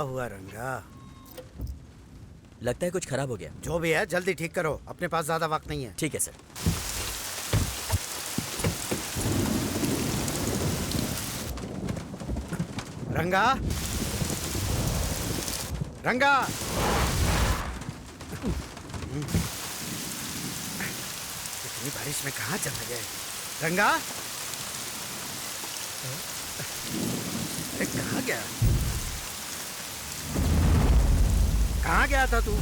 हुआ रंगा? लगता है कुछ खराब हो गया। जो भी है जल्दी ठीक करो, अपने पास ज्यादा वक्त नहीं है। ठीक है सर। रंगा, रंगा, इतनी बारिश में कहाँ चला गए? रंगा, कहाँ गया? कहाँ गया था तू?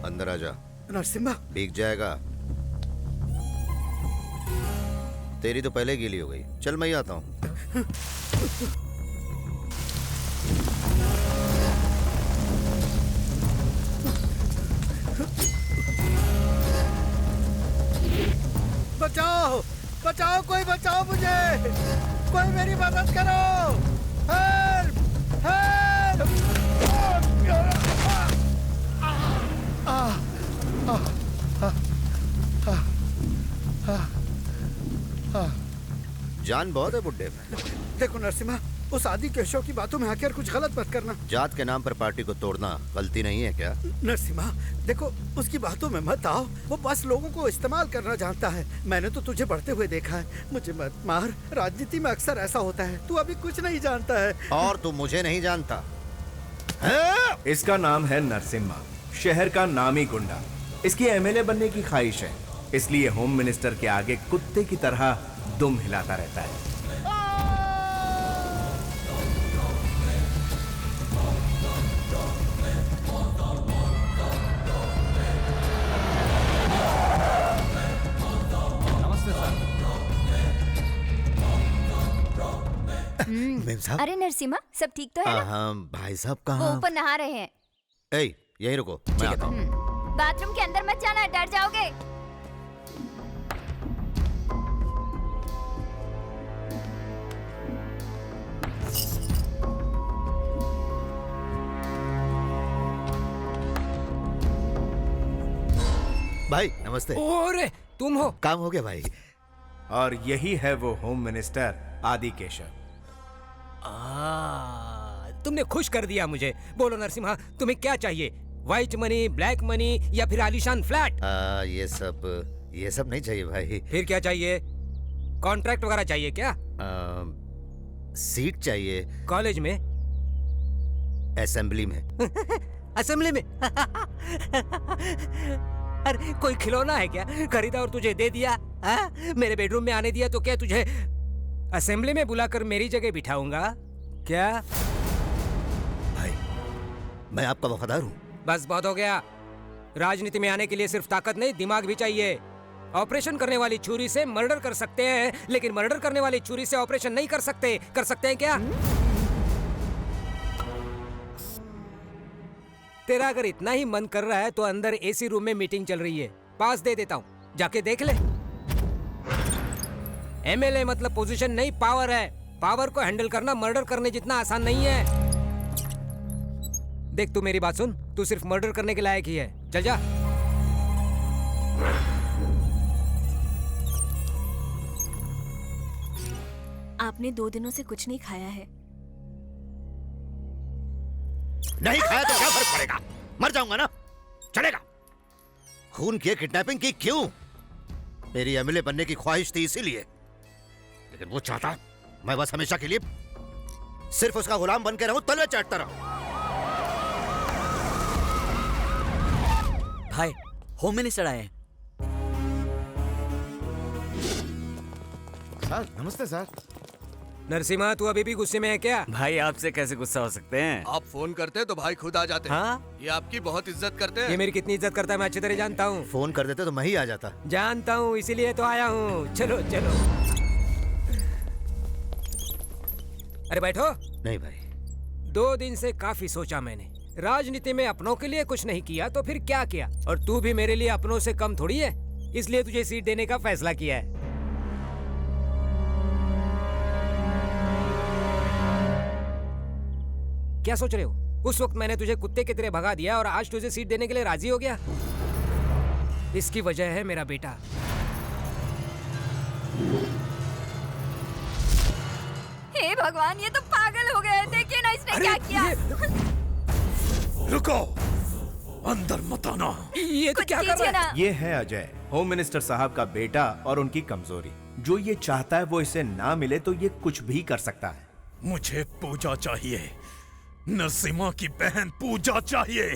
अंदर आ जा। नरसिम्हा, भीग जाएगा। तेरी तो पहले गीली हो गई। चल मैं ही आता हूँ। बचाओ, बचाओ, कोई बचाओ मुझे, कोई मेरी मदद करो। Help, help. जान बहुत है बुड्ढे में। देखो नरसिम्हा, उस आदि केशव की बातों में आकर कुछ गलत मत करना। जात के नाम पर पार्टी को तोड़ना गलती नहीं है क्या? नरसिम्हा देखो, उसकी बातों में मत आओ। वो बस लोगों को इस्तेमाल करना जानता है। मैंने तो तुझे बढ़ते हुए देखा है। मुझे मत मार, राजनीति में अक्सर ऐसा होता है। तू अभी कुछ नहीं जानता है। और तू मुझे नहीं जानता। इसका नाम है नरसिम्हा, शहर का नामी गुंडा। इसकी एमएलए बनने की ख्वाहिश है, इसलिए होम मिनिस्टर के आगे कुत्ते की तरह दुम हिलाता रहता है। मेम साहब। अरे नरसिम्हा, सब ठीक तो है ना? हाँ, भाई साहब वो कहाँ? ऊपर नहा रहे हैं। ए, यहीं रुको, मैं आता हूँ। बाथरूम के अंदर मत जाना, डर जाओगे। भाई नमस्ते। ओरे तुम हो? काम हो गया भाई। और यही है वो होम मिनिस्टर आदि केशव। तुमने खुश कर दिया मुझे। बोलो नरसिम्हा, तुम्हें क्या चाहिए? व्हाइट मनी, ब्लैक मनी या फिर आलीशान फ्लैट? ये सब नहीं चाहिए भाई। फिर क्या चाहिए? कॉन्ट्रैक्ट वगैरह चाहिए क्या? सीट चाहिए। कॉलेज में? असेंबली में। असेंबली में? अरे कोई खिलौना है क्या? खरीदा और तुझे दे दिया? मेरे बेडरूम में आने दिया तो क्या तुझे असेंबली में बुलाकर मेरी जगह बिठाऊंगा क्या? भाई मैं आपका वफादार हूँ। बस बहुत हो गया। राजनीति में आने के लिए सिर्फ ताकत नहीं, दिमाग भी चाहिए। ऑपरेशन करने वाली छुरी से मर्डर कर सकते हैं, लेकिन मर्डर करने वाली छुरी से ऑपरेशन नहीं कर सकते। कर सकते हैं क्या? तेरा अगर इतना ही मन कर रहा है तो अंदर एसी रूम में मीटिंग चल रही है, पास दे देता हूँ, जाके देख ले। एमएलए मतलब पोजीशन नहीं, पावर है। पावर को हैंडल करना मर्डर करने जितना आसान नहीं है। देख, तू मेरी बात सुन, तू सिर्फ मर्डर करने के लायक ही है। चल जा। आपने 2 दिनों से कुछ नहीं खाया है। नहीं खाया तो क्या फर्क पड़ेगा? मर जाऊंगा ना, चलेगा। खून किए, किडनैपिंग की क्यों? मेरी एमएलए बनने की ख्वाहिश थी इसीलिए, लेकिन वो चाहता मैं बस हमेशा के लिए सिर्फ उसका गुलाम बन के रहूं, तले चाटता रहूं। भाई, होम मिनिस्टर आए हैं। सर नमस्ते सर। नरसिम्हा, तू अभी भी गुस्से में है क्या? भाई, आपसे कैसे गुस्सा हो सकते हैं? आप फोन करते तो भाई खुद आ जाते। हाँ? ये आपकी बहुत इज्जत करते हैं। ये मेरी कितनी इज्जत करता है मैं अच्छी तरह जानता हूँ। फोन कर देते तो मैं ही आ जाता। जानता हूँ, इसीलिए तो आया हूँ। चलो चलो। अरे बैठो। नहीं भाई। 2 दिन से काफी सोचा मैंने। राजनीति में अपनों के लिए कुछ नहीं किया तो फिर क्या किया? और तू भी मेरे लिए अपनों से कम थोड़ी है, इसलिए तुझे सीट देने का फैसला किया है। क्या सोच रहे हो? उस वक्त मैंने तुझे कुत्ते की तरह भगा दिया और आज तुझे सीट देने के लिए राजी हो गया। इसकी वजह है मेरा बेटा। हे भगवान, ये तो पागल हो गए। देखिए ना इसने क्या किया। रुको, अंदर मत आना। ये तो कुछ क्या कर कीजिए रहा है? ना। ये है अजय, होम मिनिस्टर साहब का बेटा और उनकी कमजोरी। जो ये चाहता है वो इसे ना मिले तो ये कुछ भी कर सकता है। मुझे पूजा चाहिए, नरसिम्हा की बहन पूजा चाहिए।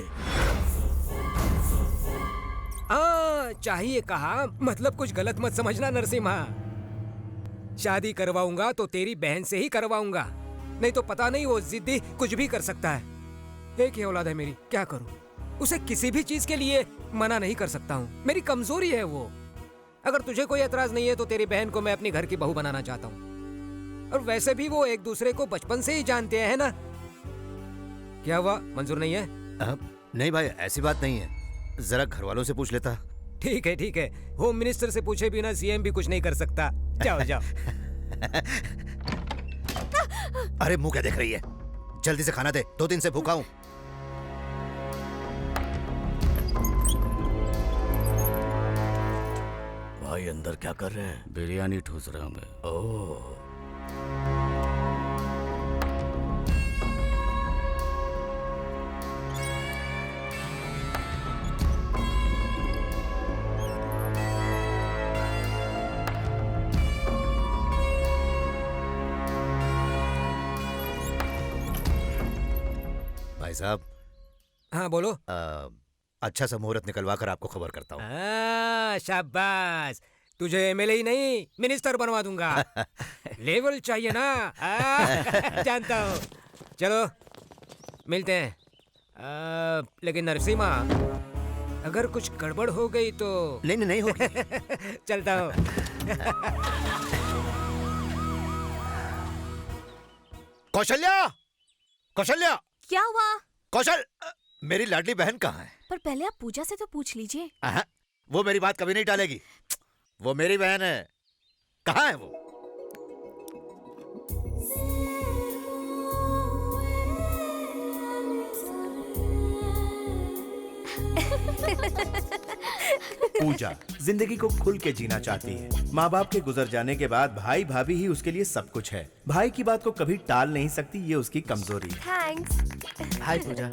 चाहिए कहा, मतलब कुछ गलत मत समझना नरसिम्हा। शादी करवाऊंगा तो तेरी बहन से ही करवाऊंगा, नहीं तो पता नहीं वो जिद्दी कुछ भी कर सकता है। एक ही औलाद है मेरी, क्या करूं? उसे किसी भी चीज के लिए मना नहीं कर सकता हूँ, मेरी कमजोरी है वो। अगर तुझे कोई एतराज नहीं है तो तेरी बहन को मैं अपनी घर की बहू बनाना चाहता हूँ। और वैसे भी वो एक दूसरे को बचपन से ही जानते हैं ना। क्या हुआ, मंजूर नहीं है? नहीं भाई, ऐसी बात नहीं है, जरा घर वालों से पूछ लेता। ठीक है ठीक है, होम मिनिस्टर से पूछे बिना सीएम भी कुछ नहीं कर सकता। जाओ जाओ। अरे मुंह क्या देख रही है, जल्दी से खाना दे, 2 दिन से भूखा हूँ। भाई अंदर क्या कर रहे हैं? बिरयानी ठूस रहा हूँ मैं। ओह, भाई साहब, हाँ बोलो। अच्छा सा मुहूर्त निकलवा कर आपको खबर करता हूँ। शाबाश, तुझे एमएलए ही नहीं मिनिस्टर बनवा दूंगा। लेवल चाहिए ना। जानता हूँ। चलो मिलते हैं। लेकिन नरसिम्हा, अगर कुछ गड़बड़ हो गई तो। नहीं नहीं, नहीं होगी। चलता हूँ। कौशल्या, कौशल्या, क्या हुआ? कौशल, मेरी लाडली बहन कहाँ है? पर पहले आप पूजा से तो पूछ लीजिए। वो मेरी बात कभी नहीं टालेगी। वो मेरी बहन है, कहाँ है वो? पूजा जिंदगी को खुल के जीना चाहती है। माँ बाप के गुजर जाने के बाद भाई भाभी ही उसके लिए सब कुछ है। भाई की बात को कभी टाल नहीं सकती, ये उसकी कमजोरी है। थैंक्स। हाय पूजा।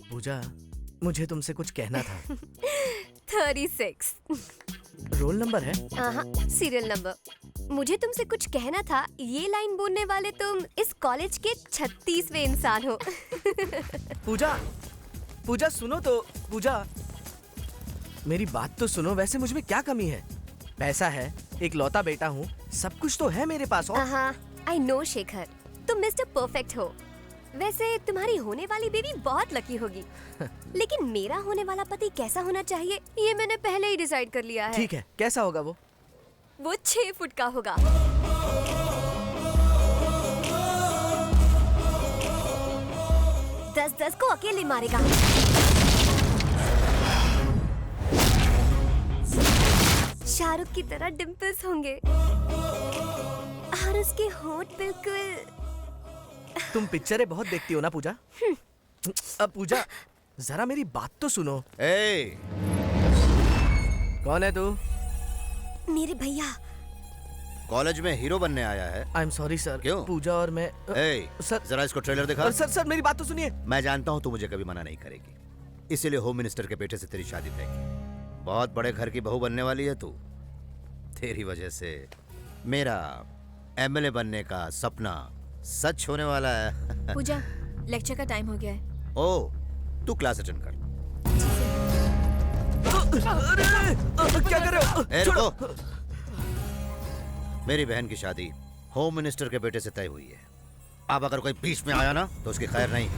पूजा, मुझे तुमसे कुछ कहना था। 36 रोल नंबर है? Serial number. मुझे तुमसे कुछ कहना था। ये लाइन बोलने वाले तुम इस कॉलेज के 36वें इंसान हो। पूजा, पूजा सुनो तो। पूजा, मेरी बात तो सुनो। वैसे मुझ में क्या कमी है? पैसा है, एक लौता बेटा हूँ, सब कुछ तो है मेरे पास। और आई नो शेखर, तुम मिस्टर परफेक्ट हो। वैसे तुम्हारी होने वाली बेबी बहुत लकी होगी। लेकिन मेरा होने वाला पति कैसा होना चाहिए, ये मैंने पहले ही डिसाइड कर लिया है। ठीक है, कैसा होगा वो? वो 6 फुट का होगा। 10-10 को अकेले मारेगा। शाहरुख की तरह डिम्पल्स होंगे और उसके होंठ बिल्कुल। तुम पिक्चरें बहुत देखती हो ना पूजा? अब पूजा, जरा मेरी बात तो सुनो। ए! कौन है तू? मेरे भैया। कॉलेज में हीरो बनने आया है? I am sorry sir. क्यों? पूजा और मैं। सर, जरा इसको ट्रेलर दिखा। सर सर मेरी बात तो सुनिए। मैं जानता हूँ तू मुझे कभी मना नहीं करेगी, इसीलिए होम मिनिस्टर के बेटे से तेरी शादी तय की। बहुत बड़े घर की बहू बनने वाली है तू। तेरी वजह से मेरा एमएलए बनने का सपना सच होने वाला है। पूजा, लेक्चर का टाइम हो गया है। ओ, तू क्लास अटेंड कर। क्या कर रहे हो? ए, रुको। मेरी बहन की शादी होम मिनिस्टर के बेटे से तय हुई है। अब अगर कोई बीच में आया ना तो उसकी खैर नहीं।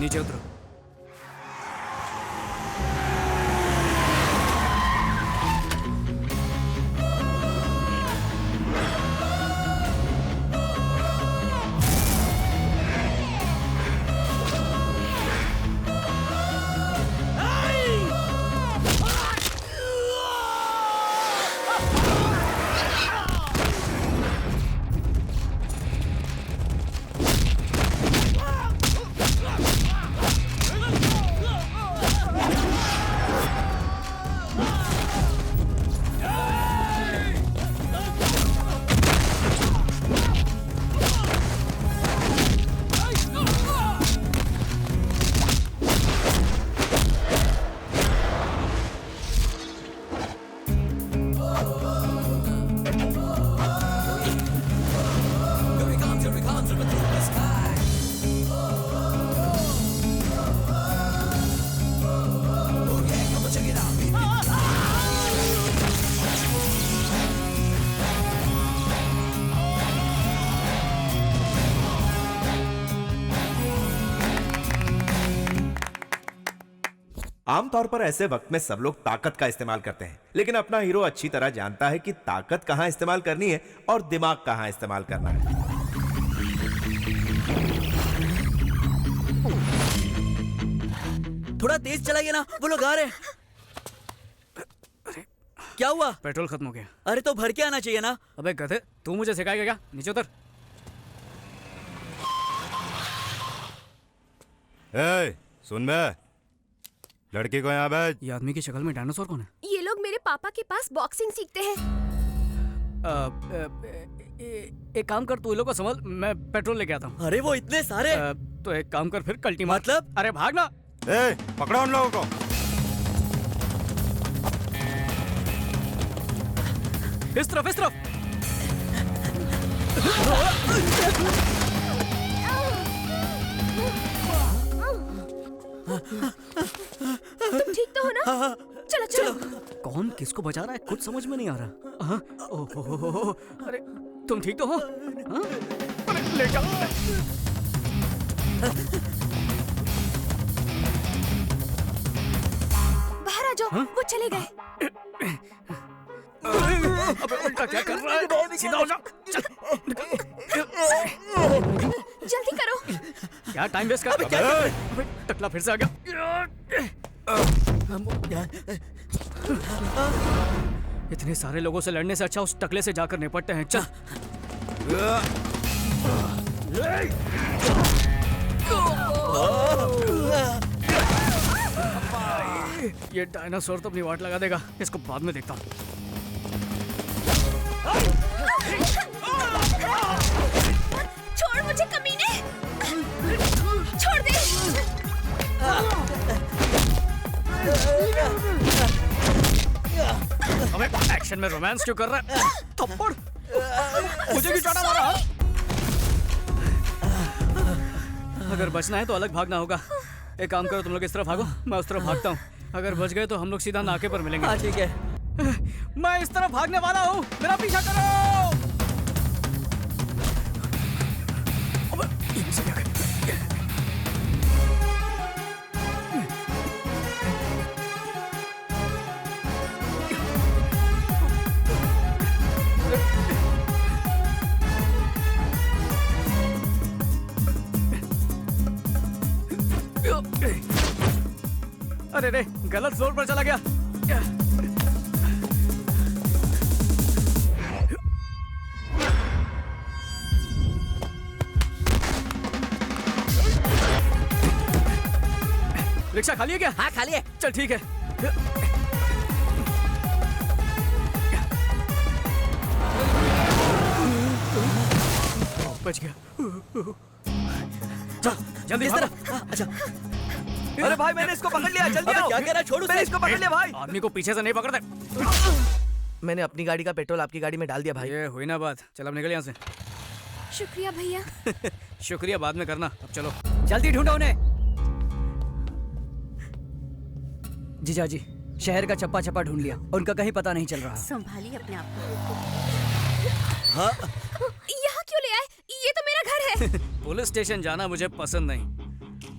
नीचे उतरो। आमतौर पर ऐसे वक्त में सब लोग ताकत का इस्तेमाल करते हैं, लेकिन अपना हीरो अच्छी तरह जानता है कि ताकत कहां इस्तेमाल करनी है और दिमाग कहां इस्तेमाल करना है। थोड़ा तेज चलाइए ना, वो लोग आ रहे हैं। क्या हुआ? पेट्रोल खत्म हो गया। अरे तो भर के आना चाहिए ना। अबे गधे, तू मुझे सिखाएगा क्या? नीचे उतर। सुन बे, लड़की को यहाँ भेज। ये आदमी की शक्ल में डायनासोर कौन है? ये लोग मेरे पापा के पास बॉक्सिंग सीखते हैं। एक काम कर, तू इन लोगों को संभाल, मैं पेट्रोल लेके आता हूँ। अरे वो इतने सारे। तो एक काम कर फिर, कल्टी मार। मतलब? अरे भागना। पकड़ो उन लोगों को। इस तरफ, इस तरफ। तुम ठीक तो हो ना? चलो चलो। कौन किसको बचा रहा है कुछ समझ में नहीं आ रहा। हाँ? ओहो, अरे तुम ठीक तो हो? हाँ? अरे ले जाओ। बाहर आ जाओ। हाँ? वो चले गए। अबे उल्टा क्या कर रहा है? सीधा हो जा। चल। जल्दी करो। क्या टाइम वेस्ट कर रहा है? अबे टकला फिर से आ गया। इतने सारे लोगों से लड़ने से अच्छा उस टकले से जाकर निपटते हैं। चल। ये डायनासोर तो अपनी वाट लगा देगा, इसको बाद में देखता हूँ। छोड़ मुझे कमीने। छोड़ दे। अबे एक्शन में रोमांस क्यों कर रहा है? थप्पड़ मुझे भी चाटा मारा। अगर बचना है तो अलग भागना होगा। एक काम करो, तुम लोग इस तरफ भागो, मैं उस तरफ भागता हूँ। अगर बच गए तो हम लोग सीधा नाके पर मिलेंगे। हाँ ठीक है। मैं इस तरफ भागने वाला हूँ, मेरा पीछा करो। अबे ये से क्या कर? अरे रे, गलत जोर पर चला गया। रिक्शा खाली है क्या? हाँ खाली है। चल ठीक है। बच गया। चल जल्दी इस भागो। तरफ। अच्छा। अरे भाई मैंने इसको पकड़ लिया, जल्दी आओ। क्या कह रहा है? छोड़ो, मैंने इसको पकड़ लिया भाई। आदमी को पीछे से नहीं पकड़ते। मैंने अपनी गाड़ी का पेट्रोल आपकी गाड़ी में डाल दिया भाई। ये हुई ना बात। चल अब निकल यहाँ से। शुक्रिया भैया। शुक्रिया बाद में करना, अब चलो। जल्दी ढूंढो उन्हें। जीजा जी, शहर का चप्पा चप्पा ढूंढ लिया, उनका कहीं पता नहीं चल रहा। संभालिए अपने आप को। हाँ? यहाँ क्यों ले आए? ये तो मेरा घर है। पुलिस स्टेशन जाना मुझे पसंद नहीं।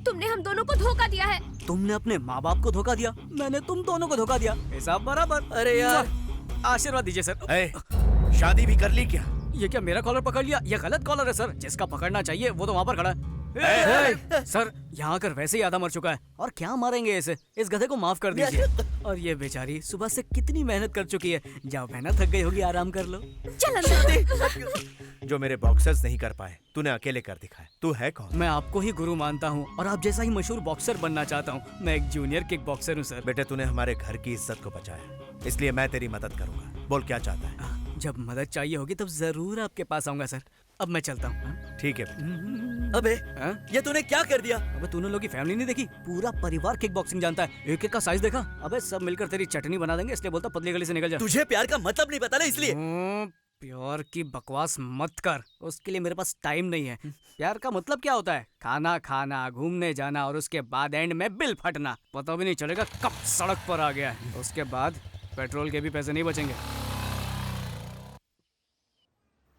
तुमने हम दोनों को धोखा दिया है। तुमने अपने माँ बाप को धोखा दिया, मैंने तुम दोनों को धोखा दिया, हिसाब बराबर। अरे यार, आशीर्वाद दीजिए सर। शादी भी कर ली क्या? ये क्या मेरा कॉलर पकड़ लिया? ये गलत कॉलर है सर, जिसका पकड़ना चाहिए वो तो वहाँ पर खड़ा है। सर यहाँ आकर वैसे ही आधा मर चुका है, और क्या मारेंगे इसे? इस गधे को माफ कर दीजिए। और ये बेचारी सुबह से कितनी मेहनत कर चुकी है। जाओ बहना, थक गई होगी, आराम कर लो। चल अंदर। जो मेरे बॉक्सर्स नहीं कर पाए तूने अकेले कर दिखाया। तू है कौन? मैं आपको ही गुरु मानता हूँ और आप जैसा ही मशहूर बॉक्सर बनना चाहता हूँ। मैं एक जूनियर किक बॉक्सर हूँ सर। बेटे तूने हमारे घर की इज्जत को बचाया, इसलिए मैं तेरी मदद करूंगा। बोल क्या चाहता है? जब मदद चाहिए होगी तब जरूर आपके पास आऊंगा सर। अब मैं चलता हूँ। ठीक है। अबे ये तूने क्या कर दिया? अबे तूने लोग की फैमिली नहीं देखी? पूरा परिवार किक बॉक्सिंग जानता है। एक एक का साइज देखा? अबे सब मिलकर तेरी चटनी बना देंगे, इसलिए बोलता पतली गली से निकल जा। तुझे प्यार का मतलब नहीं पता ना, इसलिए। प्यार की बकवास मत कर, उसके लिए मेरे पास टाइम नहीं है। प्यार का मतलब क्या होता है? खाना खाना, घूमने जाना, और उसके बाद एंड में बिल फटना। पता भी नहीं चलेगा कब सड़क पर आ गया है। उसके बाद पेट्रोल के भी पैसे नहीं बचेंगे।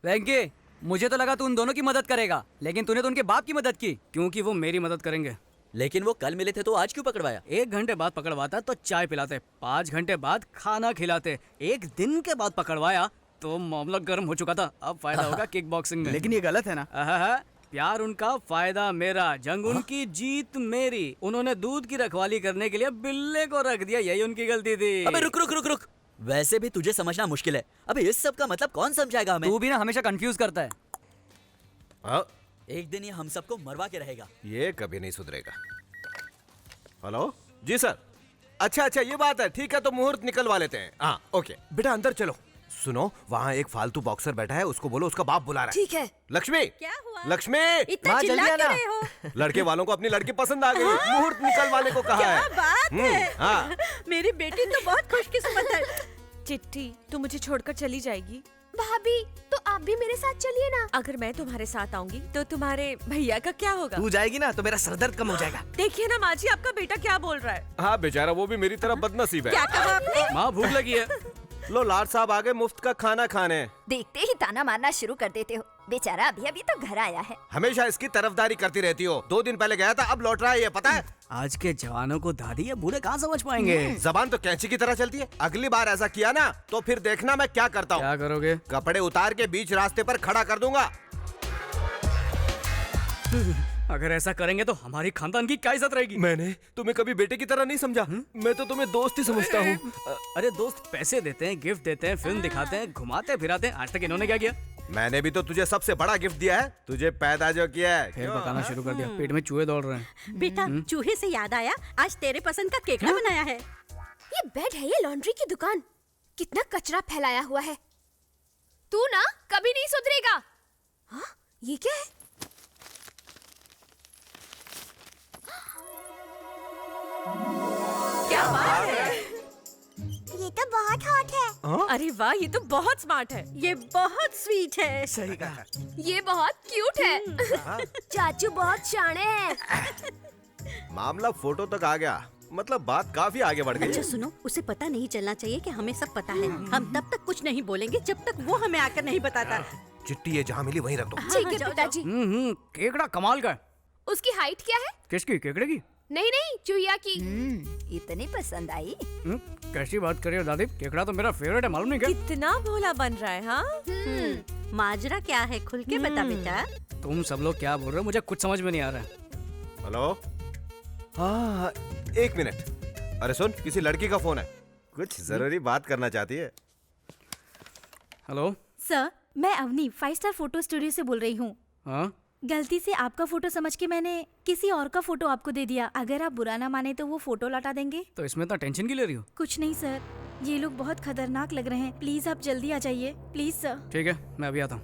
वेंकी, मुझे तो लगा तू उन दोनों की मदद करेगा, लेकिन तूने तो उनके बाप की मदद की। क्योंकि वो मेरी मदद करेंगे। लेकिन वो कल मिले थे तो आज क्यों पकड़वाया? 1 घंटे बाद पकड़वाता तो चाय पिलाते, 5 घंटे बाद खाना खिलाते, 1 दिन के बाद पकड़वाया तो मामला गर्म हो चुका था। अब फायदा होगा किक बॉक्सिंग में। लेकिन ये गलत है ना। प्यार उनका, फायदा मेरा, जंग उनकी, जीत मेरी। उन्होंने दूध की रखवाली करने के लिए बिल्ले को रख दिया, यही उनकी गलती थी। अबे रुक रुक रुक रुक, वैसे भी तुझे समझना मुश्किल है। अबे इस सब का मतलब कौन समझाएगा हमें? तू भी ना हमेशा कंफ्यूज करता है। एक दिन ये हम सबको मरवा के रहेगा। ये कभी नहीं सुधरेगा। हेलो जी सर। अच्छा अच्छा ये बात है, ठीक है तो मुहूर्त निकलवा लेते हैं। हाँ ओके बेटा अंदर चलो। सुनो वहाँ एक फालतू बॉक्सर बैठा है, उसको बोलो उसका बाप बुला रहा है। ठीक है। लक्ष्मी, क्या हुआ? लक्ष्मी, इतना चिल्ला क्यों रहे हो? लड़के वालों को अपनी लड़की पसंद आ गई, मुहूर्त निकलवाने को कहा है। क्या बात है? हाँ। मेरी बेटी तो बहुत खुशकिस्मत है। चिट्ठी, तू मुझे छोड़कर चली जाएगी? भाभी तो आप भी मेरे साथ चलिए ना। अगर मैं तुम्हारे साथ आऊंगी तो तुम्हारे भैया का क्या होगा? तू जाएगी ना तो मेरा सरदर्द कम हो जाएगा। देखिए ना माँ जी, आपका बेटा क्या बोल रहा है। हाँ बेचारा वो भी मेरी तरह बदनसीब है। क्या कहा आपने? माँ भूख लगी है। लो लाड साहब आ गए मुफ्त का खाना खाने। देखते ही ताना मारना शुरू कर देते हो। बेचारा अभी अभी तो घर आया है। हमेशा इसकी तरफदारी करती रहती हो। 2 दिन पहले गया था, अब लौट रहा है, ये पता है? आज के जवानों को दादी या बूढ़े कहाँ समझ पाएंगे। जबान तो कैंची की तरह चलती है। अगली बार ऐसा किया ना तो फिर देखना मैं क्या करता हूँ। क्या करोगे? कपड़े उतार के बीच रास्ते पर खड़ा कर दूंगा। अगर ऐसा करेंगे तो हमारी खानदान की क्या इज्जत रहेगी? मैंने तुम्हें कभी बेटे की तरह नहीं समझा। मैं तो तुम्हें दोस्त ही समझता हूँ। अरे दोस्त पैसे देते हैं, गिफ्ट देते हैं, फिल्म दिखाते हैं, घुमाते फिराते हैं। आज तक इन्होंने क्या किया? मैंने भी तो तुझे सबसे बड़ा गिफ्ट दिया है, तुझे पैदा जो किया है। फिर बताना शुरू कर दिया, पेट में चूहे दौड़ रहे हैं। बेटा चूहे से याद आया, आज तेरे पसंद का केकड़ा बनाया है। ये बेड है, ये लॉन्ड्री की दुकान। कितना कचरा फैलाया हुआ है। तू ना कभी नहीं सुधरेगा। हाँ, ये क्या है? क्या बात है? ये तो बहुत हॉट है। अरे वाह, ये तो बहुत स्मार्ट है। ये बहुत स्वीट है। सही कहा। ये बहुत क्यूट है। चाचू बहुत शाणे हैं। मामला फोटो तक आ गया, मतलब बात काफी आगे बढ़ गई। अच्छा सुनो, उसे पता नहीं चलना चाहिए कि हमें सब पता है। हम तब तक कुछ नहीं बोलेंगे जब तक वो हमें आकर नहीं बताता। चिट्ठी ये जहाँ मिली वहीं रख दो। ठीक है पिताजी। केकड़ा कमाल का है। उसकी हाइट क्या है? किसकी? केकड़े की? नहीं नहीं, चूहिया की। इतनी पसंद आई। कैसी बात कर रही हो दादी? केकड़ा तो मेरा फेवरेट है, मालूम नहीं क्या? कितना भोला बन रहा है। हाँ माजरा क्या है, खुल के बता बेटा। तुम सब लोग क्या बोल रहे हो? मुझे कुछ समझ में नहीं आ रहा है। हेलो, हाँ 1 मिनट। अरे सुन, किसी लड़की का फोन है, कुछ जरूरी बात करना चाहती है। हेलो सर, मैं अवनी 5 स्टार फोटो स्टूडियो से बोल रही हूँ। हाँ, गलती से आपका फोटो समझ के मैंने किसी और का फोटो आपको दे दिया। अगर आप बुरा ना माने तो वो फोटो लौटा देंगे? तो इसमें इतना टेंशन क्यों ले रही हो? कुछ नहीं सर, ये लोग बहुत खतरनाक लग रहे हैं। प्लीज आप जल्दी आ जाइए, प्लीज सर। ठीक है, मैं अभी आता हूँ।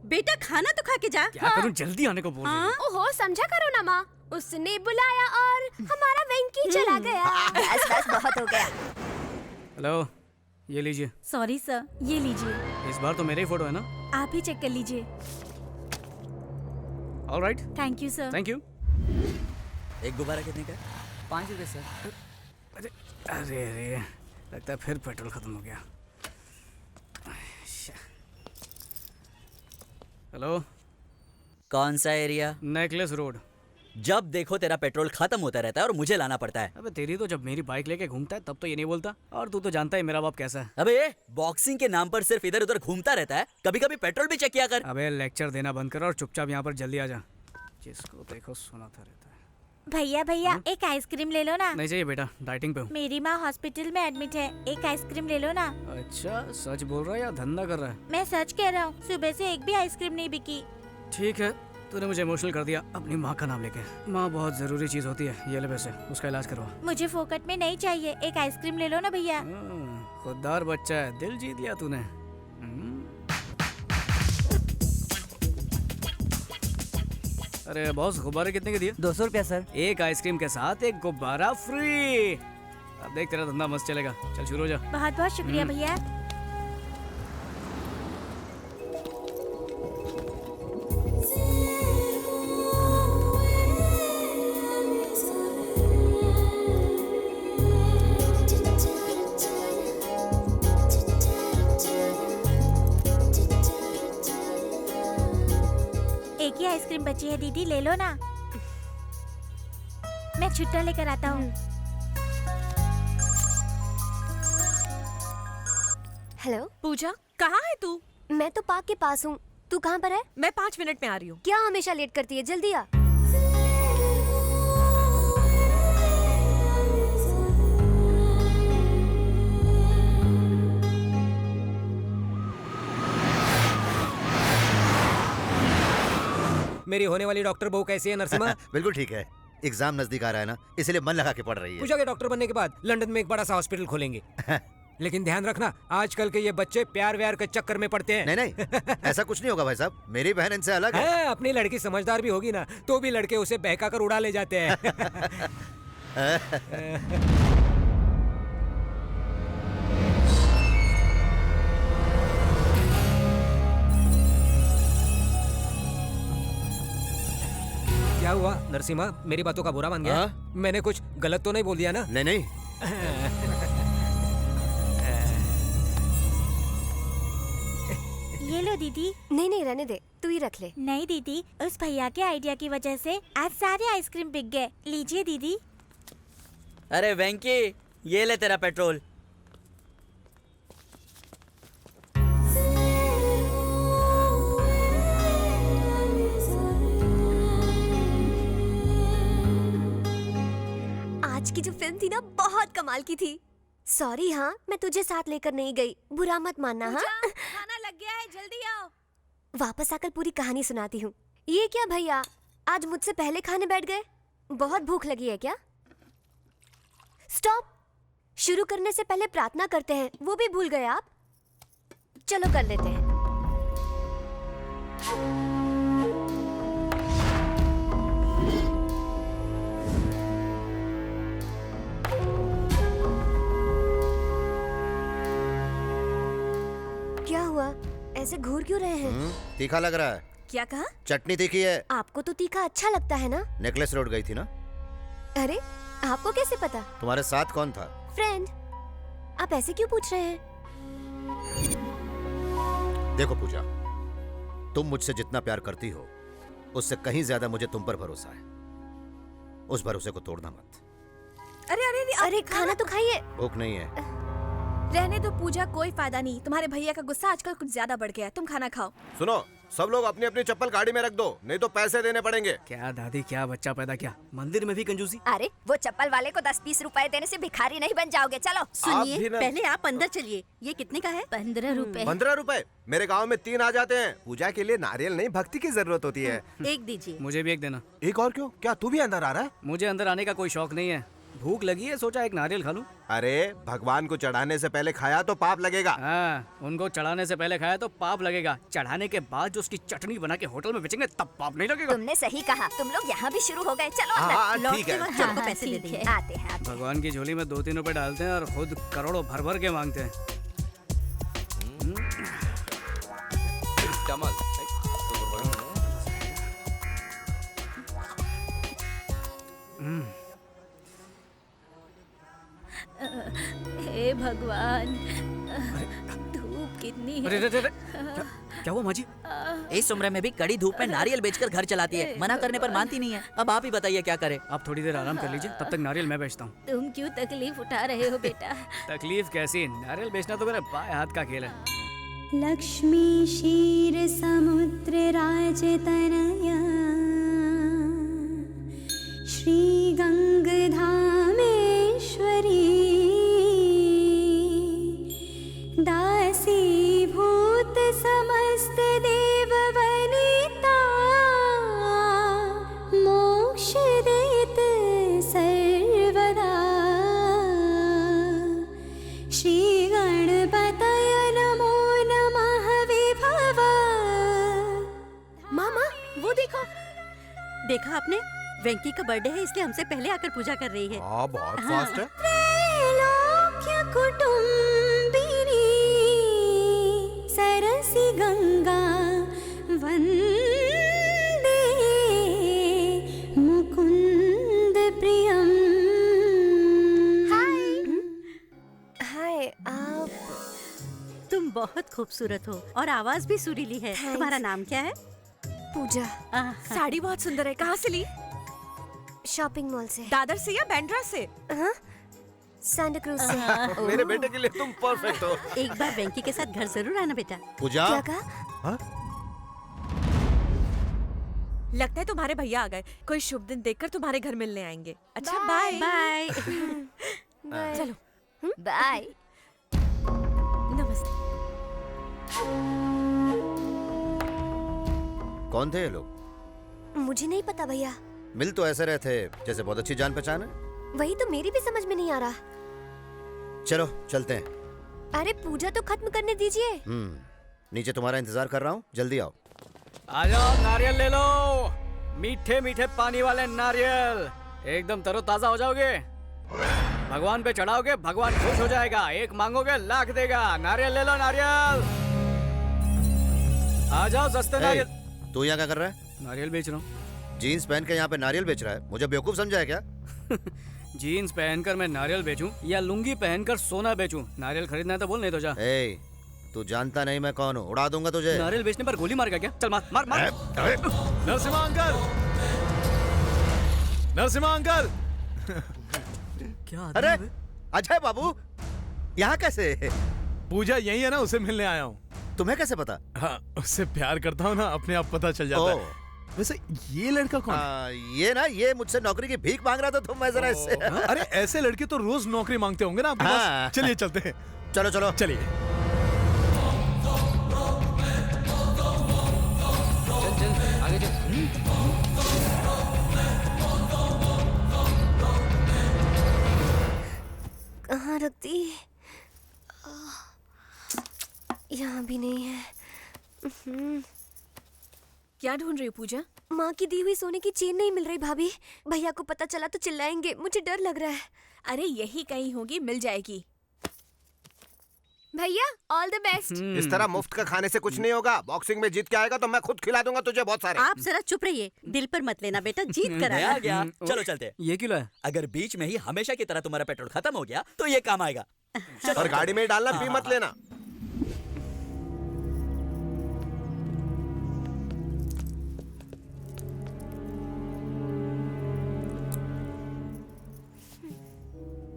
बेटा खाना तो खा के जा। क्या करूँ, जल्दी आने को बोल रही है। ओहो, समझा करो ना माँ। उसने बुलाया और हमारा वेंकी चला गया। बस बस बहुत हो गया। हेलो, ये लीजिए। सॉरी सर, ये लीजिए। इस बार तो मेरे ही फोटो है ना? आप ही चेक कर लीजिए। Alright, thank you sir. Thank you. एक गुब्बारा कितने का? 5 रुपए सर। अरे अरे अरे, लगता है फिर पेट्रोल खत्म हो गया। हेलो, कौन सा एरिया? Necklace road. जब देखो तेरा पेट्रोल खत्म होता रहता है और मुझे लाना पड़ता है। अबे तेरी तो जब मेरी बाइक लेके घूमता है तब तो ये नहीं बोलता, और तू तो जानता है मेरा बाप कैसा है। अबे बॉक्सिंग के नाम पर सिर्फ इधर उधर घूमता रहता है, कभी कभी पेट्रोल भी चेक किया कर। अबे लेक्चर देना बंद कर और चुपचाप यहाँ पर जल्दी आ जा। जिसको देखो सुनाता रहता है। भैया भैया एक आइसक्रीम ले लो ना। नहीं चाहिए बेटा, डाइटिंग पे हूँ। मेरी माँ हॉस्पिटल में एडमिट है, एक आइसक्रीम ले लो ना। अच्छा, सच बोल रहा है या धंधा कर रहा है? मैं सच कह रहा हूँ, सुबह से एक भी आइसक्रीम नहीं बिकी। ठीक है, तूने मुझे इमोशनल कर दिया अपनी माँ का नाम लेके। माँ बहुत जरूरी चीज होती है। ये ले पैसे, उसका इलाज करवा। मुझे फोकट में नहीं चाहिए, एक आइसक्रीम ले लो ना भैया। खुददार बच्चा है, दिल जीत लिया तूने। अरे बॉस, गुब्बारे कितने के दिए? 200 रुपया सर। एक आइसक्रीम के साथ एक गुब्बारा फ्री। अब देख तेरा धंधा मस्त चलेगा। चल शुरू हो जा। बहुत बहुत शुक्रिया भैया। एक ही आइसक्रीम बची है दीदी, ले लो ना। छुट्टा लेकर आता हूँ। हेलो पूजा, कहाँ है तू? मैं तो पार्क के पास हूँ। तू कहाँ पर है? मैं 5 मिनट में आ रही हूँ। क्या हमेशा लेट करती है? जल्दी आ। मेरी होने वाली डॉक्टर बहू कैसी है नरसिम्हा? बिल्कुल ठीक है। एग्जाम नजदीक आ रहा है ना, इसलिए मन लगा के पढ़ रही है। पूजा के डॉक्टर बनने के बाद लंदन में एक बड़ा सा हॉस्पिटल खोलेंगे। लेकिन ध्यान रखना, आजकल के ये बच्चे प्यार व्यार के चक्कर में पड़ते हैं। नहीं ऐसा कुछ नहीं होगा भाई साहब, मेरी बहन इनसे अलग है। अपनी लड़की समझदार भी होगी ना, तो भी लड़के उसे बहका कर उड़ा ले जाते हैं। क्या हुआ नरसिम्हा, मेरी बातों का बुरा मान गया? मैंने कुछ गलत तो नहीं बोल दिया ना? नहीं। ये लो दीदी। नहीं रहने दे, तू ही रख ले। नहीं दीदी, उस भैया के आइडिया की वजह से आज सारे आइसक्रीम बिक गए। लीजिए दीदी। अरे वेंकी, ये ले तेरा पेट्रोल। आज की जो फिल्म थी ना, बहुत कमाल की थी। सॉरी हाँ, मैं तुझे साथ लेकर नहीं गई, बुरा मत मानना। हाँ, खाना लग गया है, जल्दी आओ। वापस आकर पूरी कहानी सुनाती हूँ। ये क्या भैया, आज मुझसे पहले खाने बैठ गए? बहुत भूख लगी है क्या? स्टॉप। शुरू करने से पहले प्रार्थना करते हैं, वो भी भूल गए आप? चलो कर लेते हैं। क्या हुआ, ऐसे घूर क्यों रहे हैं? तीखा लग रहा है। क्या कहा? चटनी तीखी है। आपको तो तीखा अच्छा लगता है ना? नेकलेस रोड गई थी ना? अरे आपको कैसे पता? तुम्हारे साथ कौन था? फ्रेंड। आप ऐसे क्यों पूछ रहे हैं? देखो पूजा, तुम मुझसे जितना प्यार करती हो, उससे कहीं ज्यादा मुझे तुम पर भरोसा है। उस भरोसे को तोड़ना मत। अरे खाना तो खाइए। भूख नहीं है। रहने दो पूजा, कोई फायदा नहीं। तुम्हारे भैया का गुस्सा आजकल कुछ ज्यादा बढ़ गया है। तुम खाना खाओ। सुनो, सब लोग अपनी अपनी चप्पल गाड़ी में रख दो, नहीं तो पैसे देने पड़ेंगे। क्या दादी, क्या बच्चा पैदा किया, मंदिर में भी कंजूसी। अरे वो चप्पल वाले को 10-20 रुपए देने से भिखारी नहीं बन जाओगे। चलो सुनिए, पहले आप अंदर चलिए। ये कितने का है? 15 रुपए। 15 रुपए? मेरे गांव में 3 आ जाते हैं। पूजा के लिए नारियल नहीं, भक्ति की जरूरत होती है। एक दीजिए। मुझे भी एक देना। एक और क्यों? क्या तू भी अंदर आ रहा है? मुझे अंदर आने का कोई शौक नहीं है, भूख लगी है, सोचा एक नारियल खा लूं। अरे भगवान को चढ़ाने से पहले खाया तो पाप लगेगा। हाँ, उनको चढ़ाने से पहले खाया तो पाप लगेगा, चढ़ाने के बाद जो उसकी चटनी बना के होटल में बेचेंगे तब पाप नहीं लगेगा। तुमने सही कहा, तुम लोग यहाँ भी शुरू हो गए। चलो हाँ, ठीक है, चलो पैसे दे देंगे। आते हैं। भगवान की झोली में 2-3 रुपए डालते हैं और खुद करोड़ों भर भर के मांगते हैं। हे भगवान, धूप कितनी है। अरे, क्या हुआ माँ जी? इस उम्र में भी कड़ी धूप में नारियल बेचकर घर चलाती है। मना करने पर मानती नहीं है। अब आप ही बताइए क्या करे। आप थोड़ी देर आराम कर लीजिए, तब तक नारियल मैं बेचता हूँ। तुम क्यों तकलीफ उठा रहे हो बेटा? तकलीफ कैसी, नारियल बेचना तो मेरे बाएं हाथ का खेल है। लक्ष्मी क्षीर समुद्र राजतनया श्री गंगधामेश्वरी दासी भूत समस्त देव वनिता मोक्ष देत सर्वदा श्री गणपतय नमो नमः विभव। मामा वो देखो, देखा आपने? वेंकी का बर्थडे है, इसलिए हमसे पहले आकर पूजा कर रही है। बहुत फास्ट है। त्रैलोक्य कुटुंबिनी सरसी गंगा वंदे मुकुंद प्रियम। हाय, आप? तुम बहुत खूबसूरत हो और आवाज भी सुरीली है। तुम्हारा नाम क्या है? पूजा। साड़ी बहुत सुंदर है, कहाँ से ली? शॉपिंग मॉल से। दादर से या बैंड्रा से? हाँ, सांता क्रूज से। मेरे बेटे के लिए तुम परफेक्ट हो। एक बार वेंकी के साथ घर जरूर आना बेटा। पूजा। क्या कहा? लगता है तुम्हारे भैया आ गए। कोई शुभ दिन देखकर तुम्हारे घर मिलने आएंगे। अच्छा बाय बाय। चलो बाय। नमस्ते। कौन थे ये लोग? मुझे नहीं पता भैया। मिल तो ऐसे रहे थे जैसे बहुत अच्छी जान पहचान है। वही तो मेरी भी समझ में नहीं आ रहा। चलो चलते हैं। अरे पूजा तो खत्म करने दीजिए। नीचे तुम्हारा इंतजार कर रहा हूँ, जल्दी आओ। आ जाओ, नारियल ले लो। मीठे मीठे पानी वाले नारियल, एकदम तरोताजा हो जाओगे। भगवान पे चढ़ाओगे, भगवान खुश हो जाएगा। एक मांगोगे लाख देगा। नारियल ले लो, नारियल। आ जाओ, सस्ते नारियल। तू यहाँ क्या कर रहा है? नारियल बेच रहा हूँ। जीन्स पहन के यहाँ पे नारियल बेच रहा है? मुझे बेवकूफ समझा है क्या? जीन्स पहनकर मैं नारियल बेचूं या लुंगी पहनकर सोना बेचूं? नारियल खरीदना है तो बोल, नहीं तो जा। तू जानता नहीं मैं कौन हूँ, उड़ा दूंगा तुझे। नारियल बेचने पर गोली मारेगा क्या? चल मार मार मार। Narasimha uncle, Narasimha uncle. क्या? अरे अजय बाबू, यहाँ कैसे? पूजा यही है ना, उसे मिलने आया हूँ। तुम्हें कैसे पता? हाँ, उससे प्यार करता हूँ ना, अपने आप पता चल जाता है। वैसे ये लड़का कौन है? ये ना, ये मुझसे नौकरी की भीख मांग रहा था, तो मैं जरा इससे। अरे ऐसे लड़के तो रोज नौकरी मांगते होंगे ना आपके पास। चलिए चलते हैं। चलो चलो चलिए। चल आगे चल। कहाँ रख दी? यहाँ भी नहीं है। क्या ढूंढ रही हो पूजा? माँ की दी हुई सोने की चेन नहीं मिल रही भाभी। भैया को पता चला तो चिल्लाएंगे, मुझे डर लग रहा है। अरे यही कहीं होगी, मिल जाएगी। भैया ऑल द बेस्ट। इस तरह मुफ्त का खाने से कुछ नहीं होगा। बॉक्सिंग में जीत के आएगा तो मैं खुद खिला दूंगा तुझे बहुत सारे। आप जरा चुप रहिए, दिल पर मत लेना बेटा, जीत कर आ गया। चलो चलते हैं। ये क्यों लाया? अगर बीच में ही हमेशा की तरह तुम्हारा पेट्रोल खत्म हो गया तो ये काम आएगा। और गाड़ी में डालना, पी मत लेना।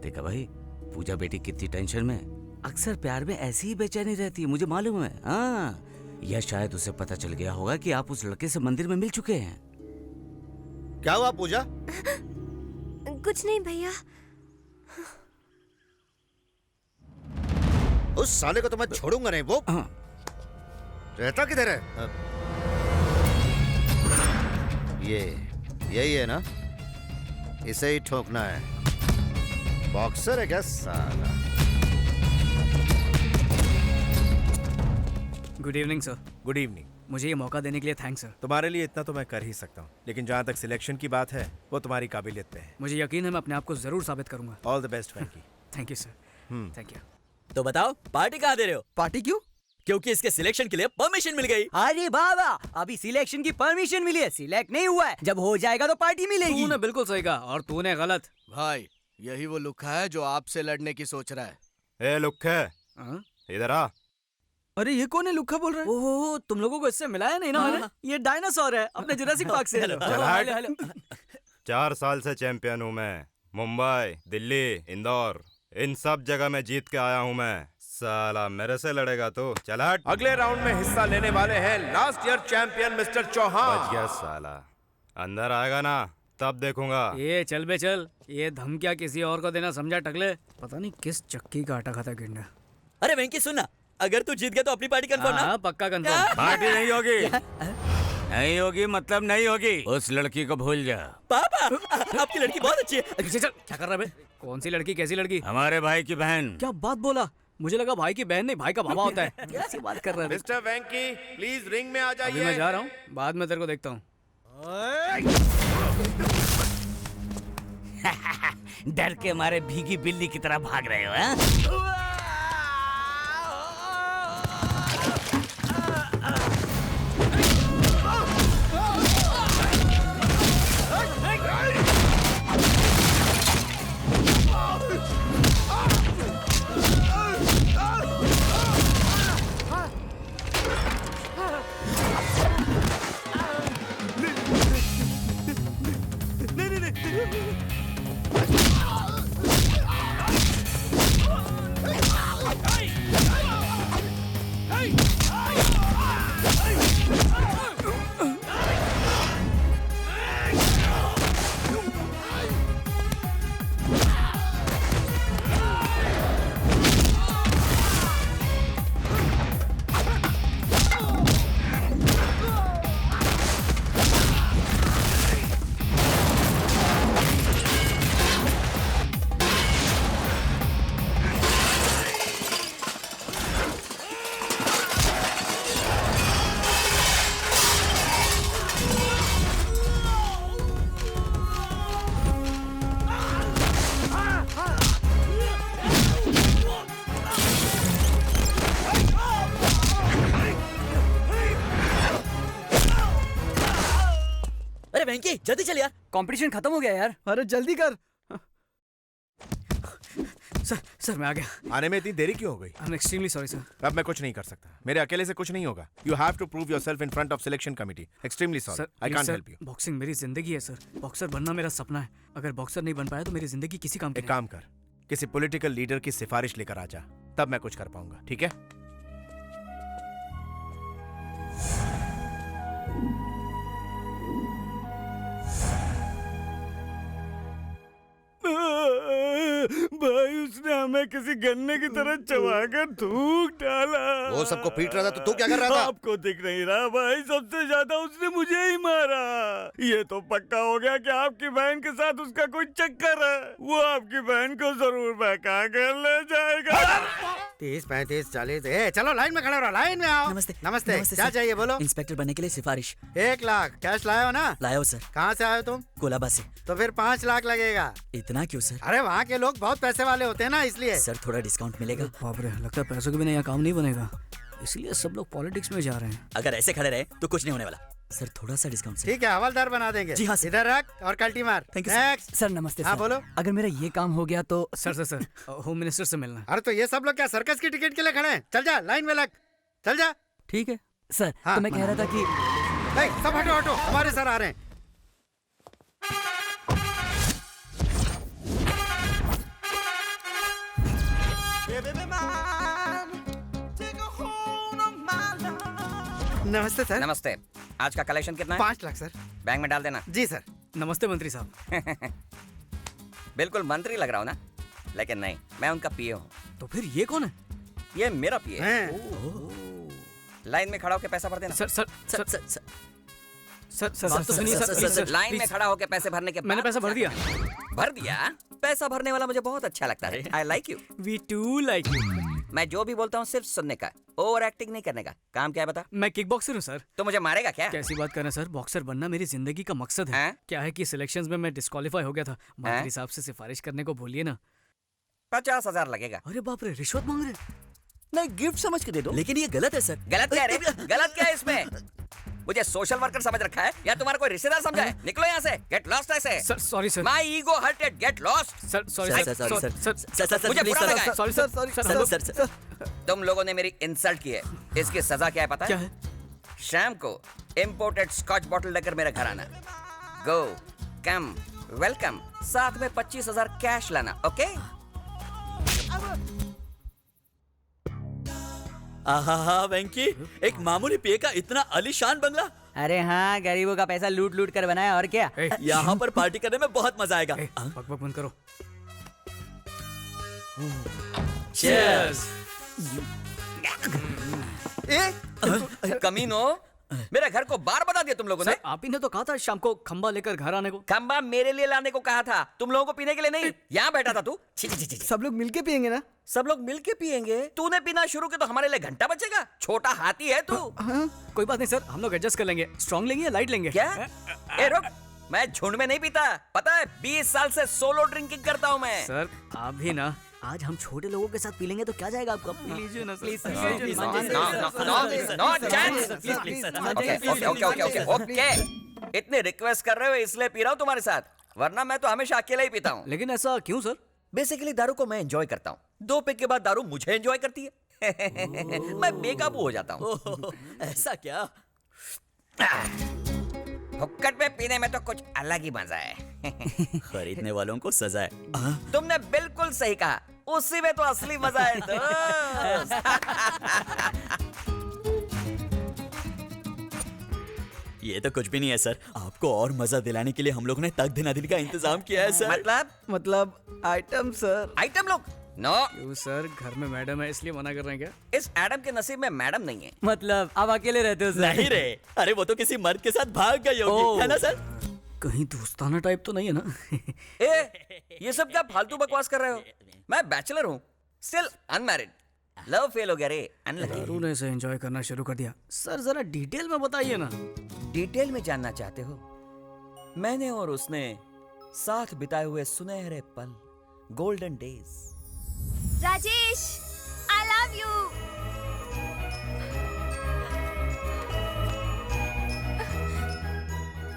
देखा भाई, पूजा बेटी कितनी टेंशन में। अक्सर प्यार में ऐसी ही बेचैनी रहती है, मुझे मालूम है। हाँ, या शायद उसे पता चल गया होगा कि आप उस लड़के से मंदिर में मिल चुके हैं। क्या हुआ पूजा? कुछ नहीं भैया। उस साले को तो मैं छोड़ूंगा नहीं। वो रहता किधर है? यही है ना, इसे ही ठोकना है। बॉक्सर है क्या साला? Good evening sir. Good evening. मुझे ये मौका देने के लिए थैंक्स सर। तुम्हारे लिए इतना तो मैं कर ही सकता हूँ, लेकिन जहाँ तक सिलेक्शन की बात है वो तुम्हारी काबिलियत पे है। मुझे यकीन है मैं अपने आप को जरूर साबित करूंगा। All the best Venky. Thank you sir. Thank you. तो बताओ पार्टी कहाँ दे रहे हो? पार्टी क्यों? क्योंकि इसके सिलेक्शन के लिए परमिशन मिल गई। अरे बाबा, अभी सिलेक्शन की परमिशन मिली है, सिलेक्ट नहीं हुआ है। जब हो जाएगा तो पार्टी मिलेगी। तूने बिल्कुल सही कहा और तूने गलत। भाई यही वो लुक्खा है जो आपसे लड़ने की सोच रहा है। ए लुक्खे, इधर आ। अरे ये कौन है? लुक्खा बोल रहा है। ओहो, तुम लोगों को इससे मिलाया नहीं ना मैंने? ये डायनासोर है, अपने जुरासिक पार्क से। चल हट। 4 साल से चैंपियन हूँ मैं। मुंबई, दिल्ली, इंदौर, इन सब जगह में जीत के आया हूँ मैं। साला मेरे से लड़ेगा तो चल हट। अगले राउंड में हिस्सा लेने वाले हैं last year champion mister Chauhan. बच गया साला। अंदर आएगा ना तब देखूंगा। ये चल बे चल, ये धमकियाँ किसी और को देना समझा टकले? पता नहीं किस चक्की का आटा खाता गिरना। अरे वेंकी सुनना, अगर तू जीत गया तो अपनी पार्टी कंफर्म ना? पक्का कंफर्म। पार्टी नहीं होगी। नहीं होगी मतलब नहीं होगी। उस लड़की को भूल जा। पापा, आपकी लड़की बहुत अच्छी है। चल, क्या कर रहा है? कौन सी लड़की? कैसी लड़की? हमारे भाई की बहन। क्या बात बोला? मुझे लगा भाई की बहन नहीं, भाई का बाबा होता है। कैसी बात कर रहा है? मिस्टर वेंकी प्लीज रिंग में आ जाइए। अभी मैं जा रहा हूँ, बाद में तेरे को देखता हूँ। डर के मारे भीगी बिल्ली की तरह भाग रहे हो? हैं? वेंकी जल्दी चल यार, कंपटीशन खत्म हो गया यार। अरे जल्दी कर। सर मैं आ गया। आने में इतनी देरी क्यों हो गई? I am extremely sorry sir. अब मैं कुछ नहीं कर सकता, मेरे अकेले से कुछ नहीं होगा। You have to prove yourself in front of selection committee. Extremely sorry, I can't help you. Boxing मेरी जिंदगी है सर, बॉक्सर बनना मेरा सपना है। अगर बॉक्सर नहीं बन पाया तो मेरी जिंदगी किसी काम की एक काम कर, किसी पॉलिटिकल लीडर की सिफारिश लेकर आ जा, तब मैं कुछ कर पाऊंगा, ठीक है? भाई उसने हमें किसी गन्ने की तरह चबाकर थूक डाला। वो सबको पीट रहा था तो तू क्या कर रहा था? आपको दिख नहीं रहा भाई, सबसे ज्यादा उसने मुझे ही मारा। ये तो पक्का हो गया कि आपकी बहन के साथ उसका कोई चक्कर है। वो आपकी बहन को जरूर बहका कर ले जाएगा। 30, 35, 40। चलो लाइन में खड़े रहो, लाइन में आओ। नमस्ते। नमस्ते। क्या सर। चाहिए बोलो? इंस्पेक्टर बनने के लिए सिफारिश। 1 लाख कैश लाए हो ना? लाया हो सर। कहाँ से आए हो तुम? कोलाबा से। तो फिर 5 लाख लगेगा। इतना क्यों सर? अरे वहाँ के लोग बहुत पैसे वाले होते हैं ना, इसलिए। सर थोड़ा डिस्काउंट मिलेगा? बाप रे, लगता है पैसों के बिना यहाँ काम नहीं बनेगा, इसलिए सब लोग पॉलिटिक्स में जा रहे हैं। अगर ऐसे खड़े रहे तो कुछ नहीं होने वाला। सर थोड़ा सा डिस्काउंट सर। ठीक है, हवलदार बना देंगे। जी हाँ सर। इधर रख और कल्टी मार। Thank you next. सर नमस्ते हाँ सर। बोलो। अगर मेरा ये काम हो गया तो सर होम मिनिस्टर से मिलना। अरे तो ये सब लोग क्या सर्कस की टिकट के लिए खड़े हैं? चल जा, लाइन में लग, चल जा। ठीक है सर। हाँ। तो मैं कह रहा था कि सब हटो हटो, हमारे सर आ रहे हैं। नमस्ते सर। नमस्ते। आज का कलेक्शन कितना है? 5 लाख सर। बैंक में डाल देना। जी सर। नमस्ते मंत्री साहब। बिल्कुल मंत्री लग रहा हूँ ना, लेकिन नहीं, मैं उनका पीए हूँ। तो फिर ये कौन है? ये मेरा पीए है। लाइन में खड़ा होकर पैसा भर देना। Sir sir sir sir sir sir बात तो सुनिए सर। लाइन में प्लीज। खड़ा होकर पैसे भरने के बाद मैंने पैसा भर दिया। भर दिया? पैसा भरने वाला मुझे बहुत अच्छा लगता है। I like you. We too like you. मैं जो भी बोलता हूँ सिर्फ सुनने का, ओवर एक्टिंग नहीं करने का। काम क्या है बता? मैं किक बॉक्सर हूँ सर। तो मुझे मारेगा क्या? कैसी बात कर रहे हैं सर, बॉक्सर बनना मेरी जिंदगी का मकसद है। क्या है कि सिलेक्शंस में मैं डिस्क्वालीफाई हो गया था, मंत्री साहब से सिफारिश करने को भूलिए ना। 50,000 लगेगा। अरे बाप रे, रिश्वत मांग रहे? नहीं, गिफ्ट समझ के दे दो। लेकिन ये गलत है सर। गलत क्या है? गलत क्या है इसमें? मुझे सोशल वर्कर समझ रखा है या तुम्हारा कोई रिश्तेदार समझा है? निकलो यहाँ से, गेट लॉस्ट ऐसे। Sir sorry sir. My ego hurted, get lost. Sir sorry sir. मुझे बुरा लगा है। Sorry sir. तुम लोगों ने मेरी इंसल्ट की है, इसकी सजा क्या है पता है? क्या है? शाम को इंपोर्टेड स्कॉच बॉटल लेकर मेरे घर आना। गो कम वेलकम, साथ में 25,000 कैश लाना। ओके? आहा वेंकी, एक मामूली पीए का इतना आलीशान बंगला। अरे हाँ, गरीबों का पैसा लूट लूट कर बनाया, और क्या। यहाँ पर पार्टी करने में बहुत मजा आएगा। बक बक बंद करो। चीयर्स। कमीनो, मेरे घर को बार बता दिया तुम लोगों ने। आप ही ने तो कहा था शाम को खंबा लेकर घर आने को। खंबा मेरे लिए लाने को कहा था, तुम लोगों को पीने के लिए नहीं। यहाँ बैठा था तू। सब लोग मिलके पियेंगे ना? सब लोग मिलके पियेंगे? तूने पीना शुरू किया तो हमारे लिए घंटा बचेगा। छोटा हाथी है तू। कोई बात नहीं सर, हम लोग एडजस्ट कर लेंगे। स्ट्रॉन्ग लेंगे या लाइट लेंगे? क्या? ए रुक, मैं झुंड में नहीं पीता, पता है? 20 साल से सोलो ड्रिंकिंग करता हूँ मैं। सर आप भी ना, आज हम छोटे लोगों के साथ पी लेंगे तो क्या जाएगा आपका? पी लीजिए ना प्लीज। ओके, इतने रिक्वेस्ट कर रहे हो इसलिए पी रहा हूँ तुम्हारे साथ, वरना मैं तो हमेशा अकेला ही पीता हूँ। लेकिन ऐसा क्यों सर? बेसिकली दारू को मैं एंजॉय करता हूँ, 2 पैक के बाद दारू मुझे एंजॉय करती है। मैं बेकाबू हो जाता हूँ। ऐसा क्या? हुक्कड़ में पीने में तो कुछ अलग ही मजा है। खरीदने वालों को सजा है। तुमने बिल्कुल सही कहा, उसी में तो असली मजा है दोस्त। ये तो कुछ भी नहीं है सर, आपको और मजा दिलाने के लिए हम लोग ने तक दिना दिल का इंतजाम किया है सर। मतलब आइटम सर। आइटम लोग? नो। क्यों सर, घर में मैडम है इसलिए मना कर रहे हैं क्या? इस एडम के नसीब में मैडम नहीं है। मतलब आप अकेले रहते हो सर? नहीं रे, अरे वो तो किसी मर्द के साथ भाग गई होगी, है ना सर? कहीं दोस्ताना टाइप तो नहीं है ना? ये सब क्या फालतू बकवास कर रहे हो? मैं बैचलर हूँ, स्टिल अनमैरिड। लव फेल हो गया रे, अनलकी। दारू ने इसे एंजॉय करना शुरू कर दिया। सर जरा डिटेल में बताइए ना। डिटेल में जानना चाहते हो? मैंने और उसने साथ बिताए हुए सुनहरे पल, golden days. Rajesh, I love you.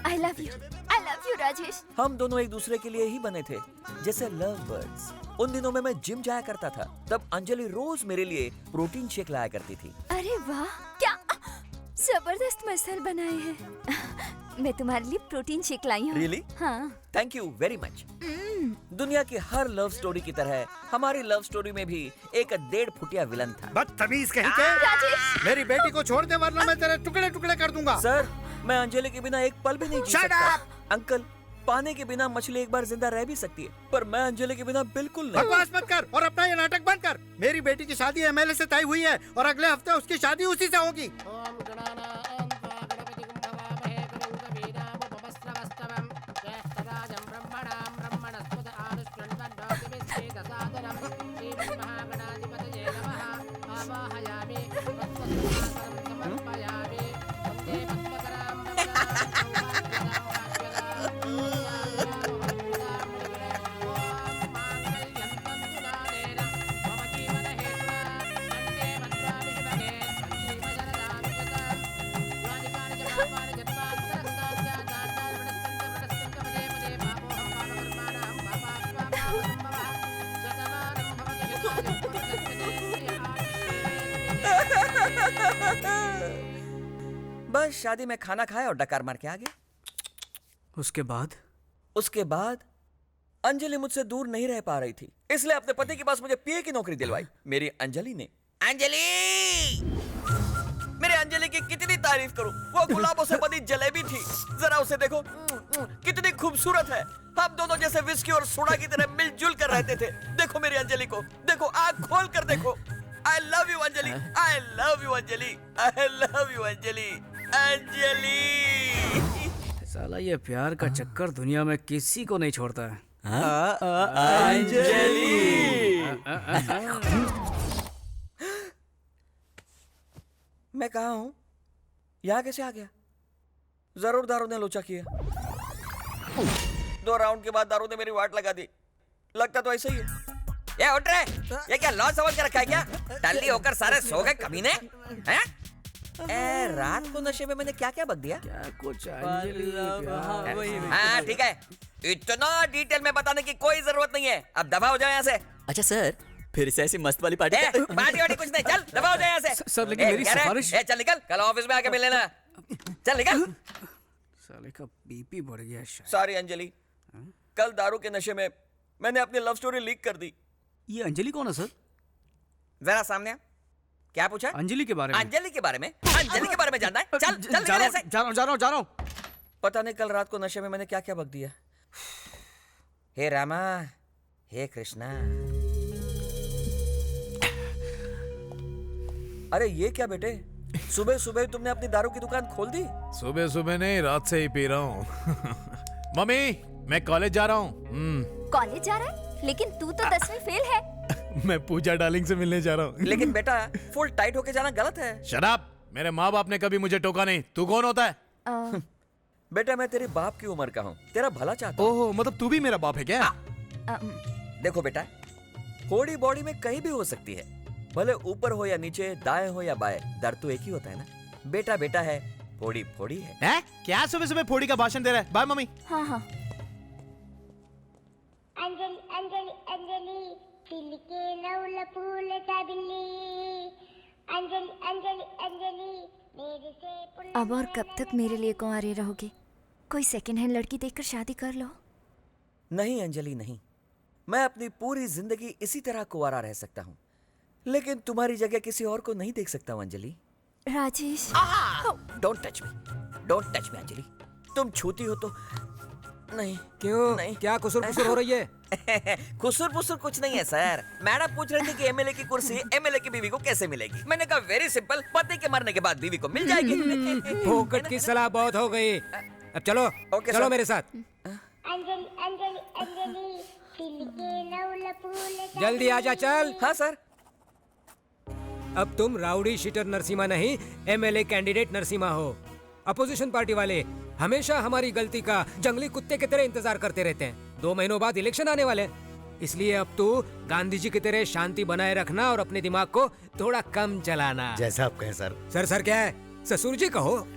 I love you. I Rajesh? हम दोनों एक दूसरे के लिए ही बने थे, जैसे लव बर्ड्स। उन दिनों में मैं जिम जाया करता था, तब अंजलि रोज मेरे लिए प्रोटीन शेक लाया करती थी। अरे वाह, क्या जबरदस्त मसल बनाए हैं। मैं तुम्हारे लिए प्रोटीन शेक लाई हूँ। Really? हाँ। Thank you very much. दुनिया की हर लव स्टोरी की तरह हमारी लव स्टोरी में भी एक 1.5 फुटिया विलन था। बदतमीज कहीं के। मेरी बेटी को छोड़ दे वरना मैं तेरे टुकड़े टुकड़े कर दूंगा। सर, मैं अंजलि के बिना एक पल भी नहीं जी Shut सकता। up! अंकल, पानी के बिना मछली एक बार जिंदा रह भी सकती है, पर मैं अंजलि के बिना बिल्कुल नहीं। बकवास मत कर और अपना ये नाटक बंद कर। मेरी बेटी की शादी एमएलए से तय हुई है और अगले हफ्ते उसकी शादी उसी से होगी। बस शादी में खाना खाया और डकार मार के आ गया। उसके बाद? उसके बाद अंजलि मुझसे दूर नहीं रह पा रही थी, इसलिए अपने पति के पास मुझे पीए की नौकरी दिलवाई। मेरी अंजलि ने। अंजलि! मेरे अंजलि की कितनी तारीफ करूं, वो गुलाबों से बनी जलेबी थी। जरा उसे देखो, कितनी खूबसूरत है। हम दोनों जैसे विस्की और सोडा की तरह मिलजुल कर रहते थे। देखो मेरी अंजलि को, देखो, आंख खोल कर देखो। I love you Anjali, I love you Anjali, I love you Anjali, Anjali. साला ये प्यार का चक्कर दुनिया में किसी को नहीं छोड़ता है। अंजलि! मैं कहाँ हूँ? यहाँ कैसे आ गया? जरूर दारू ने लोचा किया। 2 राउंड के बाद दारू ने मेरी वाट लगा दी। लगता तो ऐसे ही है। ये उठ रहे, ये क्या लॉस समझ के रखा है क्या? टल्ली होकर सारे सो गए कमीने? हैं? रात को नशे में मैंने क्या क्या बक दिया? क्या कुछ हाँ ठीक है, इतना डिटेल में बताने की कोई जरूरत नहीं है। अब दबा हो जाओ यहाँ से। अच्छा सर, फिर से ऐसी मस्त वाली पार्टी पार्टी वार्टी कुछ नहीं, चल दबा हो जाओ यहाँ से। सर लेकिन मेरी सिफारिश। चल निकल, कल ऑफिस में आके मिल लेना। चल निकल। साले का बीपी बढ़ गया शायद। सॉरी अंजलि, कल दारू के नशे में मैंने अपनी लव स्टोरी लीक कर दी। ये अंजलि कौन है सर? जरा सामने आ। क्या पूछा? अंजलि के बारे में। अंजलि के बारे में? अंजलि के बारे में जानना है? चल चल निकल यहाँ से। जा रहा हूँ। पता नहीं कल रात को नशे में मैंने क्या क्या बक दिया। हे रामा, हे कृष्णा। अरे ये क्या बेटे, सुबह सुबह तुमने अपनी दारू की दुकान खोल दी? सुबह सुबह नहीं, रात से ही पी रहा हूँ। मम्मी, मैं कॉलेज जा रहा हूँ। कॉलेज जा रहा है? लेकिन तू तो 10वीं फेल है। मैं पूजा डार्लिंग से मिलने जा रहा हूँ। लेकिन बेटा, फुल टाइट होके जाना गलत है। Shut up! मेरे माँ बाप ने कभी मुझे टोका नहीं। तू कौन होता है? बेटा मैं तेरे बाप की उम्र का हूँ, तेरा भला चाहता हूँ। ओह, मतलब तू भी मेरा बाप है क्या? देखो बेटा, फोड़ी बॉडी में कहीं भी हो सकती है, भले ऊपर हो या नीचे, दाएं हो या बाएं, दर्द तो एक ही होता है ना। बेटा बेटा है, फोड़ी फोड़ी है। क्या सुबह सुबह फोड़ी का भाषण दे रहा है? Bye mummy. हाँ हाँ। अंजलि अंजलि अंजलि दिल के नवल फूल सा बिल्ली। अंजलि अंजलि अंजलि मेरे से। अब और कब तक मेरे लिए कुंवारे रहोगे? कोई सेकंड हैंड लड़की देखकर शादी कर लो। नहीं अंजलि नहीं, मैं अपनी पूरी जिंदगी इसी तरह कुंवारा रह सकता हूँ, लेकिन तुम्हारी जगह किसी और को नहीं देख सकता हूँ Anjali. Rajesh, don't touch me Anjali. तुम छूती हो तो नहीं। क्यों? नहीं। क्या कुसुर पुसुर हो रही है? कुसुर पुसुर कुछ नहीं है सर। मैडम पूछ रही थी कि एमएलए की कुर्सी एमएलए की बीवी को कैसे मिलेगी। मैंने कहा वेरी सिंपल, पति के मरने के बाद बीवी को मिल जाएगी। फोकट की सलाह बहुत हो गई। अब चलो चलो मेरे साथ। अंजलि अंजलि अंजलि दिल के नवल फूल। जल्दी आजा चल। हाँ सर। अब तुम राउडी शीटर नरसिम्हा नहीं, एमएलए कैंडिडेट नरसिम्हा हो। अपोजिशन पार्टी वाले हमेशा हमारी गलती का जंगली कुत्ते की तरह इंतजार करते रहते हैं। 2 महीनों बाद इलेक्शन आने वाले हैं, इसलिए अब तू गांधी जी की तरह शांति बनाए रखना और अपने दिमाग को थोड़ा कम चलाना। जैसा आप कहें सर। सर क्या है? ससुर जी कहो।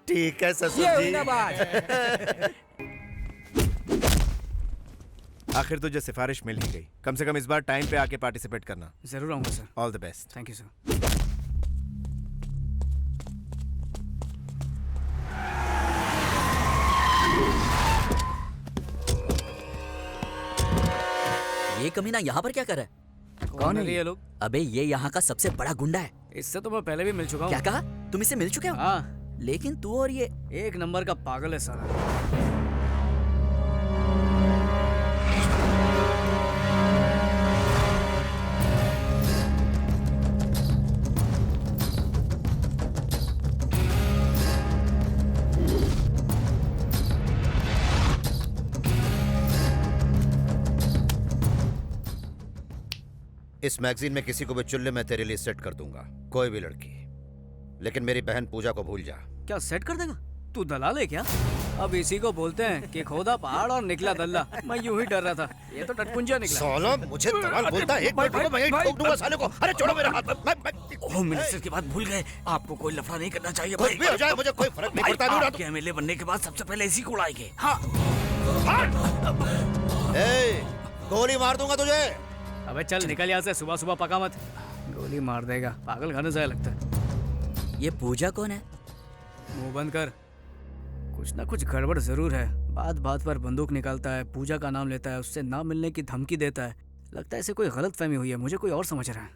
ठीक है ससुर ये जी। हुई ना बात। आखिर तुझे सिफारिश मिल ही गई। कम से कम इस बार टाइम पे आके पार्टिसिपेट करना। जरूर आऊंगा sir. All the best. Thank you sir. ये कमीना यहाँ पर क्या कर रहा है? कौन है ये लोग? अबे ये यहाँ का सबसे बड़ा गुंडा है। इससे तो मैं पहले भी मिल चुका हूँ। क्या कहा? तुम इससे मिल चुके हो? हाँ। लेकिन तू और ये एक नंबर का पागल है साला। इस मैगजीन में किसी को भी चुल्ले में तेरे लिए सेट कर दूंगा, कोई भी लड़की। लेकिन मेरी बहन पूजा को भूल जा। क्या सेट कर देगा? तू दलाल है क्या? अब इसी को बोलते हैं कि खोदा पहाड़ और निकला दल्ला। मैं यूं ही डर रहा था, ये तो टटपुंजा निकला। साला मुझे दलाल बोलता है। एक मिनट रुको, मैं यहीं ठोक दूंगा साले को। अरे छोड़ो मेरा हाथ। होम मिनिस्टर की बात भूल गए। आपको कोई लफड़ा नहीं करना चाहिए कुछ भी हो जाए मुझे कोई फर्क नहीं पड़ता। आपके एमएलए बनने के बाद सबसे पहले इसी को उड़ाएंगे। हाँ। गोली मार दूंगा तुझे। अबे चल निकल यहाँ से, सुबह सुबह पका मत। गोली मार देगा, पागल खाने से लगता है। ये पूजा कौन है? मुंह बंद कर। कुछ ना कुछ गड़बड़ जरूर है। बात बात पर बंदूक निकालता है, पूजा का नाम लेता है, उससे ना मिलने की धमकी देता है। लगता है इसे कोई गलत फहमी हुई है, मुझे कोई और समझ रहा है।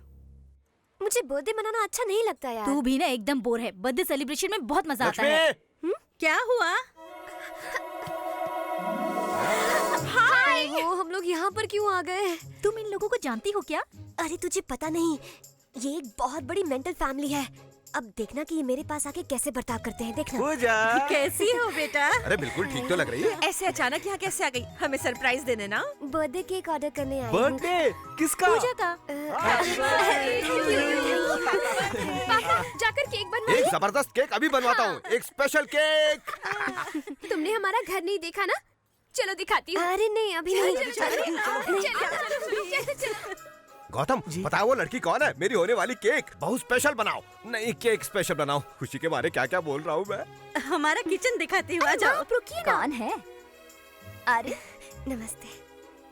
मुझे बर्थडे मनाना अच्छा नहीं लगता यार। तू भी ना एकदम बोर है। बर्थडे सेलिब्रेशन में बहुत मजा आता है। क्या हुआ? हाय। वो हम लोग यहाँ पर क्यों आ गए? तुम इन लोगों को जानती हो क्या? अरे तुझे पता नहीं, ये एक बहुत बड़ी मेंटल फैमिली है। अब देखना कि ये मेरे पास आके कैसे बर्ताव करते हैं। देखना। पूजा कैसी हो बेटा? अरे बिल्कुल ठीक तो लग रही है। ऐसे अचानक यहाँ कैसे आ गई? हमें सरप्राइज देने ना। बर्थडे केक ऑर्डर करने आई हूँ। बर्थडे किसका? पूजा का। पापा जाकर केक बनवा। एक जबरदस्त केक अभी बनवाता हूँ। एक स्पेशल केक। तुमने हमारा घर नहीं देखा ना? चलो दिखाती हूँ। अरे नहीं अभी नहीं। गौतम बताओ वो लड़की कौन है? मेरी होने वाली केक बहुत स्पेशल बनाओ। नहीं केक स्पेशल बनाओ। खुशी के बारे क्या क्या बोल रहा हूँ मैं। हमारा किचन दिखाती हूँ, आ जाओ। रुकिए ना। कौन है? अरे नमस्ते।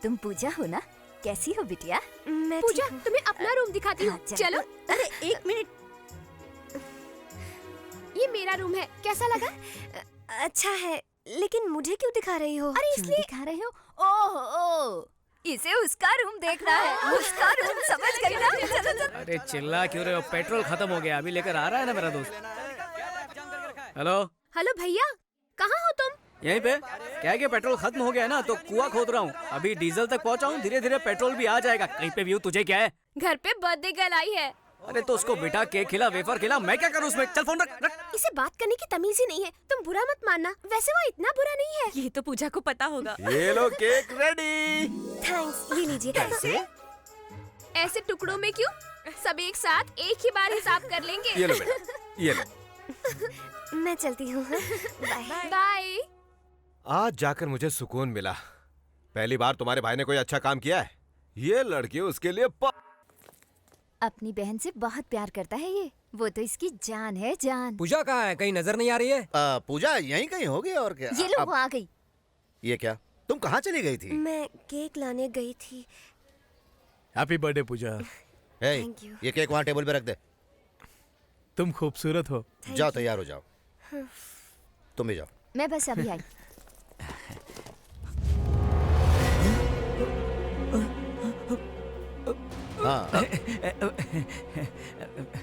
तुम पूजा हो ना? कैसी हो बिटिया? मैं पूजा तुम्हें अपना रूम दिखाती हूँ। चलो। अरे एक मिनट। ये मेरा रूम है, कैसा लगा? अच्छा है, लेकिन मुझे क्यों दिखा रही हो? अरे इसलिए दिखा रहे हो। ओह इसे उसका रूम देखना है। उसका रूम समझ गई ना? चलो चलो। अरे चिल्ला क्यों रहे हो? पेट्रोल खत्म हो गया, अभी लेकर आ रहा है ना मेरा दोस्त। हेलो हेलो भैया, कहाँ हो तुम? यहीं पे। क्या है कि पेट्रोल खत्म हो गया है ना, तो कुआं खोद रहा हूँ। अभी डीजल तक पहुँचा हूँ, धीरे धीरे पेट्रोल भी आ जाएगा। कहीं पे व्यू तुझे क्या है? घर पे बर्थडे गर्ल आई है। अरे तो उसको बेटा केक खिला, वेफर खिला, मैं क्या करूँ उसमें? चल फोन रख। इसे बात करने की तमीज ही नहीं है। तुम बुरा मत मानना, वैसे वो इतना बुरा नहीं है। ये तो पूजा को पता होगा। ये लो केक रेडी। थैंक्स, ये लीजिए। कैसे? ऐसे टुकड़ों में क्यों? सब एक साथ एक ही बार हिसाब कर लेंगे। ये लो बेटा, ये लो। मैं चलती हूँ। Bye bye. आज जाकर मुझे सुकून मिला। पहली बार तुम्हारे भाई ने कोई अच्छा काम किया है। ये लड़की उसके लिए अपनी बहन से बहुत प्यार करता है ये। वो तो इसकी जान है, जान। पूजा कहाँ है? कहीं नजर नहीं आ रही है? पूजा यहीं कहीं होगी और क्या। ये लो वो आ गई। ये क्या? तुम कहाँ चली गई थी? मैं केक लाने गई थी। Happy birthday Pooja. Thank you. ये केक वहाँ टेबल पे रख दे। तुम खूबसूरत हो। जाओ तैयार हो जाओ। तुम भी जाओ। मैं बस अभी आई। हाँ।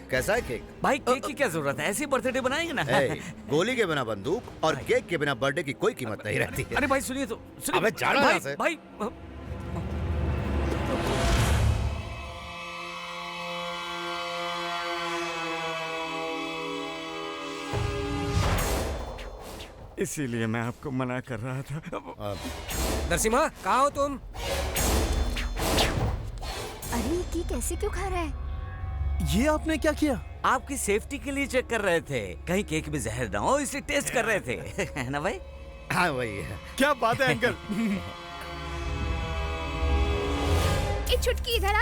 कैसा है केक? भाई केक की क्या जरूरत है? ऐसी बर्थडे बनाएंगे ना। गोली के बिना बंदूक और केक के बिना बर्थडे की कोई कीमत नहीं रहती है। अरे भाई सुनिए तो। अबे जाना यहाँ से। भाई इसीलिए मैं आपको मना कर रहा था। नरसिम्हा कहाँ हो तुम? अरे केक ऐसे क्यों खा रहा है? ये आपने क्या किया? आपकी सेफ्टी के लिए चेक कर रहे थे, कहीं केक में जहर ना हो, इसलिए टेस्ट कर रहे थे। है ना भाई? हाँ वही है। क्या बात है अंकल। एक छुटकी इधर आ।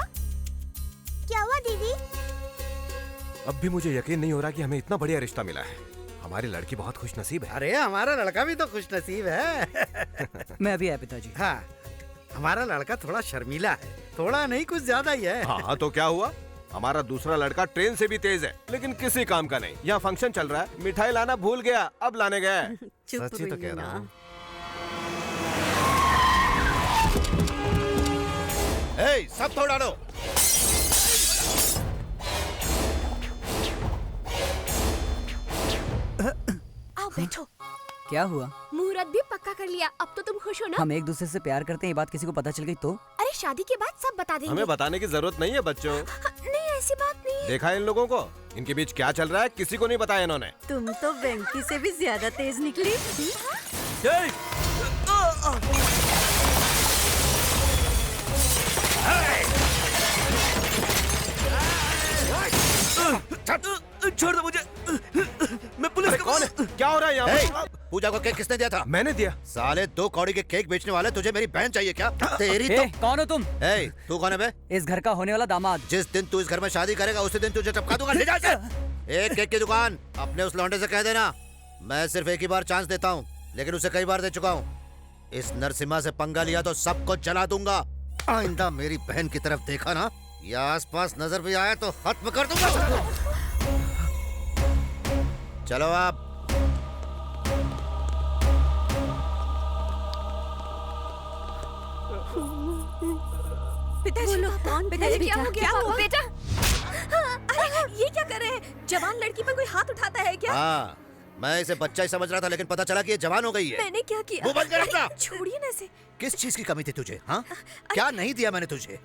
क्या हुआ दीदी? अब भी मुझे यकीन नहीं हो रहा कि हमें इतना बढ़िया रिश्ता मिला है। हमारी लड़की बहुत खुशनसीब है। अरे हमारा लड़का भी तो खुशनसीब है। मैं अभी आया पिताजी। हाँ हमारा लड़का थोड़ा शर्मीला है, थोड़ा नहीं कुछ ज्यादा ही है। हाँ तो क्या हुआ, हमारा दूसरा लड़का ट्रेन से भी तेज है, लेकिन किसी काम का नहीं। यहाँ फंक्शन चल रहा है, मिठाई लाना भूल गया, अब लाने गया। सच्ची तो कह रहा हूँ। ए, सब तोड़ डालो। आओ बैठो। क्या हुआ? मुहूर्त भी पक्का कर लिया, अब तो तुम खुश हो ना? हम एक दूसरे से प्यार करते हैं, ये बात किसी को पता चल गई तो? अरे शादी के बाद सब बता देंगे। हमें बताने की जरूरत नहीं है बच्चों। नहीं ऐसी बात नहीं। देखा इन लोगों को, इनके बीच क्या चल रहा है किसी को नहीं बताया इन्होंने। तुम तो वेंकी से भी ज्यादा तेज निकली। छोड़ दो मुझे, मैं पुलिस कौन है? क्या हो रहा है यहाँ? पूजा को केक किसने दिया था? मैंने दिया। साले 2 कौड़ी के केक बेचने वाले, तुझे मेरी बहन चाहिए क्या? तेरी तो कौन हो तुम? तू कौन है बे? इस घर का होने वाला दामाद। जिस दिन तू इस घर में शादी करेगा उसी दिन तुझे टपका दूंगा। ले जा इसे। एक केक की दुकान अपने उस लौंडे से कह देना, मैं सिर्फ एक ही बार चांस देता हूँ, लेकिन उसे कई बार दे चुका हूँ। इस नरसिम्हा से पंगा लिया तो सबको जला दूंगा। आइंदा मेरी बहन की तरफ देखा ना या आसपास नजर भी आया तो खत्म कर दूंगा सबको। चलो आप। पिताजी, पिताजी क्या हो गया? बेटा, अरे ये क्या कर रहे हैं? जवान लड़की पर कोई हाथ उठाता है क्या? हाँ, मैं इसे बच्चा ही समझ रहा था, लेकिन पता चला कि ये जवान हो गई है। मैंने क्या किया? मुंह बंद कर अपना। छोड़िए ना इसे। किस चीज की कमी थी तुझे? हाँ, क्या नहीं दिया मैंने तुझे?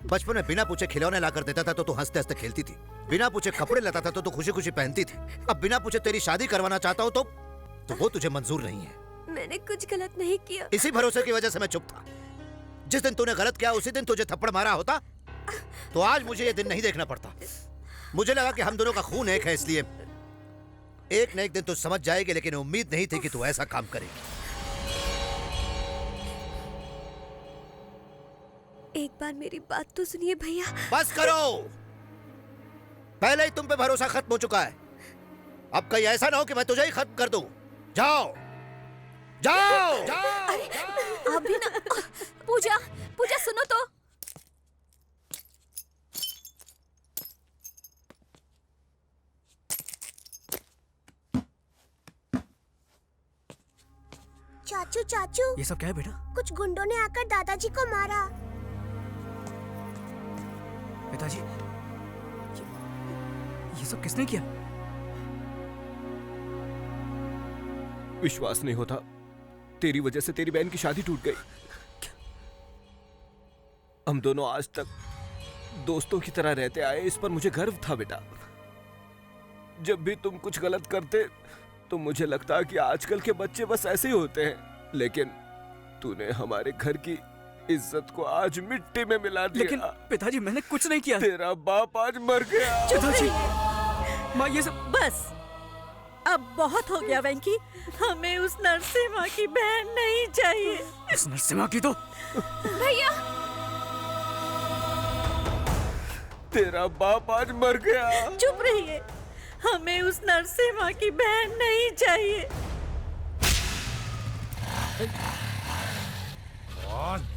बचपन में बिना पूछे खिलौने ला कर देता था तो तू हंसते हंसते खेलती थी, बिना पूछे कपड़े लाता था तो तू खुशी खुशी पहनती थी। अब बिना पूछे तेरी शादी करवाना चाहता हूँ तो वो तुझे मंजूर नहीं है। मैंने कुछ गलत नहीं किया। इसी भरोसे की वजह से मैं चुप था। जिस दिन तूने गलत किया उसी दिन तुझे थप्पड़ मारा होता तो आज मुझे ये दिन नहीं देखना पड़ता। मुझे लगा कि हम दोनों का खून एक है, इसलिए एक न एक दिन तू समझ जाएगी, लेकिन उम्मीद नहीं थी कि तू ऐसा काम करेगी। एक बार मेरी बात तो सुनिए भैया। बस करो, पहले ही तुम पे भरोसा खत्म हो चुका है। अब कहीं ऐसा ना हो कि मैं तुझे ही खत्म कर दूं। जाओ जाओ, जाओ। अरे अभी ना। पूजा, पूजा सुनो तो। चाचू चाचू, ये सब क्या है बेटा? कुछ गुंडों ने आकर दादाजी को मारा। पिताजी, ये सब किसने किया? विश्वास नहीं होता, तेरी वजह से तेरी बहन की शादी टूट गई। हम दोनों आज तक दोस्तों की तरह रहते आए, इस पर मुझे गर्व था बेटा। जब भी तुम कुछ गलत करते तो मुझे लगता कि आजकल के बच्चे बस ऐसे ही होते हैं, लेकिन तूने हमारे घर की इज्जत को आज मिट्टी में मिला दिया। लेकिन पिताजी, मैंने कुछ नहीं किया। तेरा बाप आज मर गया। पिताजी, माँ ये सब बस अब बहुत हो गया वेंकी, हमें उस नरसिम्हा की बहन नहीं चाहिए। उस नरसिम्हा की तो भैया, तेरा बाप आज मर गया। चुप रहिए, हमें उस नरसिम्हा की बहन नहीं चाहिए।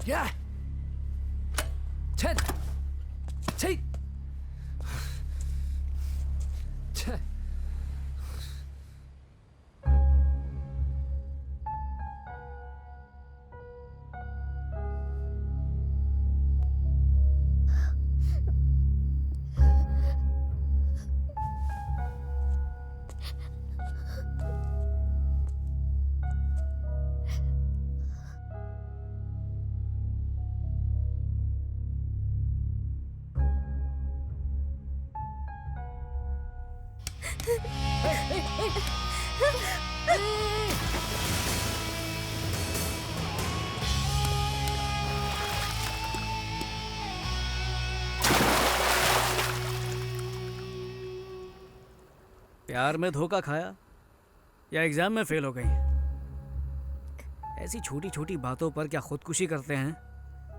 क्या? छे, छे, छे। प्यार में धोखा खाया या एग्जाम में फेल हो गई? ऐसी छोटी छोटी बातों पर क्या खुदकुशी करते हैं?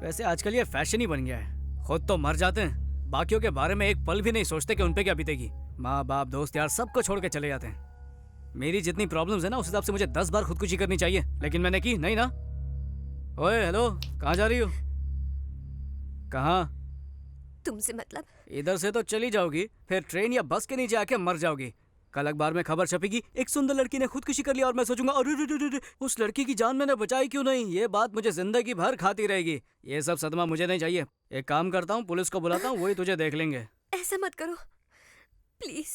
वैसे आजकल ये फैशन ही बन गया है। खुद तो मर जाते हैं, बाकियों के बारे में एक पल भी नहीं सोचते कि उन पे क्या बीतेगी। माँ बाप दोस्त यार सबको छोड़ के चले जाते हैं। मेरी जितनी प्रॉब्लम्स है ना, उस हिसाब से मुझे 10 बार खुदकुशी करनी चाहिए, लेकिन मैंने की नहीं ना। ओए हेलो, कहाँ जा रही हो? कहाँ? तुमसे मतलब? इधर से तो चली जाओगी, फिर ट्रेन या बस के नीचे आके मर जाओगी। कल अखबार में खबर छपेगी, एक सुंदर लड़की ने खुदकुशी कर लिया, और मैं सोचूंगा अरे उस लड़की की जान मैंने बचाई क्यों नहीं। ये बात मुझे जिंदगी भर खाती रहेगी। ये सब सदमा मुझे नहीं चाहिए। एक काम करता हूँ, पुलिस को बुलाता हूँ, वही तुझे देख लेंगे। ऐसा मत करो प्लीज।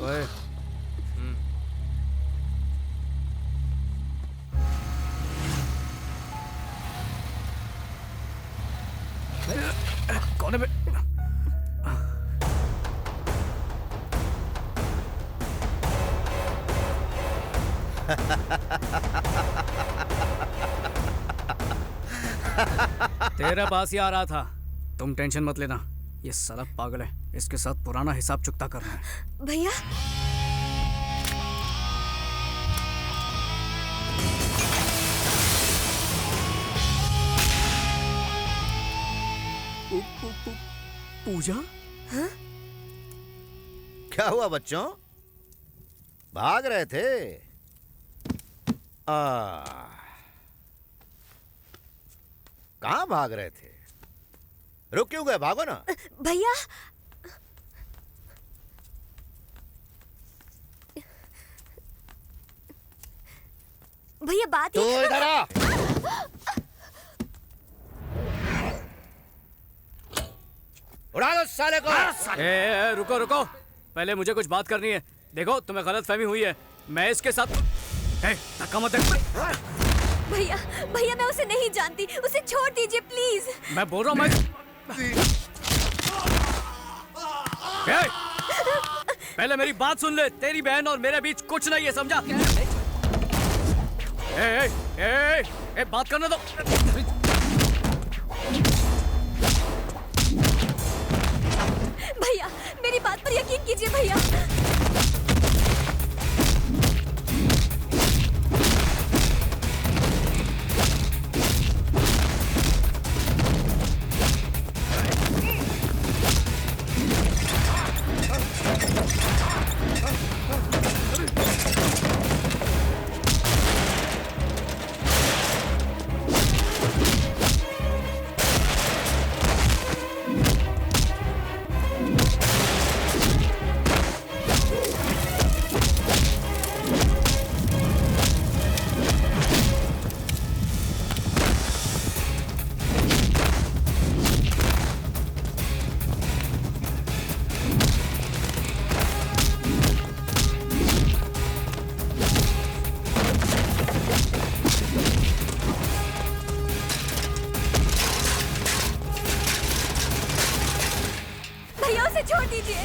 ओए कौन है बे? तेरे पास ही आ रहा था। तुम टेंशन मत लेना, ये साला पागल है, इसके साथ पुराना हिसाब चुकता करना है। भैया पूजा? हाँ? क्या हुआ बच्चों, भाग रहे थे? कहाँ भाग रहे थे? रुक क्यों गए? भागो ना। भैया भैया बात तो इधर आ। उड़ा दो साले को। रुको रुको, पहले मुझे कुछ बात करनी है। देखो तुम्हें गलत फहमी हुई है, मैं इसके साथ धक्का मत दे। भैया भैया मैं उसे नहीं जानती, उसे छोड़ दीजिए प्लीज। मैं बोल रहा हूँ पहले मेरी बात सुन ले। तेरी बहन और मेरे बीच कुछ नहीं है, समझा? बात करने दो। भैया मेरी बात पर यकीन कीजिए भैया। छोड़ दीजिए।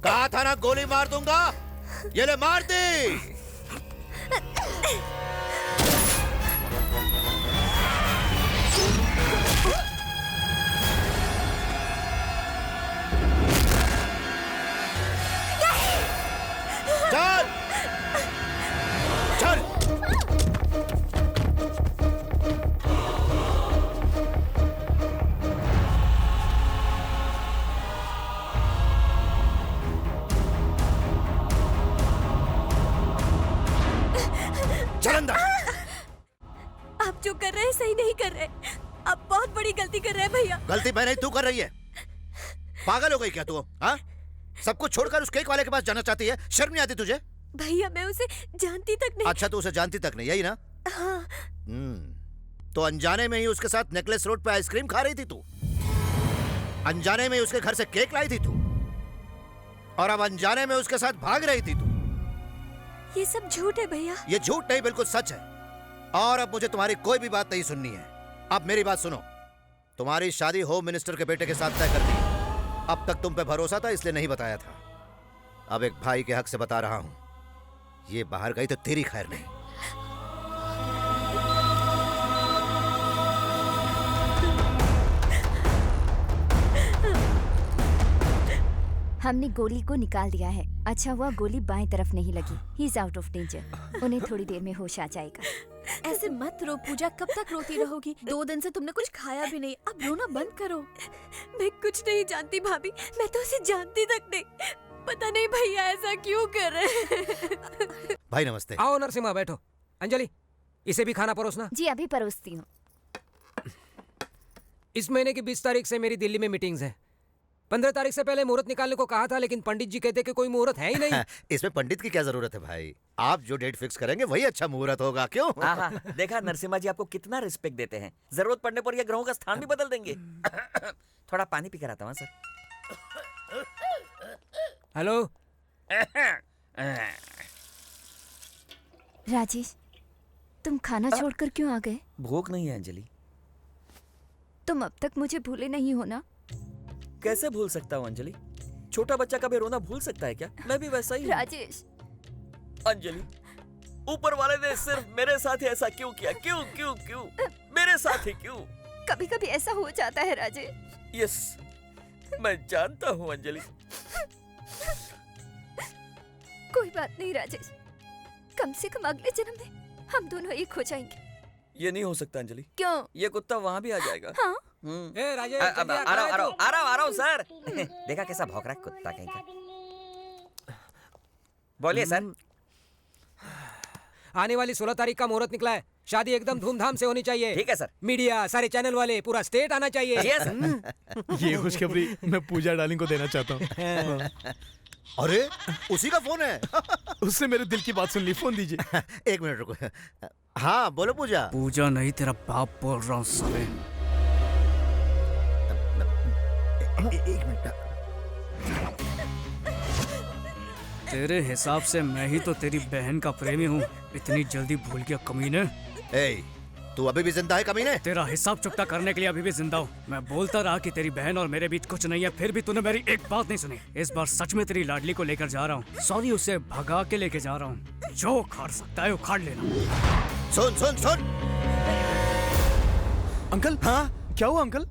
कहा था ना गोली मार दूंगा, ये ले मार दी। चल चल। आप जो कर रहे हैं सही नहीं कर रहे। आप बहुत बड़ी गलती कर रहे हैं भैया। गलती मैं नहीं, तू कर रही है। पागल हो गई क्या तू? हाँ, सब कुछ छोड़कर उस केक वाले के पास जाना चाहती है? शर्म नहीं आती तुझे? भैया मैं उसे जानती तक नहीं। अच्छा, तो उसे जानती तक नहीं, यही ना? हाँ। तो अनजाने में ही उसके साथ नेकलेस रोड पे आइसक्रीम खा रही थी तू? अनजाने में ही उसके घर से केक लाई थी तू? और अब अनजाने में उसके साथ भाग रही थी तू? ये सब झूठ है भैया। ये झूठ नहीं, बिल्कुल सच है। और अब मुझे तुम्हारी कोई भी बात नहीं सुननी है। अब मेरी बात सुनो। तुम्हारी शादी होम मिनिस्टर के बेटे के साथ तय कर दी। अब तक तुम पे भरोसा था इसलिए नहीं बताया था। अब एक भाई के हक से बता रहा हूं, ये बाहर गई तो तेरी खैर नहीं। हमने गोली को निकाल दिया है। अच्छा हुआ गोली बाएं तरफ नहीं लगी। He is out of danger. उन्हें थोड़ी देर में होश आ जाएगा। ऐसे मत रो पूजा, कब तक रोती रहोगी? 2 दिन से तुमने कुछ खाया भी नहीं, अब रोना बंद करो। मैं कुछ नहीं जानती भाभी, मैं तो उसे जानती तक नहीं। पता नहीं भैया ऐसा क्यों कर रहे हैं। भाई नमस्ते। आओ नरसिम्हा बैठो। अंजलि, इसे भी खाना परोसना। जी अभी परोसती हूँ। इस महीने की 20 तारीख से मेरी दिल्ली में मीटिंग्स है। 15 तारीख से पहले मुहूर्त निकालने को कहा था, लेकिन पंडित जी कहते कि कोई मुहूर्त है ही नहीं। इसमें पंडित की क्या जरूरत है भाई? आप जो डेट फिक्स करेंगे वही अच्छा मुहूर्त होगा, क्यों? देखा नरसिम्हा जी आपको कितना रिस्पेक्ट देते हैं। जरूरत पड़ने पर ये ग्रहों का स्थान भी बदल देंगे। थोड़ा पानी पी कर आता हूँ सर। हेलो राजेश, तुम खाना छोड़कर क्यों आ गए? भूख नहीं है अंजलि। तुम अब तक मुझे भूले नहीं हो ना? कैसे भूल सकता हूँ अंजलि? छोटा बच्चा कभी रोना भूल सकता है क्या? मैं भी वैसा ही हूँ। राजेश। अंजलि, ऊपर वाले ने सिर्फ मेरे साथ ही ऐसा क्यों किया? क्यों क्यों क्यों मेरे साथ ही क्यों? कभी कभी ऐसा हो जाता है राजेश। यस, मैं जानता हूँ अंजलि। कोई बात नहीं राजेश, कम से कम अगले जन्म में हम दोनों एक हो जाएंगे। ये नहीं हो सकता अंजलि। क्यों? ये कुत्ता वहाँ भी आ जाएगा। हाँ? ए राजेश, आ रहा हूँ सर। देखा कैसा भौंक रहा है कुत्ता कहीं का। बोलिए सर। आने वाली 16 तारीख का मुहूर्त निकला है। शादी एकदम धूमधाम से होनी चाहिए। ठीक है सर। मीडिया, सारे चैनल वाले, पूरा स्टेट आना चाहिए। ये खुशखबरी मैं पूजा डार्लिंग को देना चाहता हूँ। अरे उसी का फोन है। उससे मेरे दिल की बात सुन ली। फोन दीजिए। 1 मिनट रुको। हाँ बोलो पूजा। पूजा नहीं, तेरा बाप बोल रहा हूँ साले। 1 मिनट। तेरे हिसाब से मैं ही तो तेरी बहन का प्रेमी हूँ। इतनी जल्दी भूल गया कमीने। तू अभी भी जिंदा है कमीने? तेरा हिसाब चुकता करने के लिए अभी भी जिंदा हूँ। मैं बोलता रहा कि तेरी बहन और मेरे बीच कुछ नहीं है, फिर भी तूने मेरी एक बात नहीं सुनी। इस बार सच में तेरी लाडली को लेकर जा रहा हूँ। सॉरी, उसे भगा के लेके जा रहा हूँ। जो उखाड़ सकता है उखाड़ लेना। सुन सुन सुन। अंकल। हाँ क्या हुआ अंकल?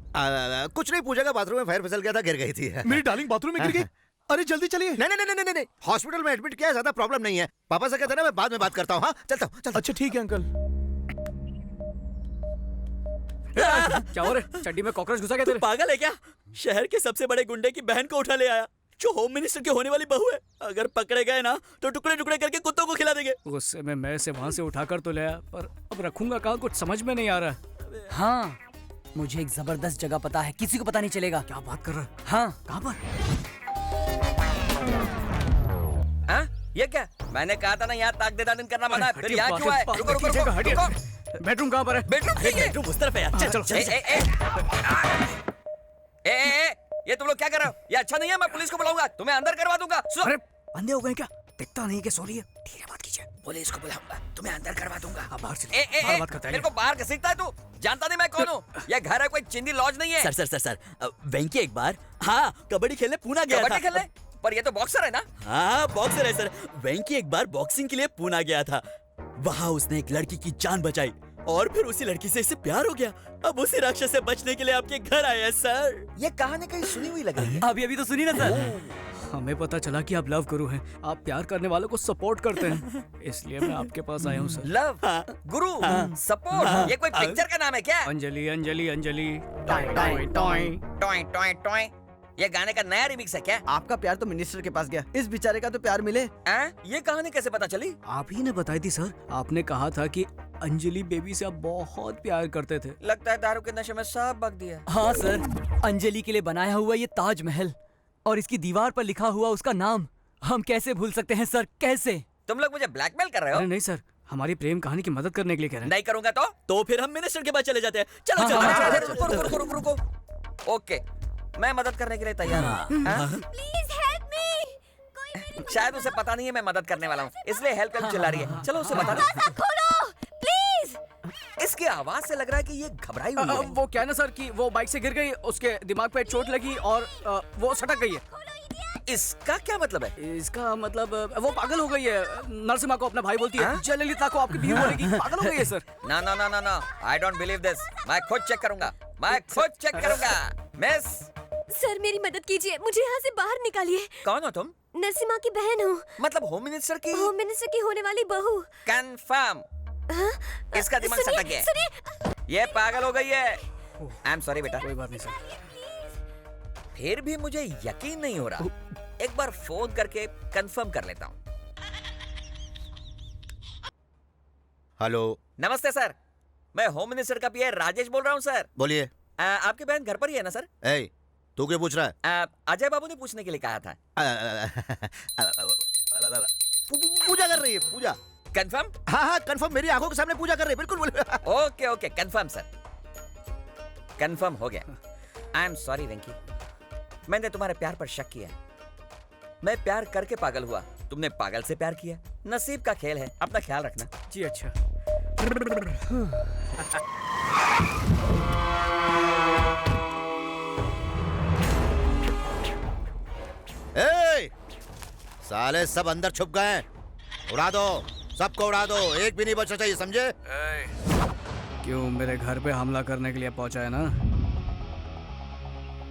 कुछ नहीं, पूजा का बाथरूम में फायर फिसल गया था, गिर गई थी। मेरी डार्लिंग बाथरूम में गिर गई? अरे जल्दी चलिए। नहीं, हॉस्पिटल में एडमिट किया है, ज्यादा प्रॉब्लम नहीं है। पापा से कहते ना मैं बाद में बात करता हूँ। हाँ चलता हूँ। अच्छा ठीक है अंकल। क्या हो रहा है? चड्डी में कॉकरोच घुसा गया तेरे? पागल है क्या? शहर के सबसे बड़े गुंडे की बहन को उठा ले आया, जो होम मिनिस्टर की होने वाली बहू है। अगर पकड़े गए ना तो टुकड़े टुकड़े करके कुत्तों को खिला देंगे। गुस्से में मैं से वहाँ से उठाकर तो ले आया, पर अब रखूंगा कहाँ, कुछ समझ में नहीं आ रहा। हाँ, मुझे एक जबरदस्त जगह पता है, किसी को पता नहीं चलेगा। क्या बात कर रहा है? हाँ। कहाँ पर? हाँ? ये क्या? मैंने कहा था ना यहाँ ताक दे दादन करना मना है। फिर यहाँ क्यों आए? रुको रुको रुको। बेडरूम कहाँ पर है? बेडरूम उस तरफ है यार। चल चलो। ये तुम लोग क्या कर रहे हो? ये अच्छा नहीं है, मैं पुलिस को बुलाऊंगा, तुम्हें अंदर करवा दूंगा। अरे अंधे हो गए क्या? दिखता नहीं कि सो रही है। ठीक है, बात कीजिए। पुलिस को बुलाऊंगा, तुम्हें अंदर करवा दूंगा। बाहर से बात करता है। मेरे को बाहर घसीटता है तू? जानता नहीं मैं कौन हूँ? ये घर है, कोई चिंदी लॉज नहीं है। सर वेंकी एक बार कबड्डी खेलने पूना गया था। कबड्डी खेलने? पर ये तो बॉक्सर है ना? हाँ बॉक्सर है सर। वेंकी एक बार बॉक्सिंग के लिए पूना गया था। वहाँ उसने एक लड़की की जान बचाई और फिर उसी लड़की से इससे प्यार हो गया। अब उसी राक्षस से बचने के लिए आपके घर आया सर। ये कहानी कहीं सुनी हुई लग रही है। अभी तो सुनी ना सर। हमें पता चला कि आप लव गुरु हैं, आप प्यार करने वालों को सपोर्ट करते हैं, इसलिए मैं आपके पास आया हूँ सर। लव गुरु सपोर्ट, ये कोई पिक्चर का नाम है क्या? Anjali Anjali Anjali toy toy toy. ये गाने का नया रिमिक्स है क्या? आपका प्यार तो मिनिस्टर के पास गया, इस बेचारे का तो प्यार मिले। ये कहानी कैसे पता चली? आप ही ने बताई थी सर। आपने कहा था कि अंजलि बेबी से आप बहुत प्यार करते थे। लगता है दारू के नशे में सब बक दिया। हाँ सर, अंजलि के लिए बनाया हुआ ये ताजमहल और इसकी दीवार पर लिखा हुआ उसका नाम हम कैसे भूल सकते हैं सर, कैसे? तुम लोग मुझे ब्लैकमेल कर रहे हो? अरे नहीं सर, हमारी प्रेम कहानी की मदद करने के लिए कह रहे हैं। नहीं करूंगा तो फिर हम मिनिस्टर के पास चले जाते हैं। चलो हाँ, चलो, हाँ, चलो, हाँ, चलो, रुको, चलो, रुको, रुको, रुको, रुको। ओके, मैं मदद करने के लिए तैयार हूँ। हाँ? Please help me. शायद उसे पता नहीं है मैं मदद करने वाला हूँ, इसलिए हेल्प चिल्ला रही है। चलो उसे बता दो। दरवाजा खोलो प्लीज। इसकी आवाज से लग रहा है कि ये घबराई हुई है। वो क्या है ना सर कि वो बाइक से गिर गई, उसके दिमाग पे चोट लगी और वो सटक गई है। इसका क्या मतलब है? इसका मतलब वो पागल हो गई है। नरसिम्हा को अपना भाई बोलती है, जयललिता को आपकी बीवी बोलेगी। पागल हो गई है सर। ना ना ना ना ना, आई डोंट बिलीव दिस। मैं खुद चेक करूंगा, मैं खुद चेक करूंगा। मिस सर मेरी मदद कीजिए, मुझे यहाँ से बाहर निकालिए। कौन हो तुम? नरसिम्हा की बहन हूँ। मतलब होम मिनिस्टर की? होम मिनिस्टर की होने वाली बहू। कंफर्म। इसका दिमाग सटक गया है। ये पागल हो गई है। आई एम सॉरी बेटा। कोई बात नहीं सर। फिर भी मुझे यकीन नहीं हो रहा, एक बार फोन करके कंफर्म कर लेता हूँ। हेलो। नमस्ते सर, मैं होम मिनिस्टर का पीए राजेश बोल रहा हूँ सर। बोलिए। आपकी बहन घर पर ही है ना सर? ए, तू क्यों पूछ रहा है? अजय बाबू ने पूछने के लिए कहा था। पूजा कर रही है, पूजा। कंफर्म? हाँ हाँ कंफर्म, मेरी आंखों के सामने पूजा कर रही है, बिल्कुल बोल। Okay okay confirm sir, confirm हो गया। आई एम सॉरी वेंकी, मैंने तुम्हारे प्यार पर शक किया। मैं प्यार करके पागल हुआ, तुमने पागल से प्यार किया। नसीब का खेल है, अपना ख्याल रखना। जी अच्छा। ए, साले सब अंदर छुप गए हैं, उड़ा दो, सबको उड़ा दो, एक भी नहीं बचना चाहिए, समझे? क्यों मेरे घर पे हमला करने के लिए पहुंचा है ना?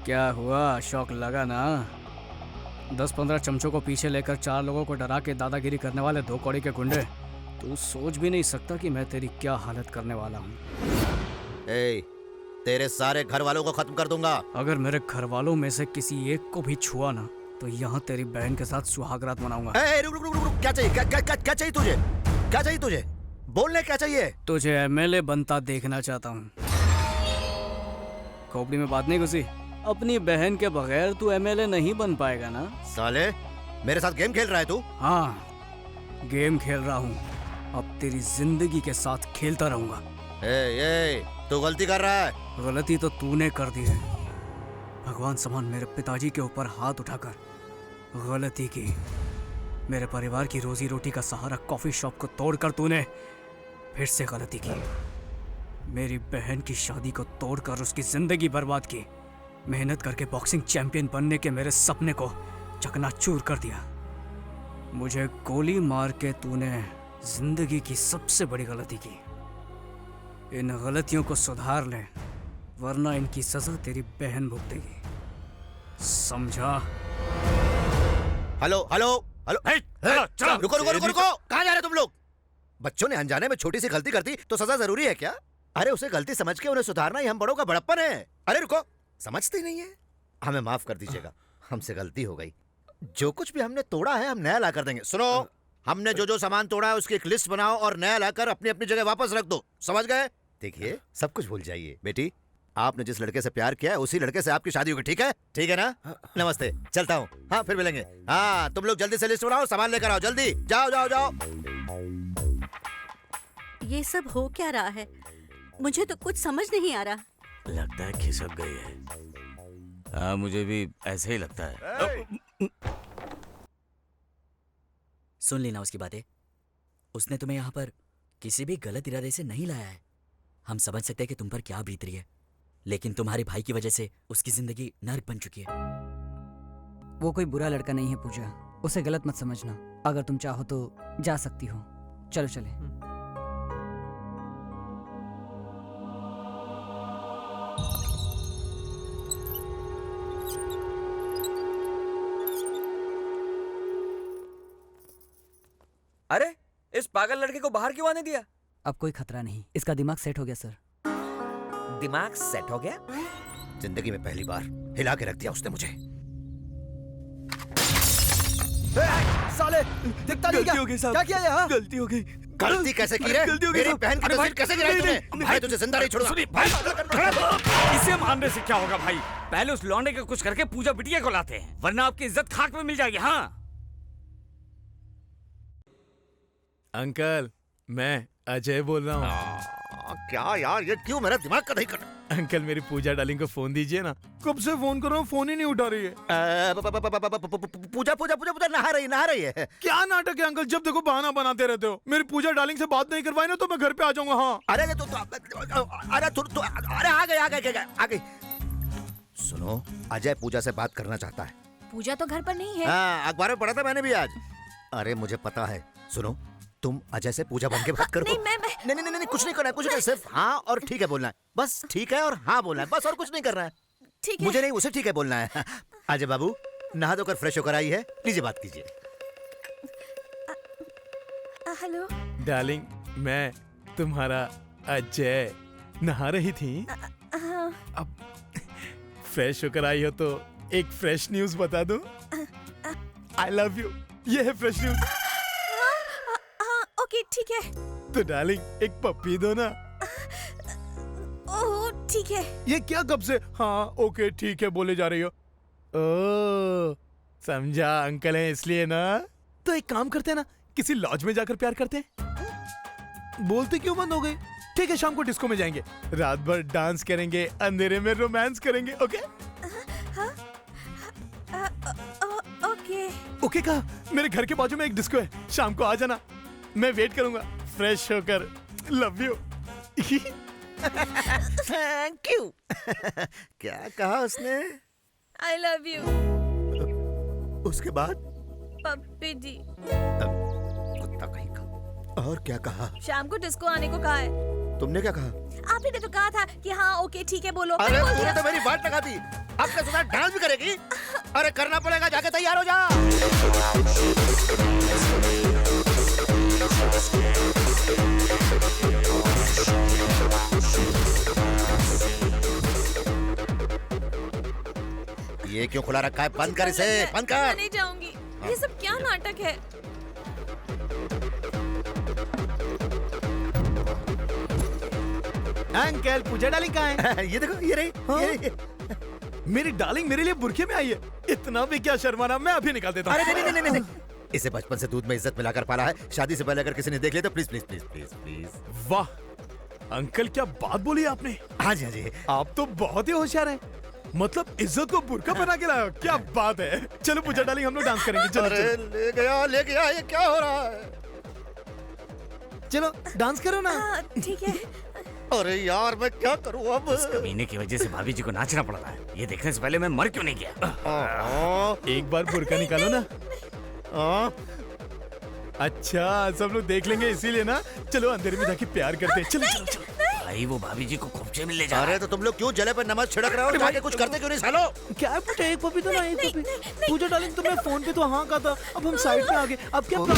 क्या हुआ, शौक लगा ना? 10-15 चमचों को पीछे लेकर 4 लोगों को डरा के दादागिरी करने वाले 2 कौड़ी के गुंडे। तू सोच भी नहीं सकता कि मैं तेरी क्या हालत करने वाला हूँ। ए, तेरे सारे घर वालों को खत्म कर दूंगा। अगर मेरे घर वालों में से किसी एक को भी छुआ ना तो यहाँ तेरी बहन के साथ सुहागरात मनाऊंगा। रुक रुक रुक रुक, क्या चाहिए? क्या चाहिए तुझे? क्या चाहिए तुझे? बोलने क्या चाहिए? तुझे एमएलए बनता देखना चाहता हूँ। खोपड़ी में बात नहीं घुसी? अपनी बहन के बगैर तू एमएलए नहीं बन पाएगा ना? साले मेरे साथ गेम खेल रहा है तू? हाँ गेम खेल रहा हूँ, अब तेरी जिंदगी के साथ खेलता रहूंगा। तू गलती कर रहा है। गलती तो तूने कर दी है। भगवान समान मेरे पिताजी के ऊपर हाथ उठाकर गलती की। मेरे परिवार की रोजी रोटी का सहारा कॉफी शॉप को तोड़कर तूने फिर से गलती की। मेरी बहन की शादी को तोड़कर उसकी जिंदगी बर्बाद की। मेहनत करके बॉक्सिंग चैंपियन बनने के मेरे सपने को चकनाचूर कर दिया। मुझे गोली मार के तूने जिंदगी की सबसे बड़ी गलती की। इन गलतियों को सुधार ले, वरना इनकी सजा तेरी बहन भुगतेगी, समझा? हेलो हेलो हेलो, रुको रुको रुको रुको, कहाँ जा रहे तुम लोग? बच्चों ने अनजाने में छोटी सी गलती कर दी तो सजा जरूरी है क्या? अरे उसे गलती समझ के उन्हें सुधारना ही हम बड़ों का बड़प्पन है। अरे रुको, समझते नहीं है? हमें माफ कर दीजिएगा, हमसे गलती हो गई। जो कुछ भी हमने तोड़ा है हम नया ला कर देंगे। सुनो, हमने जो जो सामान तोड़ा है उसकी एक लिस्ट बनाओ और नया लाकर अपनी अपनी जगह वापस रख दो, समझ गए? देखिए सब कुछ भूल जाइए। बेटी, आपने जिस लड़के से प्यार किया है उसी लड़के से आपकी शादी होगी, ठीक है? ठीक है ना? नमस्ते, चलता हूँ। हाँ फिर मिलेंगे। हाँ तुम लोग जल्दी से लिस्ट बनाओ, सामान लेकर आओ, जल्दी जाओ जाओ जाओ। ये सब हो क्या रहा है? मुझे तो कुछ समझ नहीं आ रहा। लगता है खिसक गई है। हाँ मुझे भी ऐसे ही लगता है। सुन लेना उसकी बातें। उसने तुम्हें यहाँ पर किसी भी गलत इरादे से नहीं लाया है। हम समझ सकते हैं कि तुम पर क्या बीत रही है, लेकिन तुम्हारे भाई की वजह से उसकी जिंदगी नर्क बन चुकी है। वो कोई बुरा लड़का नहीं है पूजा, उसे गलत मत समझना। अगर तुम चाहो तो जा सकती हो। चलो चले। अरे इस पागल लड़के को बाहर क्यों आने दिया? अब कोई खतरा नहीं, इसका दिमाग सेट हो गया सर। दिमाग सेट हो गया? जिंदगी में पहली बार हिला के रख दिया उसने मुझे। साले दिखता नहीं क्या? क्या किया यहाँ? गलती हो गई, गलती कैसे की रे? मेरी बहन की तस्वीर कैसे गिराई तूने? भाई तुझे जिंदा नहीं छोड़ूंगा। इसे मारने से क्या होगा भाई? पहले उस लौंडे का कुछ करके पूजा बिटिया को लाते हैं, वरना आपकी इज्जत खाक में मिल जाएगी। हाँ अंकल, मैं अजय बोल रहा हूँ। क्या यार, ये क्यों मेरा दिमाग का नहीं कर? अंकल मेरी पूजा डार्लिंग को फोन दीजिए ना। कब से फोन कर रहा हूँ, फोन ही नहीं उठा रही है। पूजा पूजा पूजा पूजा नहा रही है। क्या नाटक है अंकल, जब देखो बहाना बनाते रहते हो। मेरी पूजा डार्लिंग से बात नहीं करवाई ना तो मैं घर पे आ जाऊंगा। हाँ अरे आ गई। सुनो, अजय पूजा से बात करना चाहता है। पूजा तो घर पर नहीं है। हाँ, अखबार में पढ़ा था मैंने भी आज। अरे मुझे पता है। सुनो, तुम अजय से पूजा बन के बात करो। नहीं, कुछ नहीं करना है, कुछ नहीं, सिर्फ हाँ और ठीक है बोलना है। बस ठीक है और हाँ बोलना है, बस, और कुछ नहीं करना है। ठीक है। मुझे नहीं, उसे ठीक है बोलना है। अजय बाबू नहा धोकर फ्रेश होकर आई है, लीजिए बात कीजिए। हेलो डार्लिंग, मैं तुम्हारा अजय। नहा रही थी? अब फ्रेश होकर आई हो तो एक फ्रेश न्यूज बता दूं? आई लव यू, ये है फ्रेश न्यूज। ओके ठीक है। तो डार्लिंग एक पप्पी दो ना। ओह ठीक है। ये क्या कब से हाँ ओके ठीक है बोले जा रही हो? ओ समझा, अंकल है इसलिए ना। तो एक काम करते हैं ना, किसी लॉज में जाकर प्यार करते हैं। बोलते क्यों बंद हो गई? ठीक है, शाम को डिस्को में जाएंगे, रात भर डांस करेंगे, अंधेरे में रोमांस करेंगे। ओके ओके ओके कहा। मेरे घर के बाजू में एक डिस्को है, शाम को आ जाना, मैं वेट करूंगा फ्रेश होकर। Love you. Thank you. क्या कहा उसने? I love you. उसके बाद? पप्पी जी। कुत्ता कहीं का। और क्या कहा? शाम को डिस्को आने को कहा है। तुमने क्या कहा? आप ही ने तो कहा था कि हाँ ओके ठीक है बोलो। अरे तूने तो मेरी बात लगा दी। अब क्या सुना, डांस भी करेगी? अरे करना पड़ेगा, जाके तैयार हो जा। ये क्यों खुला रखा है? बंद कर इसे, बंद कर। मैं नहीं जाऊंगी। ये सब क्या नाटक है? अंकल पूजा डार्लिंग कहाँ है? ये देखो, ये रही। ये मेरी डार्लिंग मेरे लिए बुरखे में आई है। इतना भी क्या शर्माना, मैं अभी निकाल देता हूँ। अरे नहीं। इसे बचपन से दूध में इज्जत मिलाकर पाला है। शादी से पहले अगर किसी ने देख लिया तो please please please please please. वाह अंकल, क्या बात बोली आपने। हाँ जी, आप तो बहुत ही होशियार हैं। मतलब इज्जत को बुरका बना के लाए हो, क्या बात है। चलो पूजा डार्लिंग, हम लोग डांस करेंगे। चलो अरे ले गया, ये क्या हो रहा है? चलो डांस करो ना। ठीक है। अरे यार मैं क्या करूं अब? इस कमीने की वजह से भाभी जी को नाचना पड़ रहा है। ये देखने से पहले मैं मर क्यों नहीं गया? एक बार बुरका निकालो ना। अच्छा सब लोग देख लेंगे इसीलिए ना। चलो अंधेरे में जाके प्यार करते हैं। चलो। भाई वो भाभी जी को खोपचे में ले जा। अरे तो तुम लोग क्यों जले पर नमक छिड़क रहे हो? जाके कुछ करते क्यों नहीं सालो? क्या है पूजा, एक पपी तो ना, एक पपी। पूजा डार्लिंग तुम्हें फोन पे तो हाँ कहा था, अब हम साइड में आ गए। अब क्या प्रॉब्लम?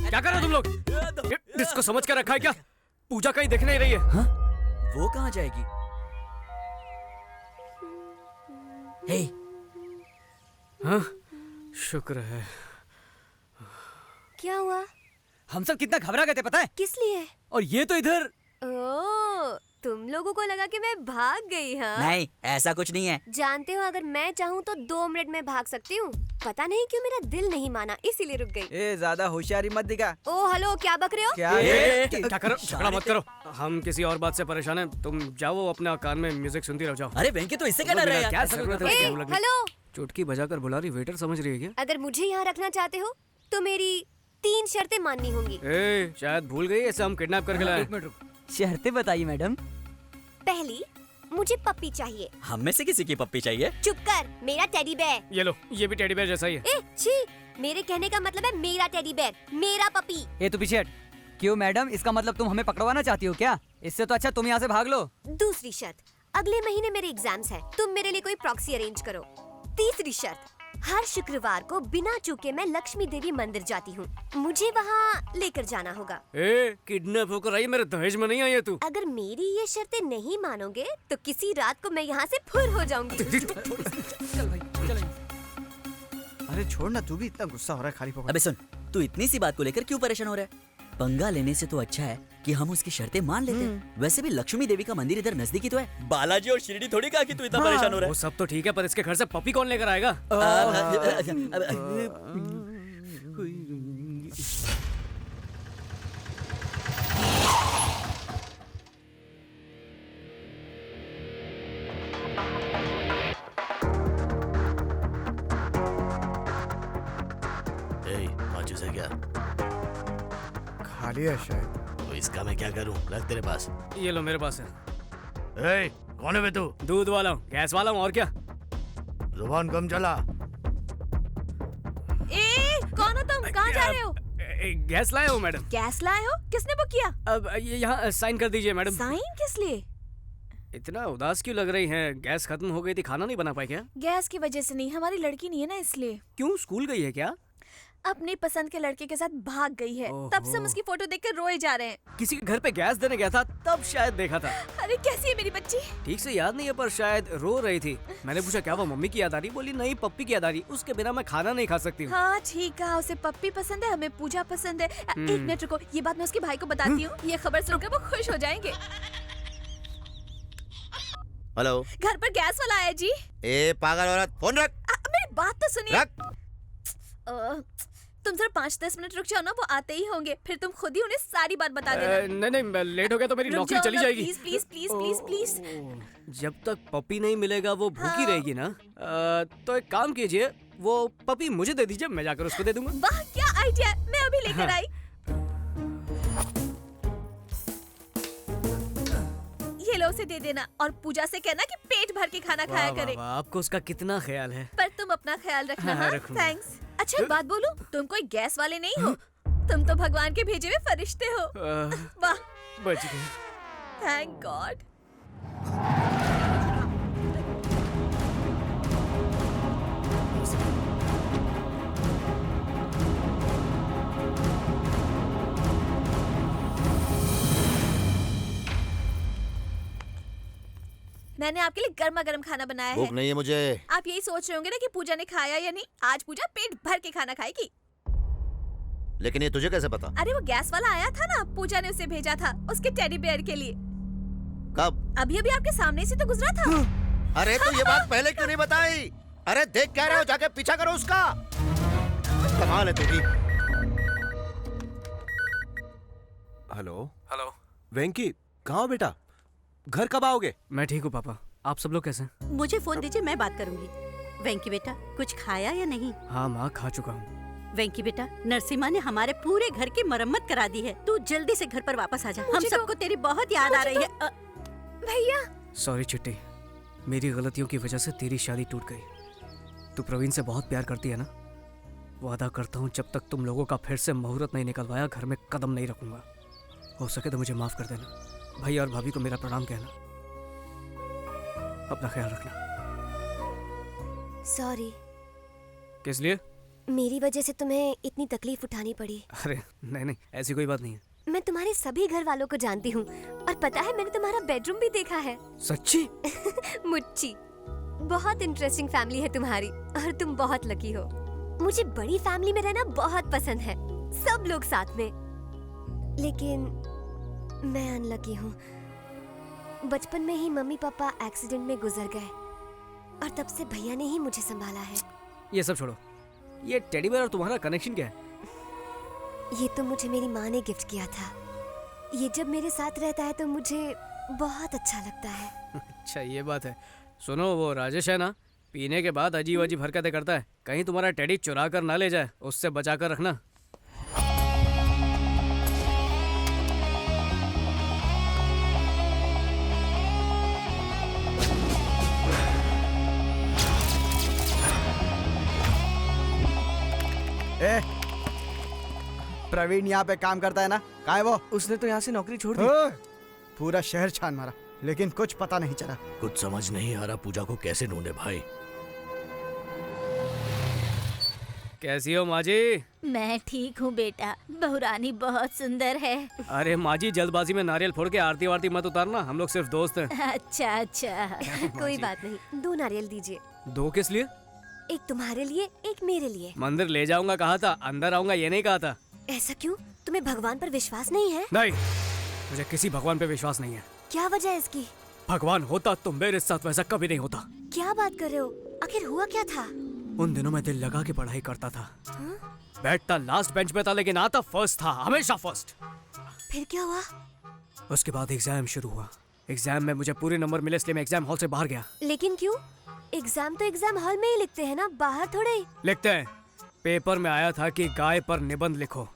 क्या कर रहे हो तुम लोग? डिस्को समझ कर रखा है क्या? पूजा कहीं दिख नहीं रही है। हाँ? वो कहाँ जाएगी? हे हाँ? शुक्र है। क्या हुआ? हम सब कितना घबरा गए थे पता है? किस लिए? और ये तो इधर। ओह, तुम लोगों को लगा कि मैं भाग गई। हाँ नहीं, ऐसा कुछ नहीं है। जानते हो, अगर मैं चाहूँ तो 2 मिनट में भाग सकती हूँ। पता नहीं क्यों मेरा दिल नहीं माना, इसीलिए रुक गई। ए ज्यादा होशियारी मत दिखा। ओ हेलो, क्या बक रहे हो? क्या करो, झगड़ा मत करो। हम किसी और बात से परेशान हैं। तुम जाओ अपने कान में म्यूजिक सुनती रह जाओ। अरे वेंकी तो इससे क्या डर रहा है यार? क्या जरूरत है? हेलो, चुटकी बजाकर बुला रही, वेटर समझ रही है क्या? अगर मुझे यहाँ रखना चाहते हो तो मेरी 3 शर्तें माननी होंगी। शायद भूल गई, ऐसे हम किडनैप करके लाए। एक मिनट रुक, शर्तें बताइए मैडम। पहली, मुझे पप्पी चाहिए। हम में से किसी की पप्पी चाहिए? चुप कर, मेरा टेडी बेयर। ये लो, ये भी टेडी बेयर जैसा ही है। छी, मेरे कहने का मतलब है मेरा टेडी बेयर, मेरा पपी। ये तू पीछे हट। क्यों मैडम, इसका मतलब तुम हमें पकड़वाना चाहती हो क्या? इससे तो अच्छा तुम यहाँ से भाग लो। दूसरी शर्त, अगले महीने मेरे एग्जाम्स हैं, तुम मेरे लिए कोई प्रॉक्सी अरेंज करो। तीसरी शर्त, हर शुक्रवार को बिना चूके मैं लक्ष्मी देवी मंदिर जाती हूँ, मुझे वहाँ लेकर जाना होगा। किडनैप होकर आई, मेरे दहेज में नहीं आई है तू। अगर मेरी ये शर्तें नहीं मानोगे तो किसी रात को मैं यहाँ से फुर हो जाऊंगी। अरे छोड़ ना, तू भी इतना गुस्सा हो रहा है खाली पकड़। अबे सुन, तू इतनी सी बात को लेकर क्यों परेशान हो रहा है? पंगा लेने से तो अच्छा है कि हम उसकी शर्तें मान लेते हैं। वैसे भी लक्ष्मी देवी का मंदिर इधर नजदीकी तो है। बालाजी और शिरडी थोड़ी कहा कि तू इतना परेशान हो रहा वो सब तो ठीक है, पर इसके घर से पपी कौन लेकर आएगा? माचिस है क्या? खाली है शायद। तो इसका मैं क्या करूं? रख तेरे पास। ये लो, मेरे पास है। ए, कौन है बे तू? दूध वाला हूँ, गैस वाला हूँ, और क्या? जुबान कम चला। ए, कौन हो तुम? कहाँ जा रहे हो? गैस लाया हूँ मैडम। गैस लाए हो? किसने बुक किया? अब ये यहाँ साइन कर दीजिए मैडम। साइन किस लिए? इतना उदास क्यों लग रही हैं? गैस खत्म हो गई थी, खाना नहीं बना पाए क्या? गैस की वजह से नहीं, हमारी लड़की नहीं है ना इसलिए। क्यों, स्कूल गई है क्या? अपनी पसंद के लड़के के साथ भाग गई है, तब से हम उसकी फोटो देखकर रोए जा रहे हैं। किसी के घर पे गैस देने गया था, तब शायद देखा था। अरे कैसी है मेरी बच्ची? ठीक से याद नहीं है, पर शायद रो रही थी। मैंने पूछा क्या वो मम्मी की याद आ रही? बोली नहीं, पप्पी की याद आ रही, उसके बिना मैं खाना नहीं खा सकती हूँ। हाँ ठीक है, उसे पप्पी पसंद है, हमें पूजा पसंद है। एक मिनट रुको, ये बात मैं उसके भाई को बताती हूँ, ये खबर सुनकर वो खुश हो जाएंगे। हेलो, घर पर गैस वाला आया जी। ए पागल औरत, फोन रख। मेरी बात तो सुनिए। रख। तुम जरा 5-10 मिनट रुक जाओ ना, वो आते ही होंगे, फिर तुम खुद ही उन्हें सारी बात बता देना। नहीं, लेट हो गया तो मेरी नौकरी चली जाएगी। Please please please please please. जब तक पपी नहीं मिलेगा वो भूखी रहेगी ना। तो एक काम कीजिए, वो पपी मुझे दे दीजिए, मैं जाकर उसको दे दूंगा। वाह क्या आइडिया है, मैं अभी लेकर आई। ये लो, उसे दे देना और पूजा से कहना कि पेट भर के खाना खाया करे। आपको उसका कितना ख्याल है। पर तुम अपना ख्याल रखना। हाँ, थैंक्स। अच्छा एक बात बोलूं, तुम कोई गैस वाले नहीं हो, तुम तो भगवान के भेजे हुए फरिश्ते हो। वाह, बच गए। Thank God. मैंने आपके लिए गर्मा गर्म खाना बनाया भूख है। नहीं है मुझे। आप यही सोच रहे होंगे ना कि पूजा ने खाया या नहीं। आज पूजा पेट भर के खाना खाएगी। लेकिन ये तुझे कैसे पता? अरे वो गैस वाला आया था ना, पूजा ने उसे भेजा था उसके टेडी बेयर के लिए। कब? अभी अभी आपके सामने से तो गुजरा था। अरे तो ये बात पहले क्यों नहीं बताई? अरे देख क्या रहे हो, जाके पीछा करो उसका। कमाल है तेरी। हेलो हेलो, वेंकी कहाँ हो बेटा? घर कब आओगे? मैं ठीक हूँ पापा, आप सब लोग कैसे? मुझे फोन दीजिए, मैं बात करूंगी। वेंकी बेटा, कुछ खाया या नहीं? हाँ माँ, खा चुका हूँ। वेंकी बेटा, नरसिम्हा ने हमारे पूरे घर की मरम्मत करा दी है। तू जल्दी से घर पर वापस आ जा, हम सबको तेरी बहुत याद आ रही है। भैया सॉरी चिट्टी, मेरी गलतियों की वजह से तेरी शादी टूट गई। तू प्रवीण से बहुत प्यार करती है ना? वादा करता हूँ जब तक तुम लोगों का फिर से मुहूर्त नहीं निकलवाया, घर में कदम नहीं रखूंगा। हो सके तो मुझे माफ कर देना। भैया और भाभी को मेरा प्रणाम कहना। अपना ख्याल रखना। सॉरी। किस लिए? मेरी वजह से तुम्हें इतनी तकलीफ उठानी पड़ी। अरे नहीं, ऐसी कोई बात नहीं है। मैं तुम्हारे सभी घर वालों को जानती हूँ, और पता है मैंने तुम्हारा बेडरूम भी देखा है। सच्ची? मुच्ची, बहुत इंटरेस्टिंग फैमिली है तुम्हारी, और तुम बहुत लकी हो। मुझे बड़ी फैमिली में रहना बहुत पसंद है, सब लोग साथ में। लेकिन मैं अनलकी हूँ। बचपन में ही मम्मी पापा एक्सीडेंट में गुजर गए, और तब से भैया ने ही मुझे संभाला है। ये सब छोड़ो, ये टेडी बेयर और तुम्हारा कनेक्शन क्या है? ये तो मुझे मेरी माँ ने गिफ्ट किया था। ये जब मेरे साथ रहता है तो मुझे बहुत अच्छा लगता है। अच्छा ये बात है। सुनो, वो राजेश है ना, पीने के बाद अजीब अजीब हरकतें करता है। कहीं तुम्हारा टेडी चुरा कर ना ले जाए, उससे बचा कर रखना। प्रवीण यहाँ पे काम करता है ना? कहाँ है वो? उसने तो यहाँ से नौकरी छोड़ दी। पूरा शहर छान मारा, लेकिन कुछ पता नहीं चला। कुछ समझ नहीं आ रहा पूजा को कैसे ढूंढे भाई। कैसी हो माँ जी? मैं ठीक हूँ बेटा, बहुरानी बहुत सुंदर है। अरे माँ जी, जल्दबाजी में नारियल फोड़ के आरती वारती मत उतारना, हम लोग सिर्फ दोस्त हैं। अच्छा अच्छा। कोई बात नहीं, 2 नारियल दीजिए। 2 किस लिए? एक तुम्हारे लिए, एक मेरे लिए। मंदिर ले जाऊंगा कहा था, अंदर आऊंगा ये नहीं कहा था। ऐसा क्यों? तुम्हें भगवान पर विश्वास नहीं है? नहीं, मुझे किसी भगवान पे विश्वास नहीं है। क्या वजह है इसकी? भगवान होता तो मेरे साथ वैसा कभी नहीं होता। क्या बात कर रहे हो? आखिर हुआ क्या था? उन दिनों मैं दिल लगा के पढ़ाई करता था। हाँ? बैठता लास्ट बेंच पे था लेकिन आता फर्स्ट था, हमेशा फर्स्ट। फिर क्या हुआ? उसके बाद एग्जाम शुरू हुआ। एग्जाम में मुझे पूरे नंबर मिले इसलिए मैं एग्जाम हॉल से बाहर गया। लेकिन क्यों? एग्जाम तो एग्जाम हॉल में ही लिखते हैं ना, बाहर थोड़े। लिखते हैं। पेपर में आया था कि गाय पर निबंध लिखो।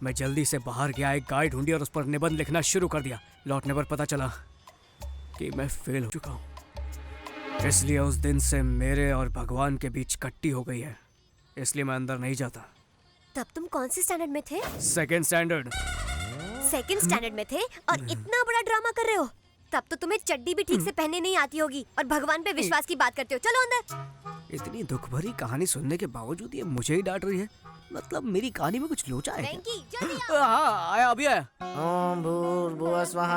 मैं जल्दी से बाहर गया, एक गाय ढूंढी और उस पर निबंध लिखना शुरू कर दिया। लौटने पर पता चला कि मैं फेल हो चुका हूँ। इसलिए उस दिन से मेरे और भगवान के बीच कट्टी हो गई है, इसलिए मैं अंदर नहीं जाता। तब तुम कौन से स्टैंडर्ड में थे? Second standard. सेकंड स्टैंडर्ड में थे और इतना बड़ा ड्रामा कर रहे हो? तब तो तुम्हें चड्डी भी ठीक से पहनने नहीं आती होगी और भगवान पे विश्वास की बात करते हो। चलो अंदर। इतनी दुख भरी कहानी सुनने के बावजूद ये मुझे ही डांट रही है। मतलब मेरी कहानी में कुछ लोचा है क्या? हाँ, आया अभी आया। ओम भूर्भुवस्वः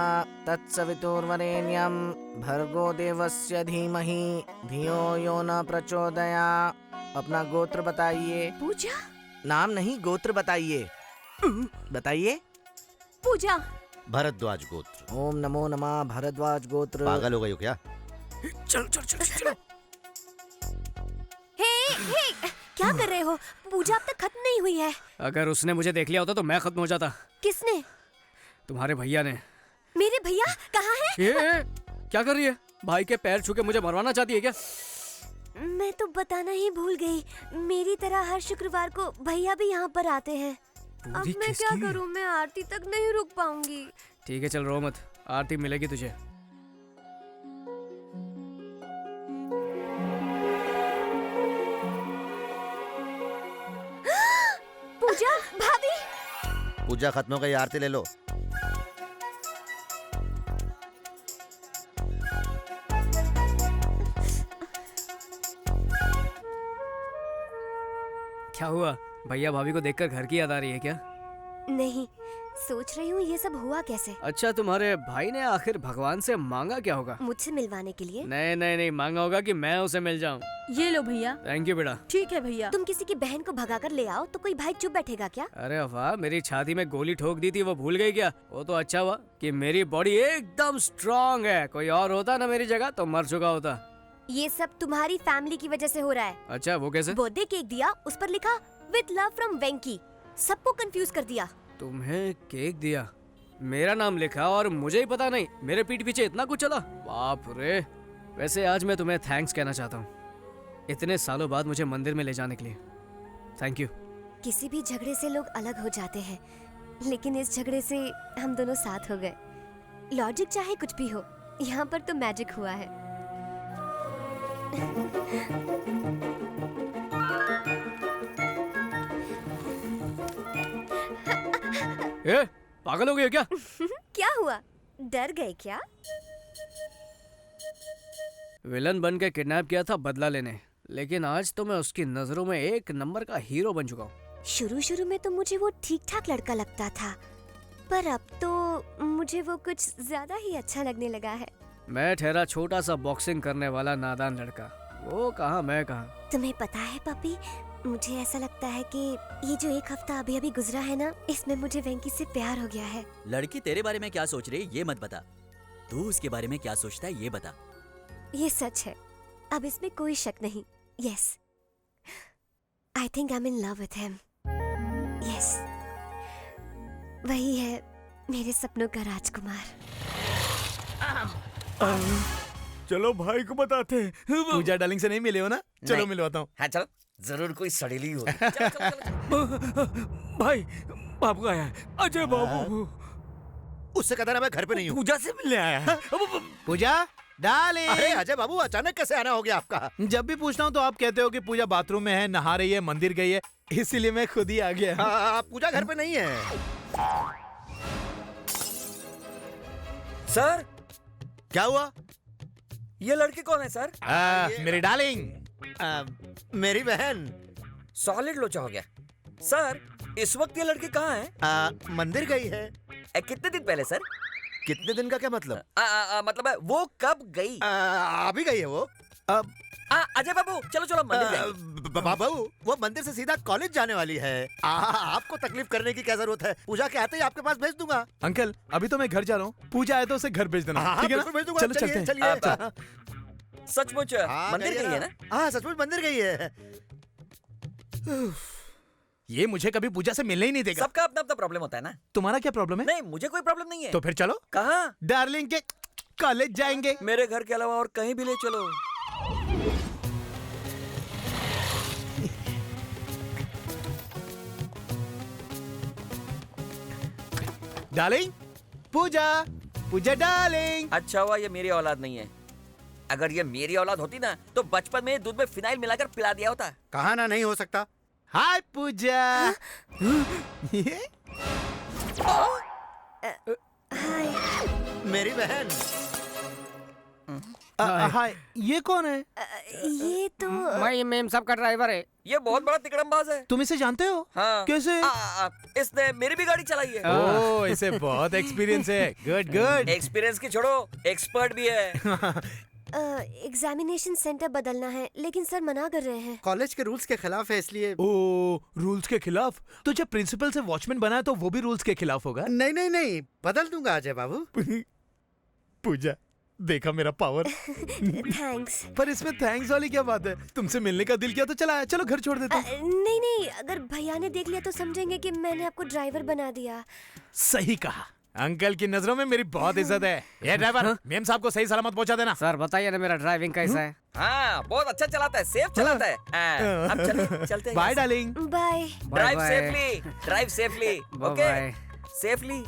तत्सवितुर्वरेण्यं भर्गो देवस्य धीमहि धियो यो न प्रचोदयात्। अपना गोत्र बताइए। पूजा। नाम नहीं, गोत्र बताइए। बताइए। पूजा। भरद्वाज गोत्र। ओम नमो नमः भरद्वाज गोत्र। पागल हो गई हो क्या? चलो चलो चलो चलो। हे, क्या कर रहे हो? पूजा अब तक खत्म नहीं हुई है। अगर उसने मुझे देख लिया होता तो मैं खत्म हो जाता। किसने? तुम्हारे भैया ने। मेरे भैया कहाँ है? ये क्या कर रही है? भाई के पैर छू के मुझे मरवाना चाहती है क्या? मैं तो बताना ही भूल गई। मेरी तरह हर शुक्रवार को भैया भी यहाँ पर आते हैं। अब मैं क्या करूँ? मैं आरती तक नहीं रुक पाऊंगी। ठीक है चल रो मत, आरती मिलेगी तुझे। पूजा भाभी। पूजा खत्म हो गई, आरती ले लो। क्या हुआ? भैया भाभी को देखकर घर की याद आ रही है क्या? नहीं, सोच रही हूँ ये सब हुआ कैसे। अच्छा, तुम्हारे भाई ने आखिर भगवान से मांगा क्या होगा? मुझसे मिलवाने के लिए। नहीं नहीं नहीं, मांगा होगा कि मैं उसे मिल जाऊँ। ये लो भैया। थैंक यू बेटा। ठीक है भैया। तुम किसी की बहन को भगा कर ले आओ तो कोई भाई चुप बैठेगा क्या? अरे वाह, मेरी छाती में गोली ठोक दी थी वो भूल गई क्या? वो तो अच्छा हुआ कि मेरी बॉडी एकदम स्ट्रांग है। कोई और होता ना मेरी जगह तो मर चुका होता। ये सब तुम्हारी फैमिली की वजह से हो रहा है। अच्छा, वो कैसे? बर्थडे केक दिया, उस पर लिखा विद लव फ्रॉम वेंकी। सबको कंफ्यूज कर दिया। तुम्हें केक दिया, मेरा नाम लिखा और मुझे ही पता नहीं। मेरे पीठ पीछे इतना कुछ चला, बाप रे। वैसे आज मैं तुम्हें थैंक्स कहना चाहता हूँ, इतने सालों बाद मुझे मंदिर में ले जाने के लिए। Thank you. किसी भी झगड़े से लोग अलग हो जाते हैं, लेकिन इस झगड़े से हम दोनों साथ हो गए। लॉजिक चाहे कुछ भी हो, यहाँ पर तो मैजिक हुआ है। ए, पागल हो गई हो क्या? क्या हुआ? डर गए क्या? विलन बन के किडनैप किया था बदला लेने, लेकिन आज तो मैं उसकी नजरों में एक नंबर का हीरो बन चुका हूँ। शुरू में तो मुझे वो ठीक ठाक लड़का लगता था, पर अब तो मुझे वो कुछ ज्यादा ही अच्छा लगने लगा है। मैं ठहरा छोटा सा बॉक्सिंग करने वाला नादान लड़का, वो कहाँ मैं कहाँ। तुम्हें पता है पपी, मुझे ऐसा लगता है कि ये जो एक हफ्ता अभी अभी गुजरा है ना, इसमें मुझे वेंकी से प्यार हो गया है। लड़की तेरे बारे में क्या सोच रही है ये मत बता, तू उसके बारे में क्या सोचता है ये बता। ये सच है, अब इसमें कोई शक नहीं। Yes, I think I am in love with him. Yes, वही है मेरे सपनों का राजकुमार। चलो भाई को बताते हैं। पूजा डार्लिंग से नहीं मिले हो ना? चलो नहीं। मिलवाता हूँ। हाँ चलो, जरूर कोई सड़ेली होगी। भाई बाबू आया है, अजय बाबू। उससे कहता ना मैं घर पे नहीं हूँ। पूजा से मिलने आया है। पूजा डार्लिंग। अरे अजय बाबू, अचानक कैसे आना हो गया आपका? जब भी पूछता हूँ तो आप कहते हो कि पूजा बाथरूम में है, नहा रही है, मंदिर गई है, इसीलिए मैं खुद ही आ गया। आप पूजा घर पे नहीं है। सर, क्या हुआ? ये लड़की कौन है सर? मेरी डार्लिंग, मेरी बहन। सॉलिड लोचा हो गया। सर, इस वक्त ये लड़की कहाँ है? मंदिर गई है। कितने दिन पहले सर? कितने दिन का क्या मतलब? मतलब है वो कब गई? अभी गई है वो। अजय बाबू चलो चलो मंदिर जाएंगे। बाबू वो मंदिर से सीधा कॉलेज जाने वाली है। आपको तकलीफ करने की क्या जरूरत है? पूजा के आते ही आपके पास भेज दूंगा। अंकल अभी तो मैं घर जा रहा हूँ, पूजा आए तो उसे घर भेज देना, ठीक है ना? भेज दूंगा। चलो चलते हैं। चलिए। सचमुच मंदिर गई है ना? हाँ सचमुच मंदिर गई है। ये मुझे कभी पूजा से मिलने ही नहीं देगा। सबका अपना अपना प्रॉब्लम होता है ना। तुम्हारा क्या प्रॉब्लम है? नहीं मुझे कोई प्रॉब्लम नहीं है। तो फिर चलो। कहाँ? डार्लिंग के कॉलेज जाएंगे। मेरे घर के अलावा और कहीं भी ले चलो। डार्लिंग, पूजा, पूजा डार्लिंग। अच्छा हुआ ये मेरी औलाद नहीं है। अगर ये मेरी औलाद होती ना तो बचपन में दूध में फिनाइल मिलाकर पिला दिया होता। कहा ना नहीं हो सकता। हाय पूजा। मेरी बहन। हाय, ये कौन है? ये तो मैं मेम साहब का ड्राइवर है। ये बहुत बड़ा तिकड़मबाज है। तुम इसे जानते हो? हाँ। कैसे? इसने मेरी भी गाड़ी चलाई है। ओह, इसे बहुत एक्सपीरियंस है। Good good. एक्सपीरियंस की छोड़ो, एक्सपर्ट भी है। एग्जामिनेशन सेंटर बदलना है, लेकिन सर मना कर रहे हैं। कॉलेज के रूल्स के खिलाफ है, इसलिए। ओह, रूल्स के खिलाफ? तो जब प्रिंसिपल से वॉचमैन बना है तो वो भी रूल्स के खिलाफ होगा? नहीं नहीं नहीं, बदल दूंगा अजय बाबू। पूजा, देखा मेरा पावर। थैंक्स। पर इसमें थैंक्स वाली क्या बात है? तुमसे मिलने का दिल किया तो चला, चलो घर छोड़ देते हैं। नहीं नहीं, अगर भैया ने देख लिया तो समझेंगे कि मैंने आपको ड्राइवर बना दिया। सही कहा। अंकल की नजरों में मेरी बहुत इज्जत है। ये ड्राइवर, मेम साहब को सही सलामत पहुंचा देना। सर बताइए ना मेरा ड्राइविंग कैसा है? हाँ बहुत अच्छा चलाता है, सेफ चलाता है। अब चलते हैं। Bye darling. Bye. Drive safely, drive safely. Okay, safely.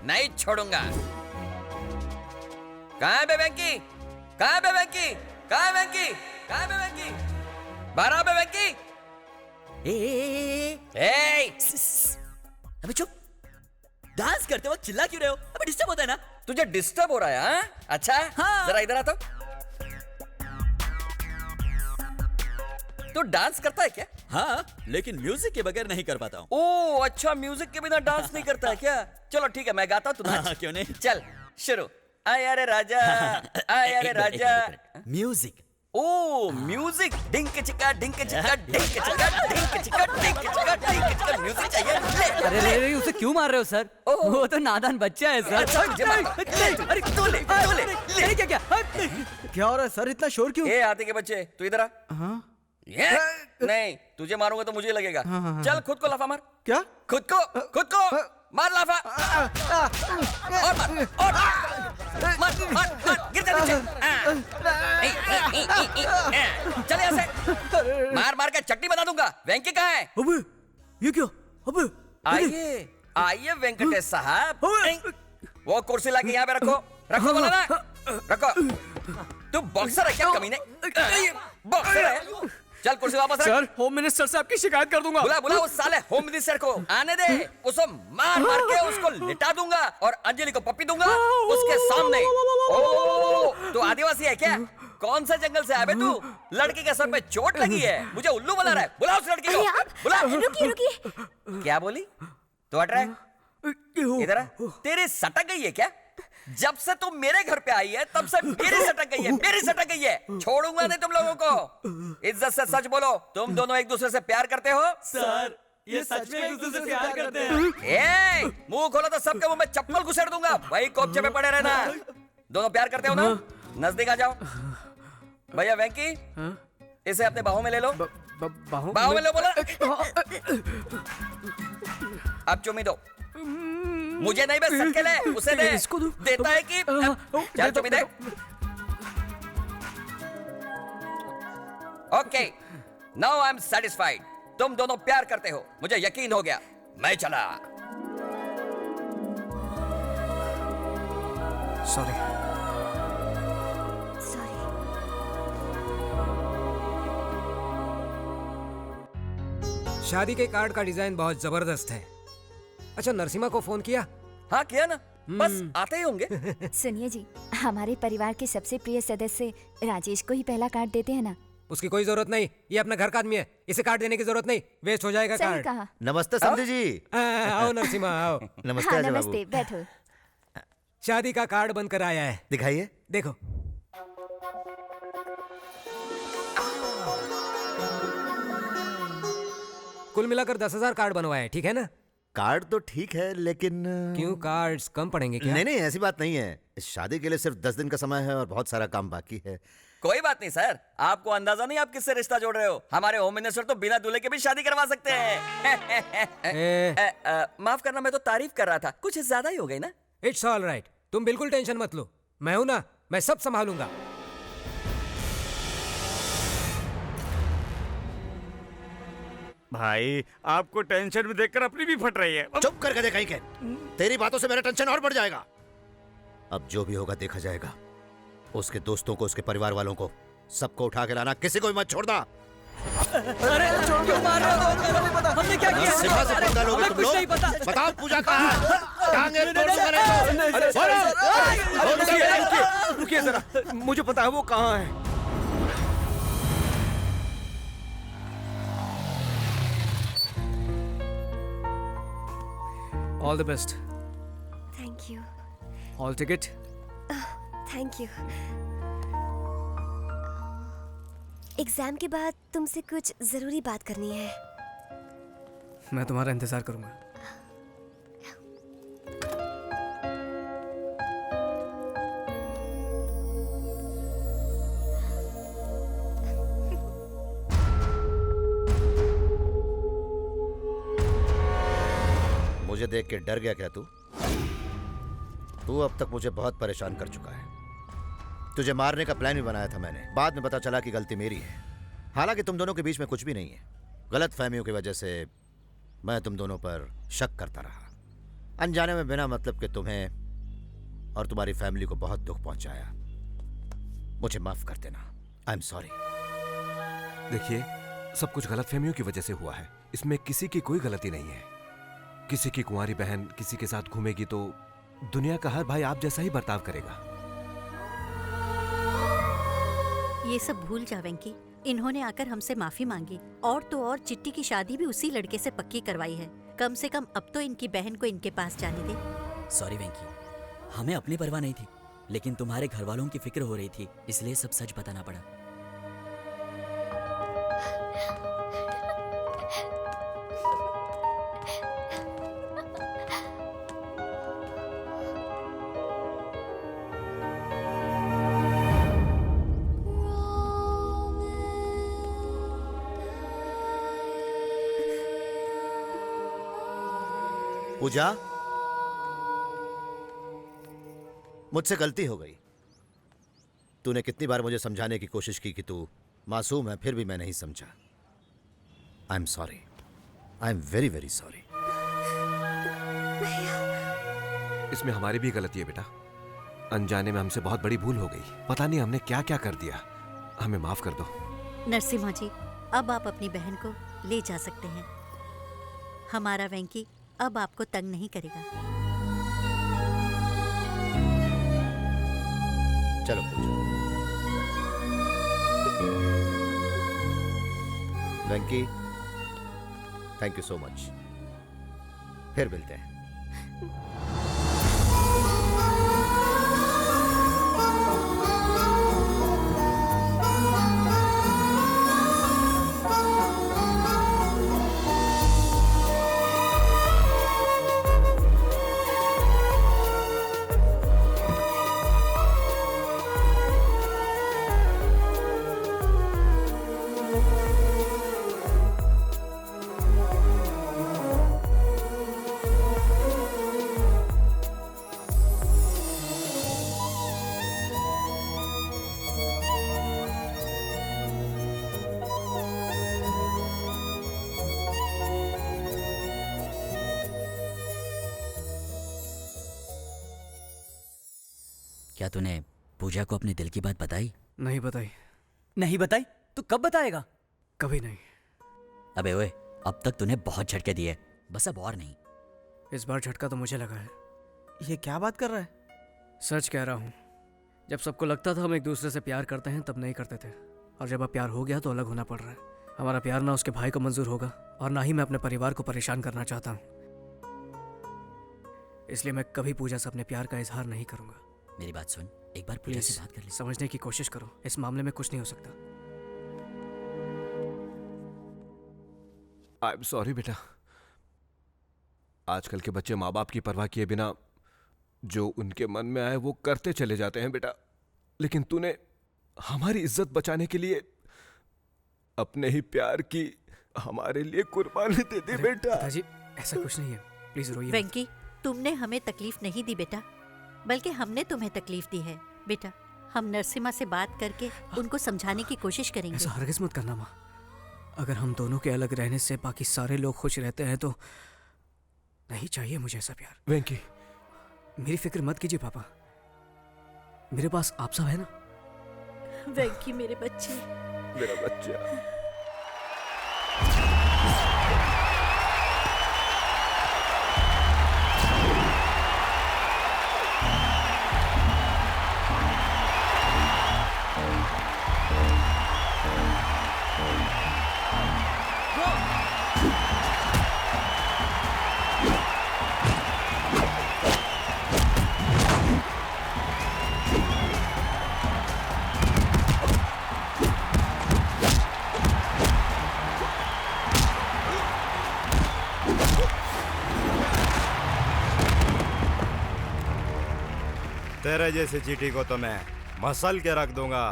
नहीं छोड़ूंगा। कहाँ है बे वेंकी? कहाँ है बे वेंकी? कहाँ है वेंकी? कहाँ है बे वेंकी? बाहर आ बे वेंकी। अबे चुप। डांस करते वक्त चिल्ला क्यों रहे हो? अबे डिस्टर्ब होता है ना। तुझे डिस्टर्ब हो रहा है? हाँ? अच्छा हाँ। जरा इधर आ तो। तू डांस करता है क्या? हाँ, लेकिन म्यूजिक के बगैर नहीं कर पाता हूँ। ओह अच्छा, म्यूजिक के बिना डांस नहीं करता है क्या? चलो ठीक है, मैं गाता हूँ, तू नाच। क्यों नहीं? चल शुरू। आया रे राजा, आया रे राजा। म्यूजिक। ओ म्यूजिक। डिंक चिका डिंक चिका डिंक चिका डिंक चिका डिंक चिका डिंक चिका। म्यूजिक चाहिए। अरे उसे क्यों मार रहे हो सर? वो तो नादान बच्चा है सर। अच्छा, अरे तू ले क्या क्या हो रहा है सर? इतना शोर क्यों? ए हाथी के बच्चे, तू इधर आ। नहीं, तुझे मारूंगा तो मुझे लगेगा। चल खुद को लाफा मार। क्या? खुद को मार लाफा। और मार गिर जा नीचे। चल यहाँ से। मार के चट्टी बना दूंगा। वेंकी कहाँ है? अबे ये क्या? अबे आइए वेंकटेश साहब। वो कुर्सी लाके यहाँ पे रखो बोला ना। रखो। तू बॉक्सर है क्या कमीने? बॉक्सर है? चल कुर्सी वापस रख। सर होम मिनिस्टर से आपकी शिकायत कर दूंगा। बुला उस साले होम मिनिस्टर को। आने दे। उसको मार के उसको लिटा दूंगा और अंजलि को पप्पी दूंगा उसके सामने। ओ तू आदिवासी है क्या? कौन सा जंगल से आया बे तू? लड़की के सर पे चोट लगी है, मुझे उल्लू बना रहा है। बुला उस लड़की को। बुला। रुकिए। क्या बोली? तू हट रहा है? इधर आ। तेरी सटक गई है क्या? जब से तुम मेरे घर पे आई है तब से मेरी सटक गई है। छोड़ूंगा नहीं तुम लोगों को। इज्जत से सच बोलो, तुम दोनों एक दूसरे से प्यार करते हो? सर ये सच में एक दूसरे से प्यार करते हैं। मुंह खोलो तो सबके मुंह में चप्पल घुसेड़ दूंगा। वही कोपचे पे पड़े रहना। दोनों प्यार करते हो ना? नजदीक आ जाओ। भैया वेंकी, इसे अपने बाहों में ले लो। बाहों में लो बोला। अब चुम्मी दो। मुझे नहीं, बस सबके ले। उसे दे। इसको दो। देता है कि चल चुम्मी दे। Okay, now I am satisfied. तुम दोनों प्यार करते हो, मुझे यकीन हो गया। मैं चला। सॉरी। शादी के कार्ड का डिजाइन बहुत जबरदस्त है। अच्छा नरसिमा को फोन किया? हाँ किया ना, बस आते ही होंगे। सुनिए जी, हमारे परिवार के सबसे प्रिय सदस्य राजेश को ही पहला कार्ड देते हैं ना। उसकी कोई जरूरत नहीं, ये अपना घर का आदमी है, इसे कार्ड देने की जरूरत नहीं, वेस्ट हो जाएगा सही कार्ड। कहा। नमस्ते समधी जी। आओ नरसिम्हा आओ। नमस्ते हाँ, अजय बाबू। नमस्ते, बैठो। शादी का कार्ड बनकर आया है, दिखाइए। देखो। कुल मिलाकर 10,000 कार्ड बनवाए हैं, ठीक है ना? कार्ड तो ठीक है लेकिन क्यों, कार्ड्स कम पड़ेंगे क्या? नहीं नहीं, ऐसी बात नहीं है। शादी के लिए सिर्फ 10 दिन का समय है और बहुत सारा काम बाकी है। कोई बात नहीं सर, आपको अंदाजा नहीं आप किससे रिश्ता जोड़ रहे हो। हमारे होम मिनिस्टर तो बिना दूल्हे के भी शादी करवा सकते हैं। माफ करना, मैं तो तारीफ कर रहा था, कुछ ज्यादा ही हो गई ना। इट्स ऑल राइट, तुम बिल्कुल टेंशन मत लो, मैं हूं ना, मैं सब संभालूंगा। भाई आपको टेंशन में देखकर अपनी भी फट रही है। चुप कर गधे कहीं के। तेरी बातों से मेरा टेंशन और बढ़ जाएगा। अब जो भी होगा देखा जाएगा। उसके दोस्तों को, उसके परिवार वालों को, सबको उठा के लाना, किसी को भी मत छोड़ना। अरे क्यों मार रहे हो? हमने क्या किया? सिम्हा से पंगा लोगे तुम लोग? बताओ पूजा कहाँ है? टांगे तोड़ दूंगा नहीं तो। रुकिए जरा, मुझे पता है वो कहाँ है। All the best. Thank you. All ticket. Thank you. Exam के बाद तुमसे कुछ जरूरी बात करनी है। मैं तुम्हारा इंतजार करूंगा। मुझे देख के डर गया क्या तू? तू अब तक मुझे बहुत परेशान कर चुका है। तुझे मारने का प्लान भी बनाया था मैंने, बाद में पता चला कि गलती मेरी है। हालांकि तुम दोनों के बीच में कुछ भी नहीं है। गलत फहमियों की वजह से मैं तुम दोनों पर शक करता रहा, अनजाने में, बिना मतलब के तुम्हें और तुम्हारी फैमिली को बहुत दुख पहुंचाया। मुझे माफ कर देना। I am sorry. देखिए, सब कुछ गलतफहमियों की वजह से हुआ है। इसमें किसी की कोई गलती नहीं है। किसी की कुंवारी बहन किसी के साथ घूमेगी तो दुनिया का हर भाई आप जैसा ही बर्ताव करेगा। ये सब भूल जा वेंकी, इन्होंने आकर हमसे माफी मांगी और तो और चिट्टी की शादी भी उसी लड़के से पक्की करवाई है। कम से कम अब तो इनकी बहन को इनके पास जाने दे। सॉरी वेंकी, हमें अपनी परवाह नहीं थी, लेकिन तुम्हारे घर वालों की फिक्र हो रही थी, इसलिए सब सच बताना पड़ा। पूजा, मुझसे गलती हो गई। तूने कितनी बार मुझे समझाने की कोशिश की कि तू मासूम है, फिर भी मैं नहीं समझा। I am sorry. I am very very sorry. इसमें हमारी भी गलती है बेटा। अनजाने में हमसे बहुत बड़ी भूल हो गई। पता नहीं हमने क्या क्या कर दिया। हमें माफ कर दो। नरसिम्हा जी, अब आप अपनी बहन को ले जा सकते हैं। हमारा वेंकी अब आपको तंग नहीं करेगा। चलो पूजा। वेंकी, थैंक यू सो मच। फिर मिलते हैं। क्या तूने पूजा को अपने दिल की बात बताई? नहीं बताई। नहीं बताई? तू कब बताएगा? कभी नहीं। अबे ओए, अब तक तूने बहुत झटके दिए, बस अब और नहीं। इस बार झटका तो मुझे लगा है। ये क्या बात कर रहा है? सच कह रहा हूँ। जब सबको लगता था हम एक दूसरे से प्यार करते हैं तब नहीं करते थे। और जब अब प्यार हो गया तो अलग होना पड़ रहा है। हमारा प्यार ना उसके भाई को मंजूर होगा और ना ही मैं अपने परिवार को परेशान करना चाहता हूँ। इसलिए मैं कभी पूजा से अपने प्यार का इजहार नहीं करूंगा। मेरी बात सुन, एक बार पूजा से बात कर ले। समझने की कोशिश करो, इस मामले में कुछ नहीं हो सकता। आई एम सॉरी बेटा। आजकल के बच्चे माँ बाप की परवाह किए बिना जो उनके मन में आए वो करते चले जाते हैं बेटा। लेकिन तूने हमारी इज्जत बचाने के लिए अपने ही प्यार की हमारे लिए कुर्बानी दे दी बेटा। पिताजी ऐसा कुछ नहीं है, प्लीज रोइए मत। वेंकी, तुमने हमें तकलीफ नहीं दी बेटा, बल्कि हमने तुम्हें तकलीफ दी है। बेटा, हम नरसिम्हा से बात करके उनको समझाने की कोशिश करेंगे। ऐसा हरगिज़ मत करना माँ। अगर हम दोनों के अलग रहने से बाकी सारे लोग खुश रहते हैं तो नहीं चाहिए मुझे ऐसा प्यार। वेंकी, मेरी फिक्र मत कीजिए पापा, मेरे पास आप सब है ना। वेंकी मेरे बच्चे, मेरा बच्चा। तेरे जैसे चीटी को तो मैं मसल के रख दूंगा।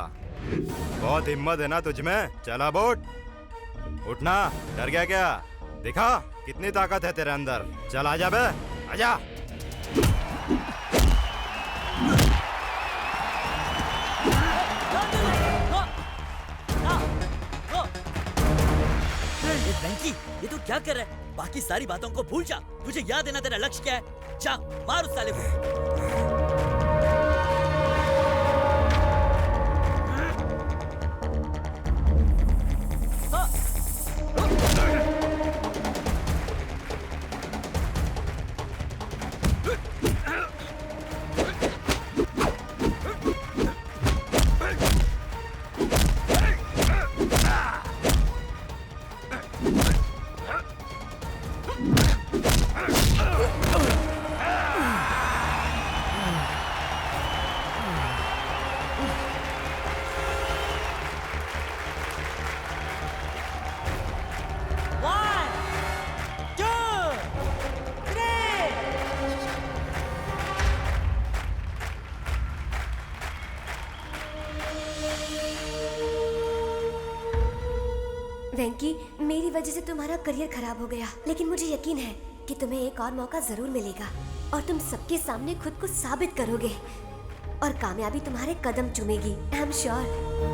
बहुत हिम्मत है ना तुझ में? चला बोट, उठना। डर गया क्या? दिखा कितनी ताकत है तेरे अंदर। चल आजा बे, आजा। वेंकी, ये तू क्या कर रहा है? बाकी सारी बातों को भूल जा। तुझे याद है ना तेरा लक्ष्य क्या है? जा मार उस साले को। वेंकी, मेरी वजह से तुम्हारा करियर खराब हो गया, लेकिन मुझे यकीन है कि तुम्हें एक और मौका जरूर मिलेगा और तुम सबके सामने खुद को साबित करोगे और कामयाबी तुम्हारे कदम चूमेगी। I am sure.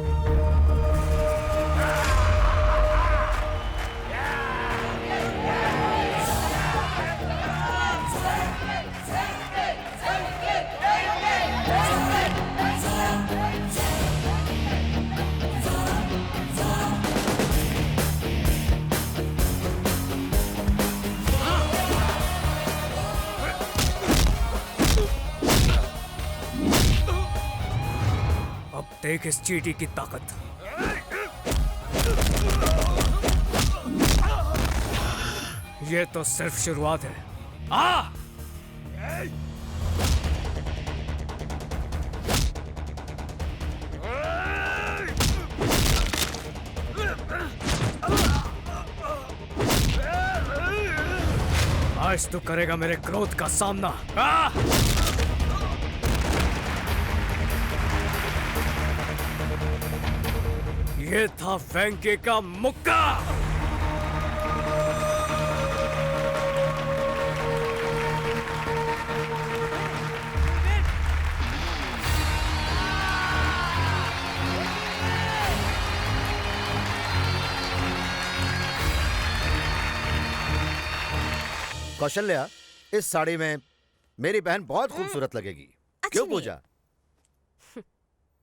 देख इस चीटी की ताकत। ये तो सिर्फ शुरुआत है। आ! आज तू करेगा मेरे क्रोध का सामना। आ! ये था वेंकी का मुक्का। कौशल्या, इस साड़ी में मेरी बहन बहुत खूबसूरत लगेगी। क्यों पूजा?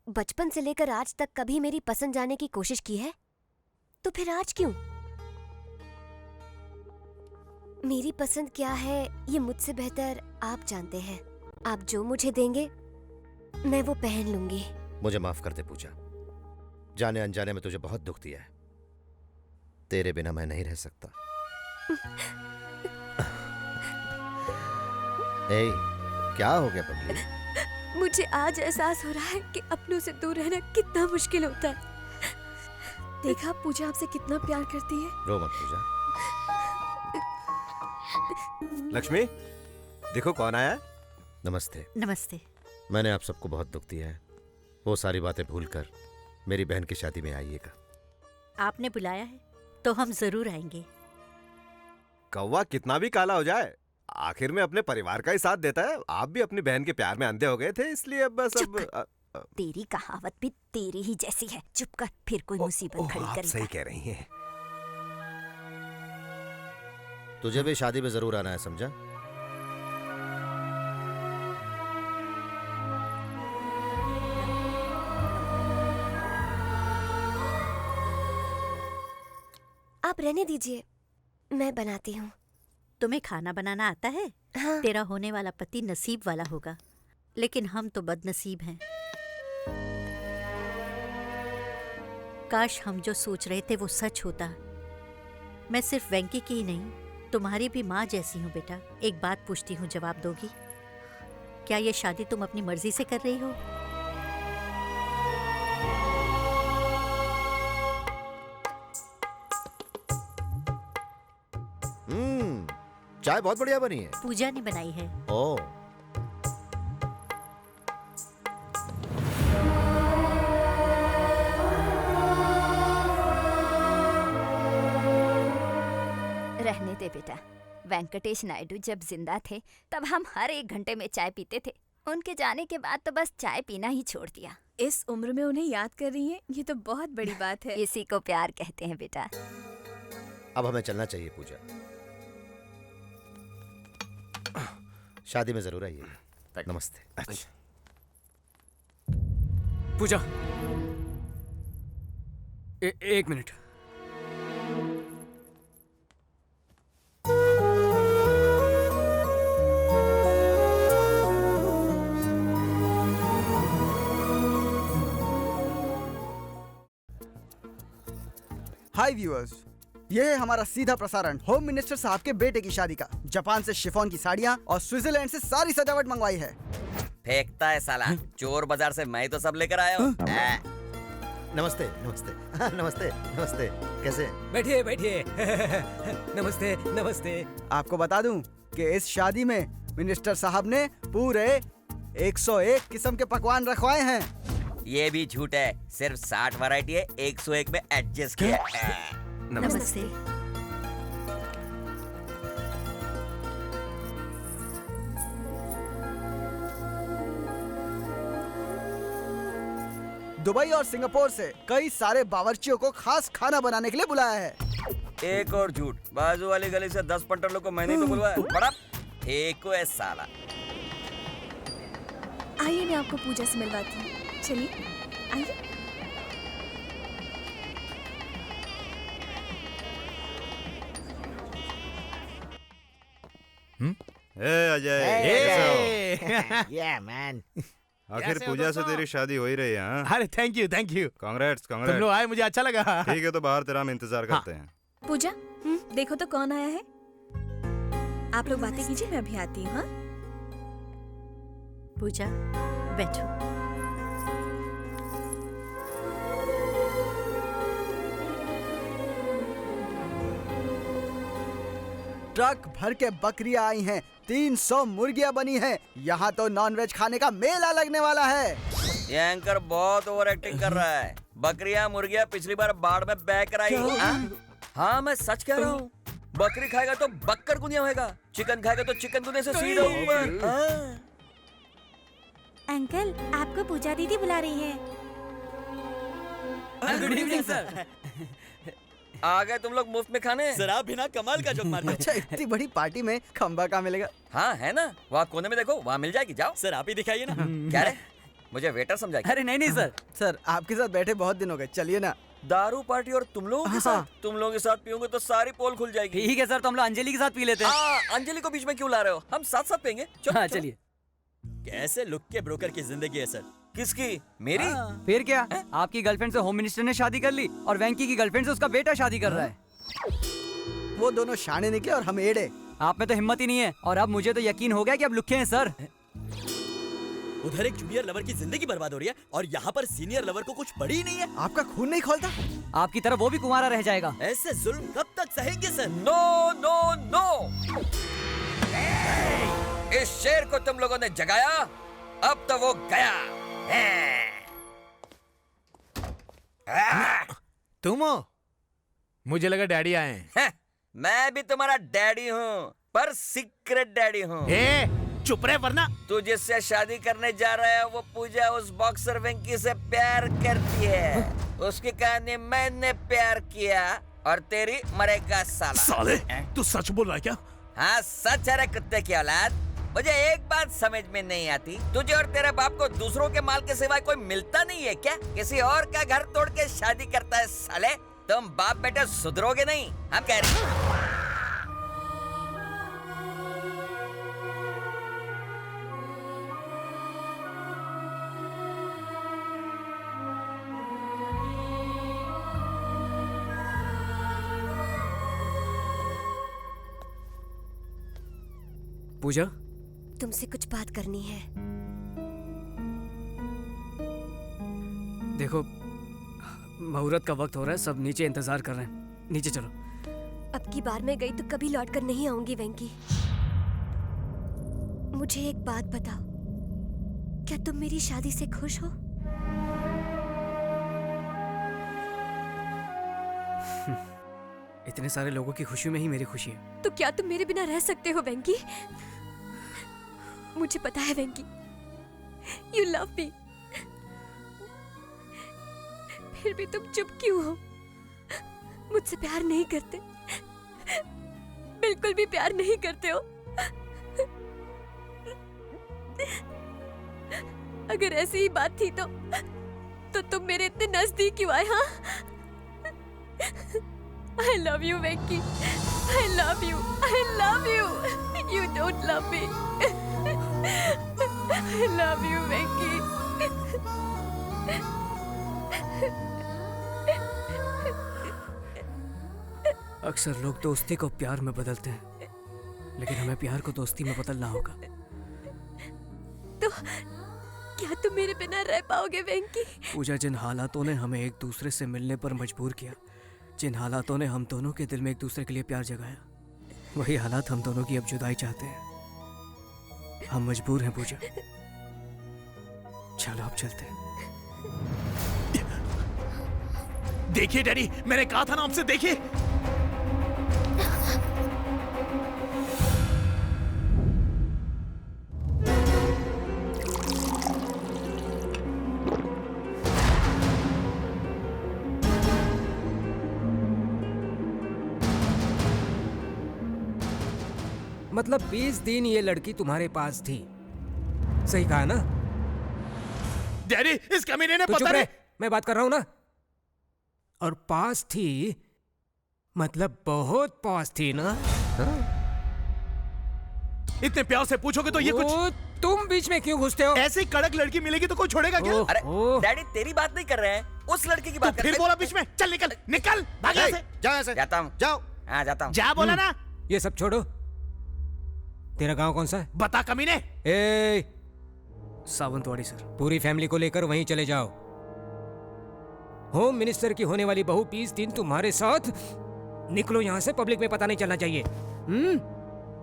बचपन से लेकर आज तक कभी मेरी पसंद जाने की कोशिश की है? तो फिर आज क्यों? मेरी पसंद क्या है ये मुझसे बेहतर आप जानते हैं। आप जो मुझे देंगे मैं वो पहन लूंगी। मुझे माफ कर दे पूजा, जाने अनजाने में तुझे बहुत दुख दिया है। तेरे बिना मैं नहीं रह सकता। ए, क्या हो गया पगली? मुझे आज एहसास हो रहा है कि अपनों से दूर रहना कितना मुश्किल होता है। देखा पूजा आपसे कितना प्यार करती है। रो मत पूजा। लक्ष्मी, देखो कौन आया है। नमस्ते। नमस्ते। मैंने आप सबको बहुत दुख दिया है। वो सारी बातें भूलकर मेरी बहन की शादी में आइएगा। आपने बुलाया है तो हम जरूर आएंगे। कौवा कितना भी काला हो जाए, आखिर में अपने परिवार का ही साथ देता है। आप भी अपनी बहन के प्यार में अंधे हो गए थे, इसलिए अब बस अब तेरी कहावत भी तेरी ही जैसी है। चुप कर, फिर कोई मुसीबत खड़ी आप करेगा। सही कह रही हैं। तुझे भी शादी में जरूर आना है, समझा? आप रहने दीजिए, मैं बनाती हूँ। तुम्हें खाना बनाना आता है? हाँ। तेरा होने वाला पति नसीब वाला होगा, लेकिन हम तो बदनसीब हैं। काश हम जो सोच रहे थे वो सच होता। मैं सिर्फ वेंकी की ही नहीं, तुम्हारी भी माँ जैसी हूँ बेटा। एक बात पूछती हूँ, जवाब दोगी? क्या ये शादी तुम अपनी मर्जी से कर रही हो? चाय बहुत बढ़िया बनी है। पूजा ने बनाई है। ओह, रहने दे बेटा। वेंकटेश नायडू जब जिंदा थे तब हम हर 1 घंटे में चाय पीते थे। उनके जाने के बाद तो बस चाय पीना ही छोड़ दिया। इस उम्र में उन्हें याद कर रही हैं, ये तो बहुत बड़ी बात है। इसी को प्यार कहते हैं बेटा। अब हमें चलना चाहिए पूजा। शादी में जरूर आइए। नमस्ते। अच्छा। पूजा, एक मिनट। हाय व्यूअर्स, ये है हमारा सीधा प्रसारण होम मिनिस्टर साहब के बेटे की शादी का। जापान से शिफॉन की साड़ियाँ और स्विट्जरलैंड से सारी सजावट मंगवाई है। फेंकता है साला, चोर बाजार से मैं ही तो सब लेकर आया हूँ। नमस्ते नमस्ते। हाँ, नमस्ते नमस्ते। कैसे? बैठिए बैठिए। नमस्ते नमस्ते। आपको बता दूं कि इस शादी में मिनिस्टर साहब ने पूरे 101 किस्म के पकवान रखवाए हैं। ये भी झूठ है, सिर्फ 60 वैरायटी है, 101 में एडजस्ट किया है। नमस्ते। दुबई और सिंगापुर से कई सारे बावर्चियों को खास खाना बनाने के लिए बुलाया है। एक और झूठ, बाजू वाली गली से 10 पंटरों को मैंने तो बुलवाया। बड़ा फेंको है साला। आइए मैं आपको पूजा से मिलवाती हूँ। चलिए आइए। Ajay, Yeah, man. आखिर पूजा से तेरी शादी हो ही रही है। हाँ? अरे थैंक यू कांग्रेट्स तुम लोग आए, मुझे अच्छा लगा। ठीक है, तो बाहर तेरा हम इंतजार करते हैं। पूजा, देखो तो कौन आया है। आप लोग बातें कीजिए, मैं अभी आती हूँ। हाँ? पूजा, बैठो। ट्रक भर के बकरियां आई हैं, 300 मुर्गियां बनी हैं। यहाँ तो नॉनवेज खाने का मेला लगने वाला है। ये एंकर बहुत ओवर एक्टिंग कर रहा है। बकरियां मुर्गियां पिछली बार बाढ़ में बह कर आई। हाँ मैं सच कह रहा हूँ। बकरी खाएगा तो बक्कर गुनिया होगा, चिकन खाएगा तो चिकन गुनिया से सीधा ऊपर। अंकल, आपको पूजा दीदी बुला रही है। Good evening sir. आ गए तुम लोग मुफ्त में खाने। सर आप बिना कमाल का जोक मारते। अच्छा, इतनी बड़ी पार्टी में खंबा कहाँ मिलेगा? हाँ है ना, वहाँ कोने में देखो, वहाँ मिल जाएगी। जाओ सर, आप ही दिखाइए ना। क्या रे, मुझे वेटर समझा? अरे नहीं सर। सर आपके साथ बैठे बहुत दिन हो गए, चलिए ना। दारू पार्टी और तुम लोगों के साथ? तुम लोगों के साथ पीओगे तो सारी पोल खुल जाएगी। ठीक है सर, तो हम लोग अंजलि के साथ पी लेते हैं। अंजलि को बीच में क्यों ला रहे हो? हम साथ साथ पियेंगे। हाँ चलिए। कैसे लुक के ब्रोकर की जिंदगी है सर। किसकी? मेरी? फिर क्या, आपकी गर्लफ्रेंड से होम मिनिस्टर ने शादी कर ली और वेंकी की गर्लफ्रेंड से उसका बेटा शादी कर रहा है। वो दोनों शाने निकले और हम एड़े। आप में तो हिम्मत ही नहीं है, और अब मुझे तो यकीन हो गया कि अब लुक्के हैं सर। उधर एक जूनियर लवर की जिंदगी बर्बाद हो रही है और यहाँ पर सीनियर लवर को कुछ पड़ी ही नहीं है। आपका खून नहीं खोलता? आपकी तरफ वो भी कुंवारा रह जाएगा। ऐसे जुल्म कब तक सहेंगे सर? नो नो नो, इस शेर को तुम लोगों ने जगाया, अब तो वो गया। तुम हो? मुझे लगा डैडी आए हैं। मैं भी तुम्हारा डैडी हूँ, पर सीक्रेट डैडी हूँ। चुप रहे वरना। तू जिससे शादी करने जा रहा है वो पूजा उस बॉक्सर वेंकी से प्यार करती है। उसकी कहानी मैंने प्यार किया और तेरी मरेगा साला। साले, तू सच बोल रहा है क्या? हाँ सच है रे कुत्ते की औलाद। मुझे एक बात समझ में नहीं आती, तुझे और तेरे बाप को दूसरों के माल के सिवाय कोई मिलता नहीं है क्या? किसी और का घर तोड़ के शादी करता है साले। तुम बाप बेटे सुधरोगे नहीं, हम कह रहे हैं। पूजा, तुमसे कुछ बात करनी है। देखो, मुहूर्त का वक्त हो रहा है, सब नीचे इंतजार कर रहे हैं, नीचे चलो। अब की बार मैं गई तो कभी लौट कर नहीं आऊंगी वेंकी। मुझे एक बात बताओ, क्या तुम मेरी शादी से खुश हो? इतने सारे लोगों की खुशी में ही मेरी खुशी है। तो क्या तुम मेरे बिना रह सकते हो वेंकी? मुझे पता है वेंकी, यू लव मी। फिर भी तुम चुप क्यों हो? मुझसे प्यार नहीं करते, बिल्कुल भी प्यार नहीं करते हो। अगर ऐसी ही बात थी तो तुम मेरे इतने नजदीक क्यों आए? हाँ, I love you, Venki. I love you. I love you. You don't love me. I love you, Venki. अक्सर लोग दोस्ती को प्यार में बदलते हैं, लेकिन हमें प्यार को दोस्ती में बदलना होगा। तो क्या तुम मेरे बिना रह पाओगे वेंकी? पूजा, जिन हालातों ने हमें एक दूसरे से मिलने पर मजबूर किया, जिन हालातों ने हम दोनों के दिल में एक दूसरे के लिए प्यार जगाया, वही हालात हम दोनों की अब जुदाई चाहते हैं। हम मजबूर हैं पूजा। चलो अब चलते हैं। देखिए डैडी, मैंने कहा था ना आपसे, देखिए। मतलब 20 दिन ये लड़की तुम्हारे पास थी, सही कहा ना? डैडी, इस कमीने ने तू चुप रहे, मैं बात कर रहा हूं ना। और पास थी मतलब बहुत पास थी ना? हाँ? इतने प्यार से पूछोगे तो ये कुछ। तुम बीच में क्यों घुसते हो? ऐसी कड़क लड़की मिलेगी तो कोई छोड़ेगा क्या? अरे डैडी, तेरी बात नहीं कर रहे हैं, उस लड़की की बात कर रहे हैं। फिर बोला बीच में, चल निकल निकल, भाग यहाँ से। जाओ यहाँ से। जाता हूँ। जाओ। हाँ जाता हूँ। जा बोला ना। ये सब छोड़ो, तेरा गांव कौन सा है? बता कमीने। ए, सावंतवाड़ी सर। पूरी फैमिली को लेकर वहीं चले जाओ। होम मिनिस्टर की होने वाली बहू 20 दिन तुम्हारे साथ। निकलो यहाँ से, पब्लिक में पता नहीं चलना चाहिए।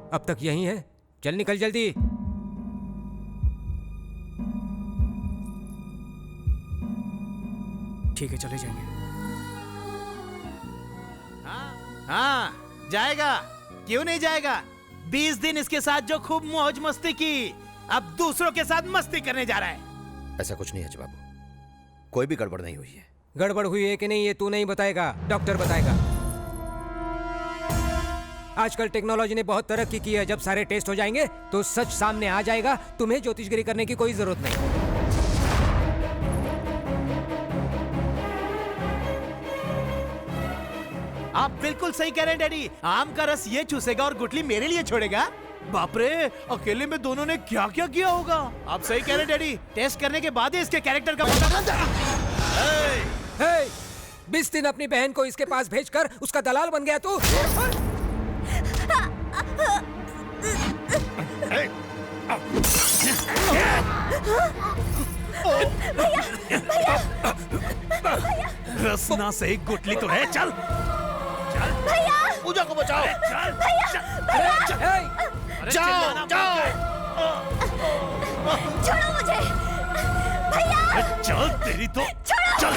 अब तक यहीं है, चल निकल जल्दी। ठीक है, चले जाएंगे। हाँ जाएगा, क्यों नहीं जाएगा? 20 दिन इसके साथ जो खूब मौज मस्ती की, अब दूसरों के साथ मस्ती करने जा रहा है। ऐसा कुछ नहीं है बाबू, कोई भी गड़बड़ नहीं हुई है। गड़बड़ हुई है कि नहीं ये तू नहीं बताएगा, डॉक्टर बताएगा। आजकल टेक्नोलॉजी ने बहुत तरक्की की है, जब सारे टेस्ट हो जाएंगे तो सच सामने आ जाएगा। तुम्हें ज्योतिषगिरी करने की कोई जरूरत नहीं। आप बिल्कुल सही कह रहे हैं डैडी। आम का रस ये चूसेगा और गुठली मेरे लिए छोड़ेगा। बाप रे, अकेले में दोनों ने क्या क्या किया होगा। आप सही कह रहे डैडी, टेस्ट करने के बाद ही इसके कैरेक्टर का पता चलता है। 20 दिन अपनी बहन को इसके पास भेजकर उसका दलाल बन गया तू। रसना से एक गुटली तो है। चल भैया, पूजा को बचाओ। जाओ जाओ, छोड़ो मुझे भैया। चल तेरी तो चल।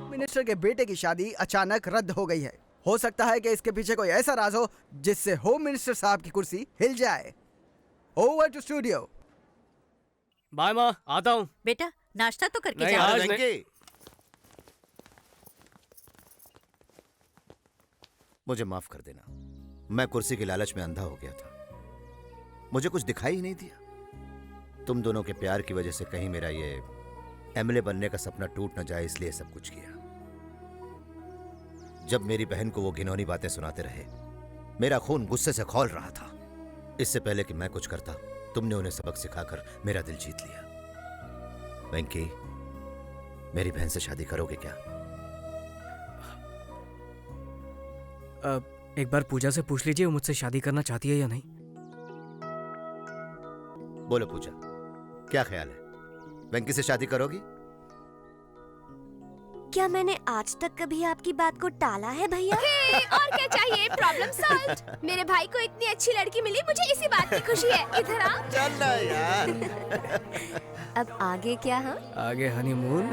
मिनिस्टर के बेटे की शादी अचानक रद्द हो गई है। हो सकता है कि इसके पीछे कोई ऐसा राज हो जिससे होम मिनिस्टर साहब की कुर्सी हिल जाए। Over to studio. बाय माँ, आता हूँ। बेटा नाश्ता तो करके नहीं, जा। आज नहीं। मुझे माफ कर देना, मैं कुर्सी के लालच में अंधा हो गया था। मुझे कुछ दिखाई ही नहीं दिया। तुम दोनों के प्यार की वजह से कहीं मेरा ये एमएलए बनने का सपना टूट न जाए, इसलिए सब कुछ किया। जब मेरी बहन को वो घिनौनी बातें सुनाते रहे, मेरा खून गुस्से से खौल रहा था। इससे पहले कि मैं कुछ करता, तुमने उन्हें सबक सिखाकर मेरा दिल जीत लिया। वेंकी, मेरी बहन से शादी करोगे क्या? एक बार पूजा से पूछ लीजिए वो मुझसे शादी करना चाहती है या नहीं। बोलो पूजा, क्या ख्याल है? वेंकी से शादी करोगी? क्या मैंने आज तक कभी आपकी बात को टाला है भैया? और क्या चाहिए? Problem solved. मेरे भाई को इतनी अच्छी लड़की मिली, मुझे इसी बात की खुशी है। इधर आ। चल ना यार। अब आगे क्या? हाँ, आगे हनीमून।